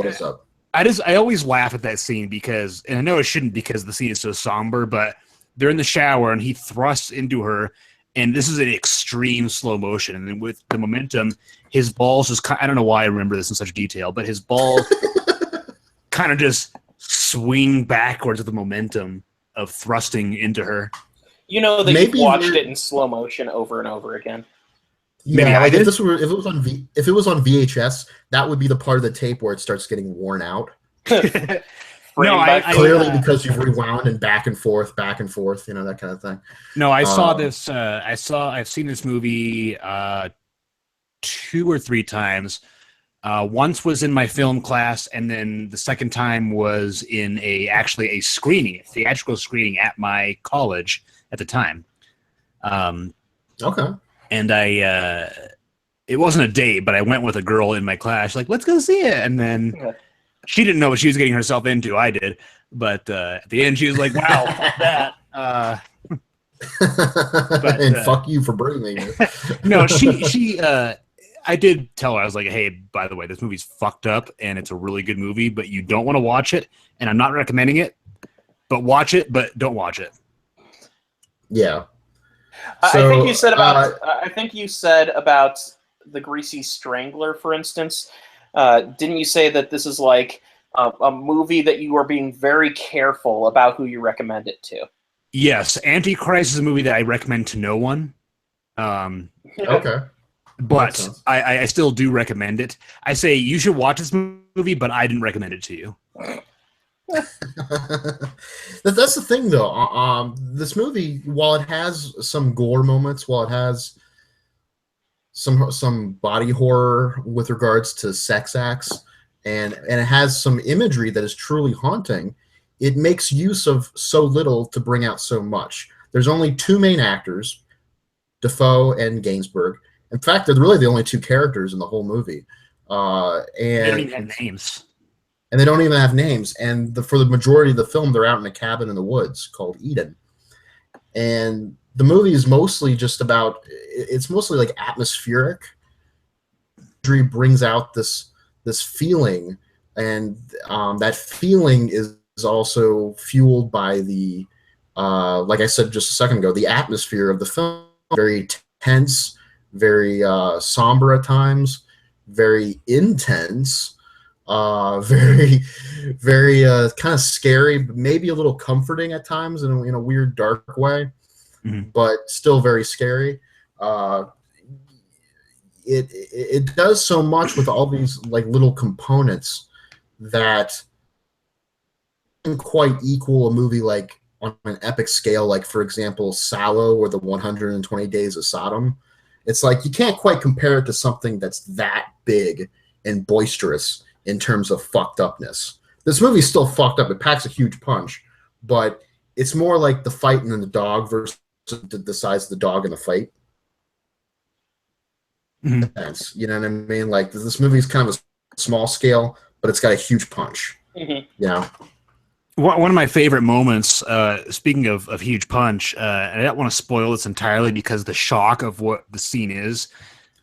I always laugh at that scene because, and I know it shouldn't because the scene is so somber, but they're in the shower and he thrusts into her. And this is an extreme slow motion. And then with the momentum, his balls just I don't know why I remember this in such detail, but his balls kind of just swing backwards with the momentum of thrusting into her. That you've watched it in slow motion over and over again. Yeah, like if it was on VHS, that would be the part of the tape where it starts getting worn out. Clearly because you've rewound and back and forth, that kind of thing. No, I saw this. I've seen this movie 2 or 3 times. Once was in my film class, and then the second time was in a theatrical screening at my college at the time. Okay. And it wasn't a date, but I went with a girl in my class, like, let's go see it. And then she didn't know what she was getting herself into. I did. But at the end, she was like, wow, fuck that. And fuck you for bringing me. No, she I did tell her, I was like, hey, by the way, this movie's fucked up and it's a really good movie, but you don't want to watch it. And I'm not recommending it, but watch it, but don't watch it. Yeah. So, I think you said about the Greasy Strangler, for instance. Didn't you say that this is like a movie that you are being very careful about who you recommend it to? Yes, Antichrist is a movie that I recommend to no one. Okay. But I still do recommend it. I say you should watch this movie, but I didn't recommend it to you. That's the thing, though. This movie, while it has some gore moments, while it has some body horror with regards to sex acts, and it has some imagery that is truly haunting, it makes use of so little to bring out so much. There's only 2 main actors, Dafoe and Gainsbourg. In fact, they're really the only 2 characters in the whole movie. And they don't even have names. and they don't even have names. And for the majority of the film, they're out in a cabin in the woods called Eden. And the movie is mostly just about, it's mostly like atmospheric. Imagery brings out this feeling, and that feeling is also fueled by the, like I said just a second ago, the atmosphere of the film. Very tense, very somber at times, very intense, very, very kind of scary, but maybe a little comforting at times in a weird, dark way, but still very scary. It does so much with all these like little components that can quite equal a movie like on an epic scale, like for example, Salò or the 120 Days of Sodom. It's like you can't quite compare it to something that's that big and boisterous in terms of fucked upness. This movie's still fucked up. It packs a huge punch, but it's more like the fight in the dog versus the size of the dog in the fight. Mm-hmm. You know what I mean? Like this movie's kind of a small scale, but it's got a huge punch. Mm-hmm. Yeah. One of my favorite moments, speaking of huge punch, and I don't want to spoil this entirely because the shock of what the scene is.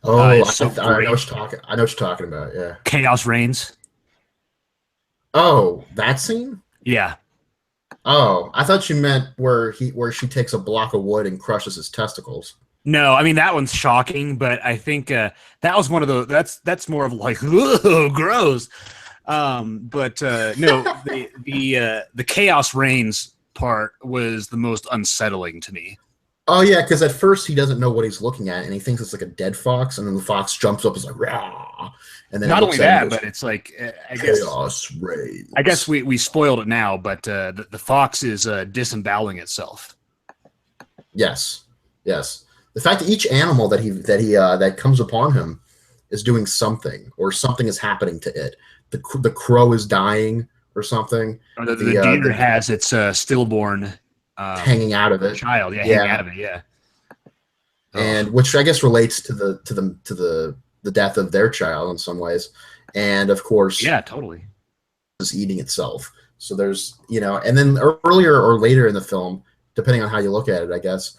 Oh, I know what you're talking about. Yeah. Chaos reigns. Oh, that scene? Yeah. Oh, I thought you meant where she takes a block of wood and crushes his testicles. No, I mean that one's shocking, but I think that was one of the that's more of like, whoa, gross. But no, the chaos reigns part was the most unsettling to me. Oh yeah, because at first he doesn't know what he's looking at, and he thinks it's like a dead fox, and then the fox jumps up, and is like, rah, and then not only that, but it's like I guess chaos reigns. I guess we spoiled it now, but the fox is disemboweling itself. Yes. The fact that each animal that comes upon him is doing something, or something is happening to it. The crow is dying or something. Or the deer has its stillborn hanging out of it. Child, hanging out of it, yeah. And which I guess relates to the death of their child in some ways, and of course, yeah, totally, is eating itself. So there's and then earlier or later in the film, depending on how you look at it, I guess,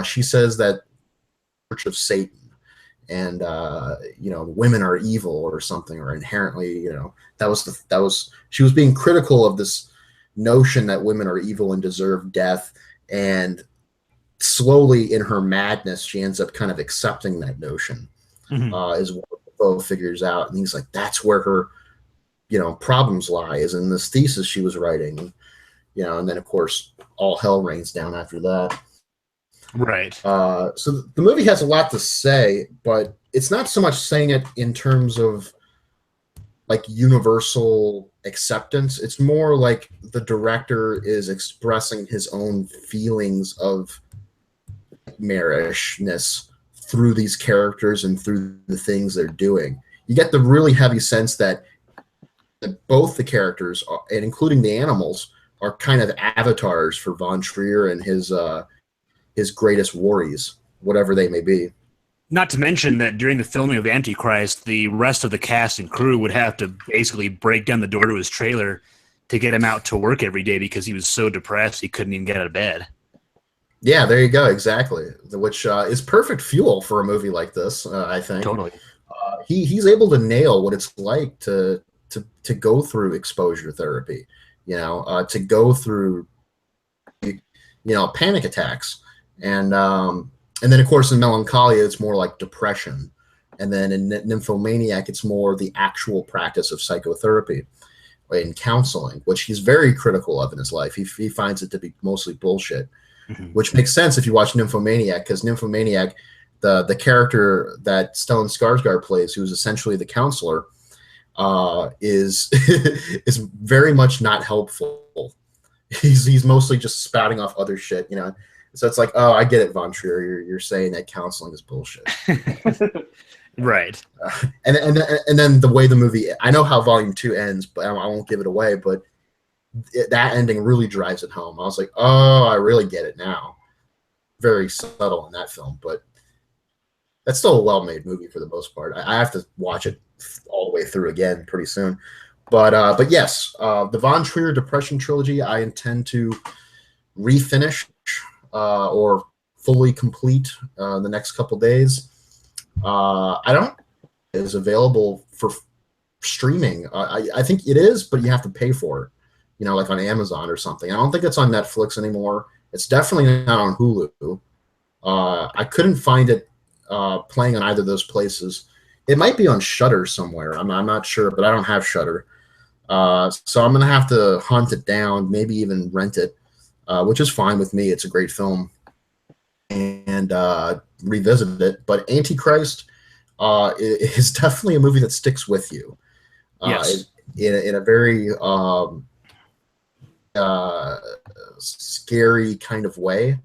she says that Church of Satan. And women are evil or something, or inherently, that was she was being critical of this notion that women are evil and deserve death. And slowly, in her madness, she ends up kind of accepting that notion. Is what Defoe figures out, and he's like, that's where her, problems lie, is in this thesis she was writing, and then of course all hell rains down after that. Right. So the movie has a lot to say, but it's not so much saying it in terms of like universal acceptance. It's more like the director is expressing his own feelings of nightmarishness through these characters and through the things they're doing. You get the really heavy sense that both the characters, and including the animals, are kind of avatars for Von Trier and his greatest worries, whatever they may be. Not to mention that during the filming of Antichrist, the rest of the cast and crew would have to basically break down the door to his trailer to get him out to work every day because he was so depressed he couldn't even get out of bed. Yeah, there you go, exactly. Which is perfect fuel for a movie like this, I think. Totally. He's able to nail what it's like to go through exposure therapy, to go through, panic attacks. And then, of course, in Melancholia, it's more like depression. And then in Nymphomaniac, it's more the actual practice of psychotherapy and counseling, which he's very critical of in his life. He finds it to be mostly bullshit, which makes sense if you watch Nymphomaniac, because Nymphomaniac, the character that Stellan Skarsgård plays, who's essentially the counselor, is is very much not helpful. He's mostly just spouting off other shit, So it's like, oh, I get it, Von Trier. You're saying that counseling is bullshit, right? And then the way the movie, I know how Volume 2 ends, but I won't give it away. But that ending really drives it home. I was like, oh, I really get it now. Very subtle in that film, but that's still a well-made movie for the most part. I have to watch it all the way through again pretty soon. But yes, the Von Trier Depression trilogy I intend to refinish or fully complete the next couple days. I don't is available for streaming. I think it is, but you have to pay for it. You know, like on Amazon or something. I don't think it's on Netflix anymore. It's definitely not on Hulu. I couldn't find it playing on either of those places. It might be on Shudder somewhere. I'm not sure, but I don't have Shudder. So I'm gonna have to hunt it down, maybe even rent it, which is fine with me. It's a great film, and revisit it. But Antichrist is definitely a movie that sticks with you. Yes. In a very scary kind of way.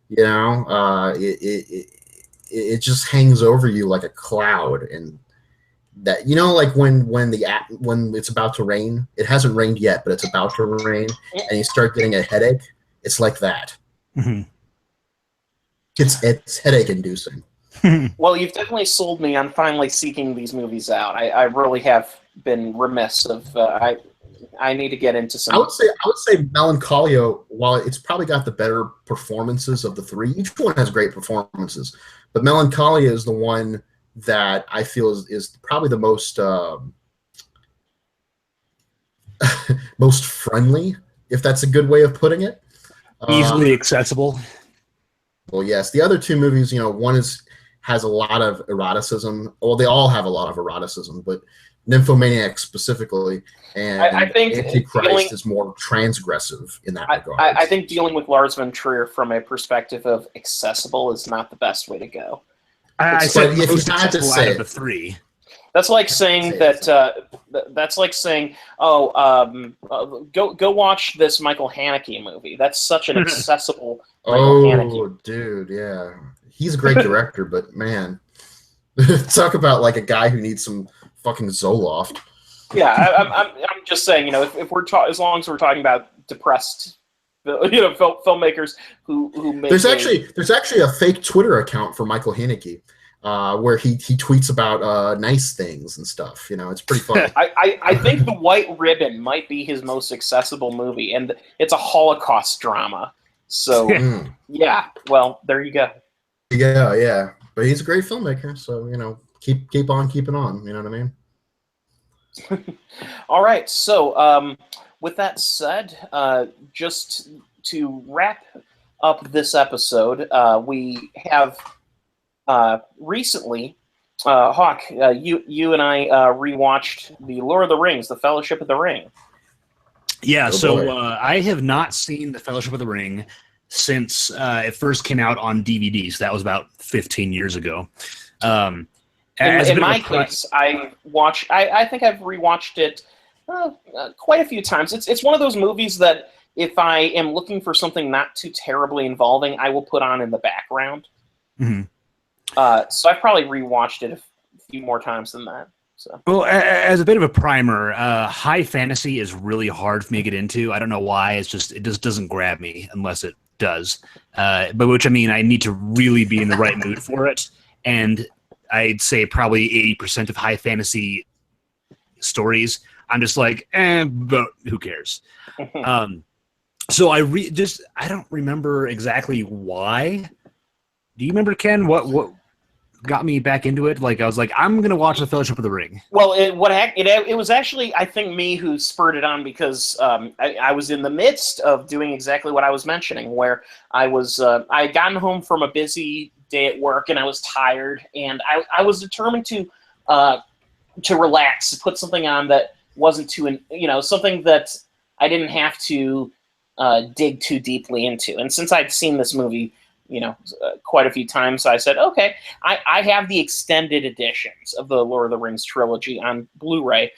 You know, it just hangs over you like a cloud, and that, you know, like when it's about to rain, it hasn't rained yet, but it's about to rain, and you start getting a headache. It's like that. Mm-hmm. It's headache inducing. Well, you've definitely sold me on finally seeking these movies out. I really have been remiss of. I need to get into some. I would say Melancholia, while it's probably got the better performances of the three, each one has great performances, but Melancholia is the one that I feel is probably the most most friendly, if that's a good way of putting it. Easily accessible. Well, yes. The other two movies, you know, one has a lot of eroticism. Well, they all have a lot of eroticism, but Nymphomaniac specifically, and I think Antichrist is more transgressive in that regard. I think dealing with Lars von Trier from a perspective of accessible is not the best way to go. I said if most you had to accessible say out of it. the three. That's like saying that. That's like saying, go watch this Michael Haneke movie. That's such an accessible Michael Haneke. Oh, dude, yeah, he's a great director, but man, talk about like a guy who needs some fucking Zoloft. Yeah, I'm just saying, you know, if we're as long as we're talking about depressed, you know, filmmakers who make there's actually a fake Twitter account for Michael Haneke. Where he tweets about nice things and stuff. You know, it's pretty funny. I think The White Ribbon might be his most accessible movie, and it's a Holocaust drama. So, yeah, well, there you go. Yeah. But he's a great filmmaker, so, you know, keep on keeping on. You know what I mean? All right, so with that said, just to wrap up this episode, we have recently, Hawk, you and I rewatched the Lord of the Rings, the Fellowship of the Ring. Yeah, I have not seen the Fellowship of the Ring since it first came out on DVD. So that was about 15 years ago. In my case, I think I've rewatched it quite a few times. It's one of those movies that if I am looking for something not too terribly involving, I will put on in the background. Mm-hmm. So I've probably rewatched it a few more times than that. So, well, as a bit of a primer, high fantasy is really hard for me to get into. I don't know why. It just doesn't grab me unless it does. But which, I mean, I need to really be in the right mood for it. And I'd say probably 80% of high fantasy stories, I'm just like, but who cares? So I don't remember exactly why. Do you remember, Ken? What got me back into it? Like I was like, I'm gonna watch the Fellowship of the Ring. Well, it was actually, I think, me who spurred it on, because I was in the midst of doing exactly what I was mentioning, where I had gotten home from a busy day at work and I was tired, and I was determined to relax, to put something on that wasn't too, you know, something that I didn't have to dig too deeply into. And since I'd seen this movie, you know, quite a few times, so I said, okay, I have the extended editions of the Lord of the Rings trilogy on Blu-ray,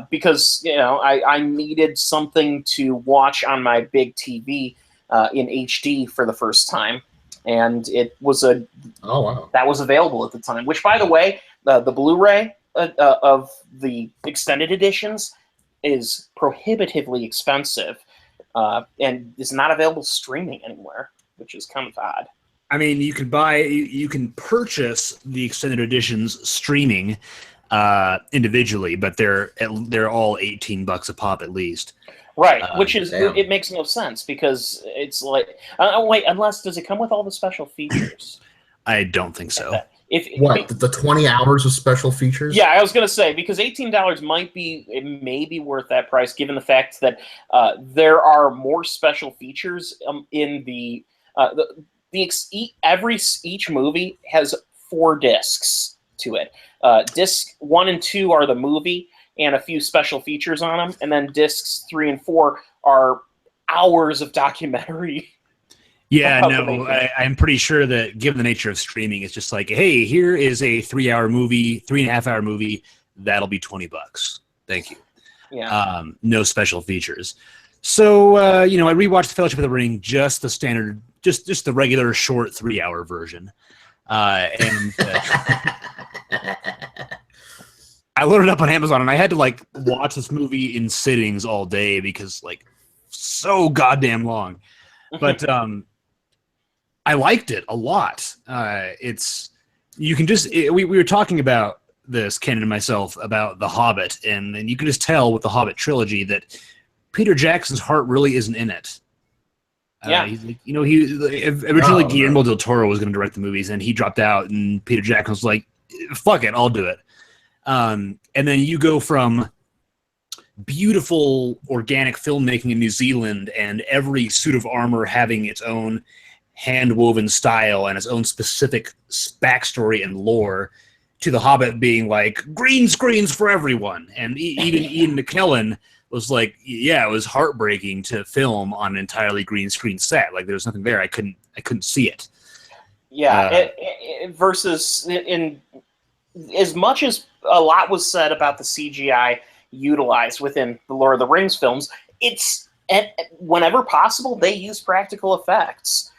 because, you know, I needed something to watch on my big TV in HD for the first time, and it was that was available at the time. Which, by the way, the Blu-ray of the extended editions is prohibitively expensive, and is not available streaming anywhere, which is kind of odd. I mean, you can purchase the extended editions streaming, individually, but they're all $18 a pop at least. Right, which is damn. it makes no sense because it's like wait, unless does it come with all the special features? I don't think so. The 20 hours of special features? Yeah, I was gonna say because $18 may be worth that price given the fact that there are more special features in each movie has 4 discs to it. Disc 1 and 2 are the movie and a few special features on them, and then discs 3 and 4 are hours of documentary. Yeah, no, I'm pretty sure that given the nature of streaming, it's just like, hey, here is a 3-hour movie, 3.5-hour movie. That'll be $20. Thank you. Yeah. No special features. So, I rewatched The Fellowship of the Ring, just the standard, just the regular short 3-hour version. And I loaded it up on Amazon, and I had to watch this movie in sittings all day because so goddamn long. But I liked it a lot. We were talking about this, Ken and myself, about The Hobbit, and you can just tell with the Hobbit trilogy that Peter Jackson's heart really isn't in it. Yeah. Originally Guillermo del Toro was going to direct the movies, and he dropped out, and Peter Jackson was like, fuck it, I'll do it. And then you go from beautiful organic filmmaking in New Zealand and every suit of armor having its own hand-woven style and its own specific backstory and lore to The Hobbit being like green screens for everyone. And even Ian McKellen was like, yeah, it was heartbreaking to film on an entirely green screen set. Like there was nothing there. I couldn't see it. Yeah. Versus in as much as a lot was said about the CGI utilized within the Lord of the Rings films, it's whenever possible they use practical effects.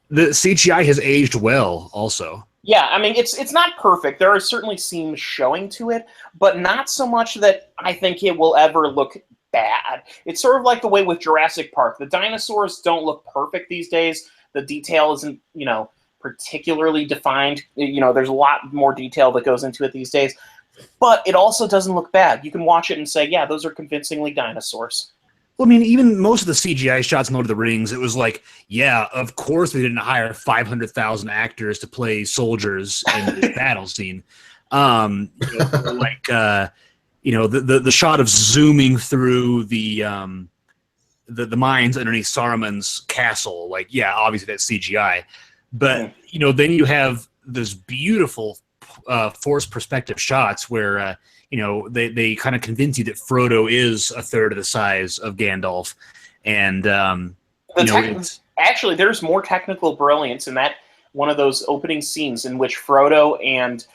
The CGI has aged well, also. Yeah, I mean it's not perfect. There are certainly scenes showing to it, but not so much that I think it will ever look bad. It's sort of like the way with Jurassic Park. The dinosaurs don't look perfect these days. The detail isn't, particularly defined. There's a lot more detail that goes into it these days. But it also doesn't look bad. You can watch it and say, yeah, those are convincingly dinosaurs. Well, I mean, even most of the CGI shots in Lord of the Rings, it was like, yeah, of course they didn't hire 500,000 actors to play soldiers in this battle scene. The shot of zooming through the mines underneath Saruman's castle, obviously that's CGI. But, then you have this beautiful forced perspective shots where, they kind of convince you that Frodo is a third of the size of Gandalf. And, actually, there's more technical brilliance in that one of those opening scenes in which Frodo and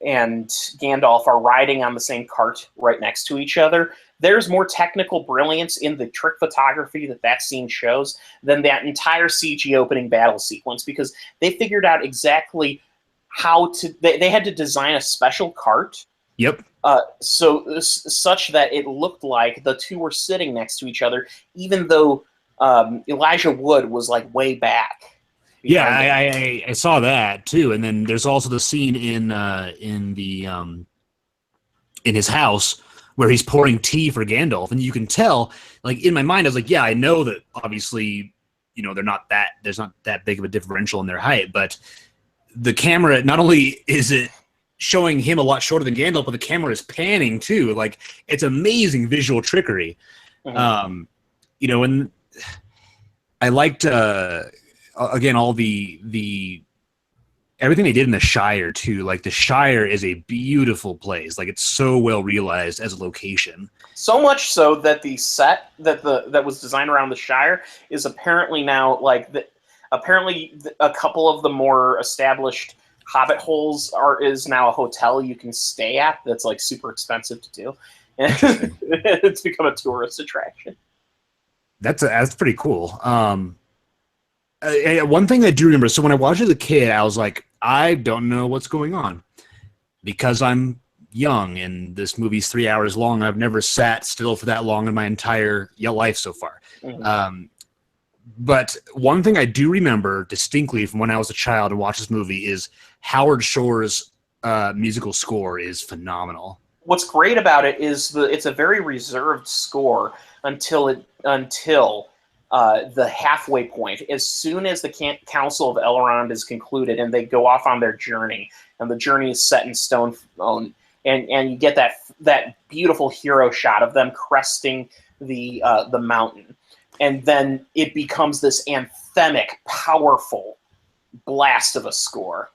Gandalf are riding on the same cart right next to each other. There's more technical brilliance in the trick photography that scene shows than that entire CG opening battle sequence, because they figured out exactly how to. They had to design a special cart. Yep. Such that it looked like the two were sitting next to each other, even though Elijah Wood was way back. Yeah, I saw that too. And then there's also the scene in his house where he's pouring tea for Gandalf, and you can tell, in my mind, I was like, yeah, I know that obviously, there's not that big of a differential in their height, but the camera, not only is it showing him a lot shorter than Gandalf, but the camera is panning too. It's amazing visual trickery. Mm-hmm. And I liked, again, all the everything they did in the Shire too. The Shire is a beautiful place. It's so well realized as a location. So much so that the set that was designed around the Shire is apparently now apparently a couple of the more established Hobbit holes is now a hotel you can stay at. That's super expensive to do. It's become a tourist attraction. That's pretty cool. One thing I do remember, so when I watched it as a kid, I was like, I don't know what's going on because I'm young and this movie's 3 hours long. I've never sat still for that long in my entire life so far. Mm-hmm. But one thing I do remember distinctly from when I was a child and watched this movie is Howard Shore's musical score is phenomenal. What's great about it is it's a very reserved score until the halfway point. As soon as the Council of Elrond is concluded and they go off on their journey, and the journey is set in stone, and you get that beautiful hero shot of them cresting the mountain, and then it becomes this anthemic, powerful blast of a score.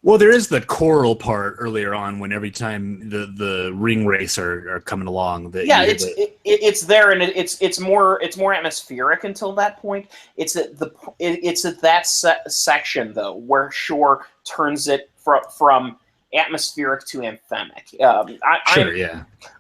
Well, there is the choral part earlier on when every time the ring race are coming along. It's there, and it's more atmospheric until that point. It's at that section though where Shore turns it from atmospheric to anthemic.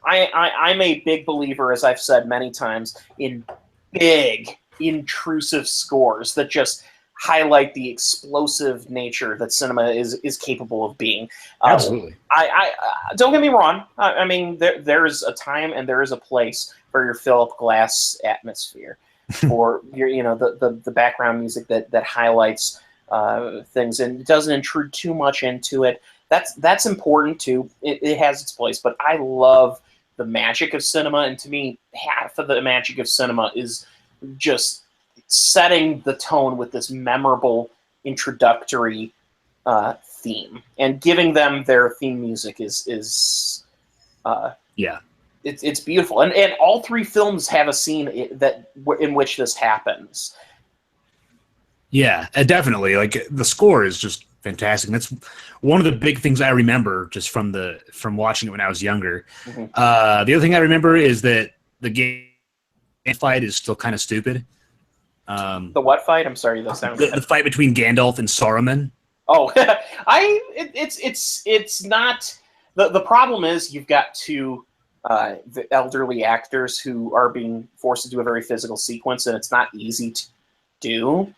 I'm a big believer, as I've said many times, in big intrusive scores that just highlight the explosive nature that cinema is capable of being. Absolutely. I don't get me wrong. I mean, there's a time and there is a place for your Philip Glass atmosphere, or your the background music that highlights things and doesn't intrude too much into it. That's important too. It has its place, but I love the magic of cinema, and to me, half of the magic of cinema is just setting the tone with this memorable introductory theme, and giving them their theme music is it's beautiful, and all three films have a scene in which this happens. Yeah, definitely. Like the score is just fantastic. And that's one of the big things I remember just from watching it when I was younger. Mm-hmm. The other thing I remember is that the game fight is still kind of stupid. The what fight? I'm sorry, the sound. The fight between Gandalf and Saruman. Oh, it's not. The problem is you've got two the elderly actors who are being forced to do a very physical sequence, and it's not easy to do.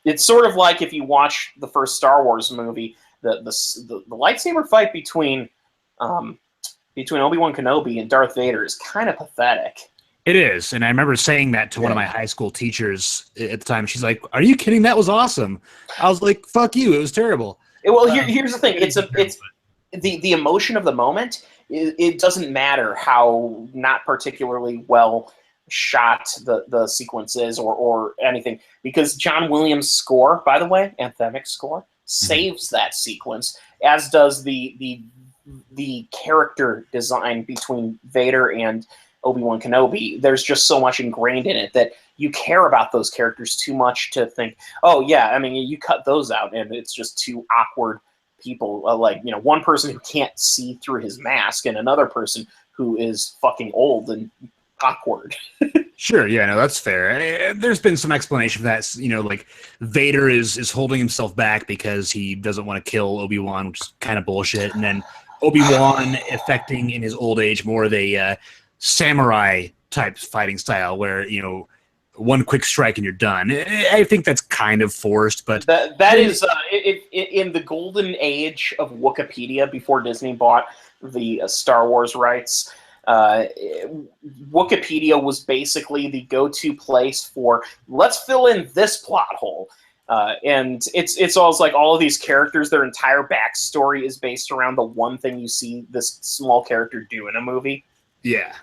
It's sort of like if you watch the first Star Wars movie, the lightsaber fight between Obi-Wan Kenobi and Darth Vader is kind of pathetic. It is, and I remember saying that to one of my high school teachers at the time. She's like, "Are you kidding? That was awesome." I was like, "Fuck you! It was terrible." Well, here's the thing: it's the emotion of the moment. It doesn't matter how not particularly well shot the sequence is or anything, because John Williams' score, by the way, anthemic score, saves that sequence, as does the character design between Vader and Obi-Wan Kenobi. There's just so much ingrained in it that you care about those characters too much to think, oh yeah, I mean, you cut those out and it's just two awkward people, one person who can't see through his mask and another person who is fucking old and awkward. Sure, yeah, no, that's fair. There's been some explanation for that. Like Vader is holding himself back because he doesn't want to kill Obi-Wan, which is kind of bullshit, and then Obi-Wan affecting in his old age more of a samurai type fighting style where one quick strike and you're done. I think that's kind of forced, but that is in the golden age of Wikipedia before Disney bought the Star Wars rights. Wikipedia was basically the go-to place for let's fill in this plot hole. And it's always like all of these characters, their entire backstory is based around the one thing you see this small character do in a movie. Yeah.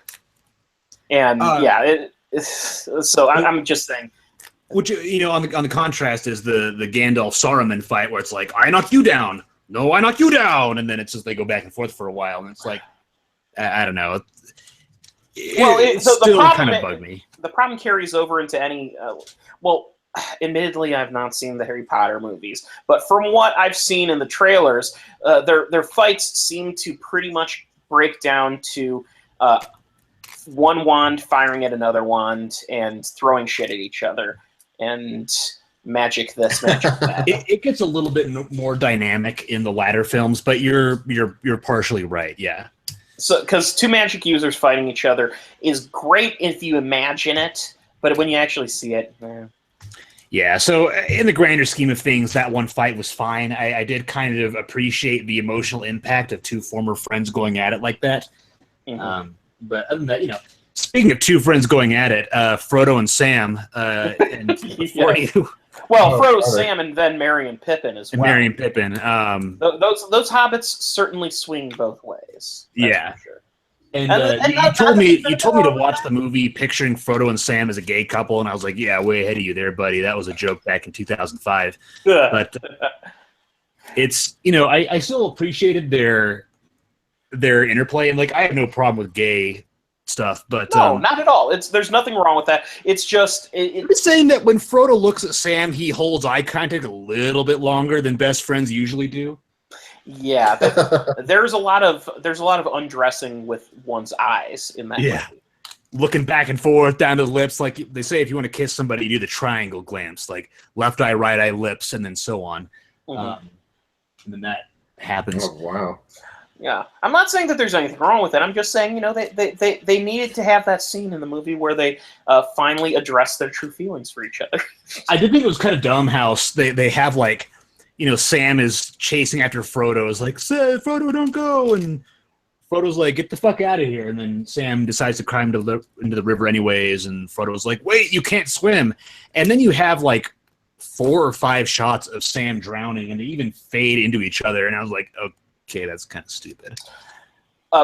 And so I'm just saying. Which on the contrast is the Gandalf Saruman fight where it's like, I knock you down. No, I knock you down, and then it's just they go back and forth for a while, and it's like, I don't know. It's still kind of bugged me. The problem carries over into any. Admittedly, I've not seen the Harry Potter movies, but from what I've seen in the trailers, their fights seem to pretty much break down to one wand firing at another wand and throwing shit at each other, and magic this, magic that. It gets a little bit more dynamic in the latter films, but you're partially right, yeah. So, because two magic users fighting each other is great if you imagine it, but when you actually see it, Yeah, so in the grander scheme of things, that one fight was fine. I did kind of appreciate the emotional impact of two former friends going at it like that. Mm-hmm. But other than that, speaking of two friends going at it, Frodo and Sam, and Well, Oh, Frodo, brother. Sam, and then Merry and Pippin as And well. Merry and Pippin. Those hobbits certainly swing both ways. That's Yeah. for sure. And And you told me to to watch the movie picturing Frodo and Sam as a gay couple, and I was like, yeah, way ahead of you there, buddy. That was a joke back in 2005. But it's, I still appreciated their interplay, and like I have no problem with gay stuff, but no, not at all. There's nothing wrong with that. It's just I'm just saying that when Frodo looks at Sam, he holds eye contact a little bit longer than best friends usually do. Yeah, there's a lot of undressing with one's eyes in that movie. Looking back and forth down to the lips, like they say, if you want to kiss somebody, you do the triangle glance, like left eye, right eye, lips, and then so on. And then that happens. Oh, wow. Yeah, I'm not saying that there's anything wrong with it. I'm just saying, they needed to have that scene in the movie where they finally address their true feelings for each other. I did think it was kind of dumb how they have like, Sam is chasing after Frodo. Is like, Frodo, don't go, and Frodo's like, get the fuck out of here. And then Sam decides to climb into the river anyways, and Frodo's like, wait, you can't swim. And then you have like 4 or 5 shots of Sam drowning, and they even fade into each other. And I was like, okay, that's kind of stupid.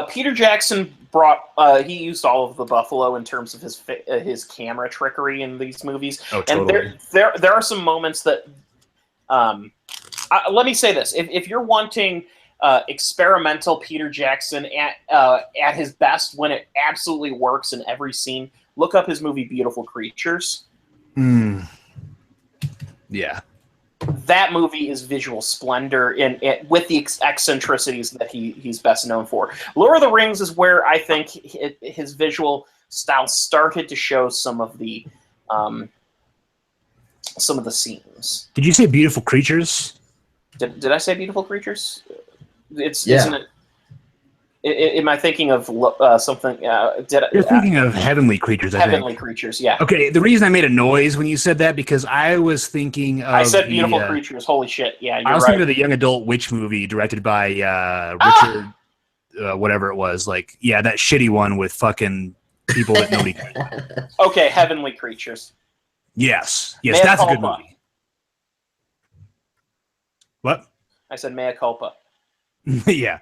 Peter Jackson he used all of the buffalo in terms of his camera trickery in these movies. Oh, totally. And there are some moments that, let me say this: if you're wanting experimental Peter Jackson at his best, when it absolutely works in every scene, look up his movie Beautiful Creatures. Yeah. That movie is visual splendor with the eccentricities that he's best known for. Lord of the Rings is where I think his visual style started to show some of the scenes. Did you say Beautiful Creatures? Did I say Beautiful Creatures? Isn't it? Am I thinking of something? You're thinking of Heavenly Creatures, I think. Heavenly Creatures, yeah. Okay, the reason I made a noise when you said that, because I was thinking of... I said Beautiful Creatures, holy shit, yeah, you're right. I was thinking of the young adult witch movie directed by Richard, whatever it was. Like, yeah, that shitty one with fucking people that nobody... Okay, Heavenly Creatures. Yes, Mea that's culpa. a good movie. What? I said mea culpa. Yeah.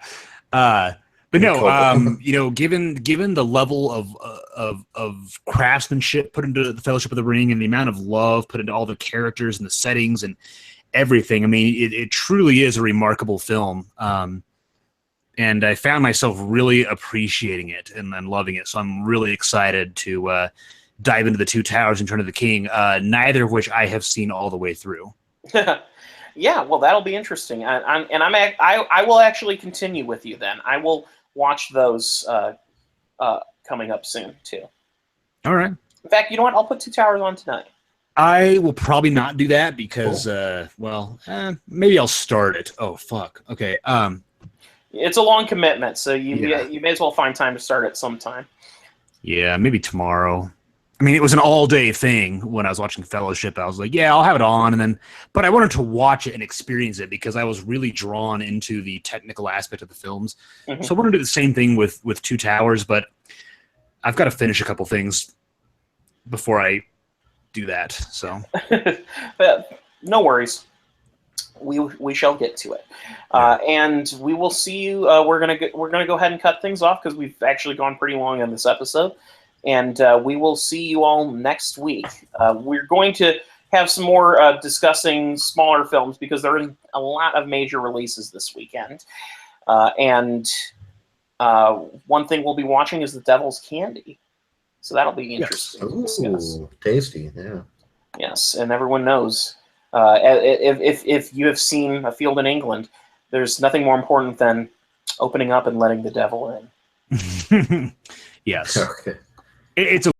But no, given the level of craftsmanship put into the Fellowship of the Ring and the amount of love put into all the characters and the settings and everything, I mean, it truly is a remarkable film. And I found myself really appreciating it and loving it. So I'm really excited to dive into The Two Towers and Return of the King, neither of which I have seen all the way through. Yeah, well, that'll be interesting. I will actually continue with you then. I will watch those coming up soon too. All right. In fact, you know what? I'll put Two Towers on tonight. I will probably not do that because, maybe I'll start it. Oh fuck. Okay. It's a long commitment, so you may as well find time to start it sometime. Yeah, maybe tomorrow. I mean, it was an all-day thing when I was watching Fellowship. I was like, yeah, I'll have it on, but I wanted to watch it and experience it because I was really drawn into the technical aspect of the films. Mm-hmm. So I want to do the same thing with Two Towers, but I've got to finish a couple things before I do that. So, no worries. We shall get to it, and we will see you. We're gonna go ahead and cut things off because we've actually gone pretty long on this episode. And we will see you all next week. We're going to have some more discussing smaller films because there is a lot of major releases this weekend. And one thing we'll be watching is The Devil's Candy. So that'll be interesting. Yes. Ooh, tasty, yeah. Yes, and everyone knows. If you have seen A Field in England, there's nothing more important than opening up and letting the devil in. Yes. Okay. It's a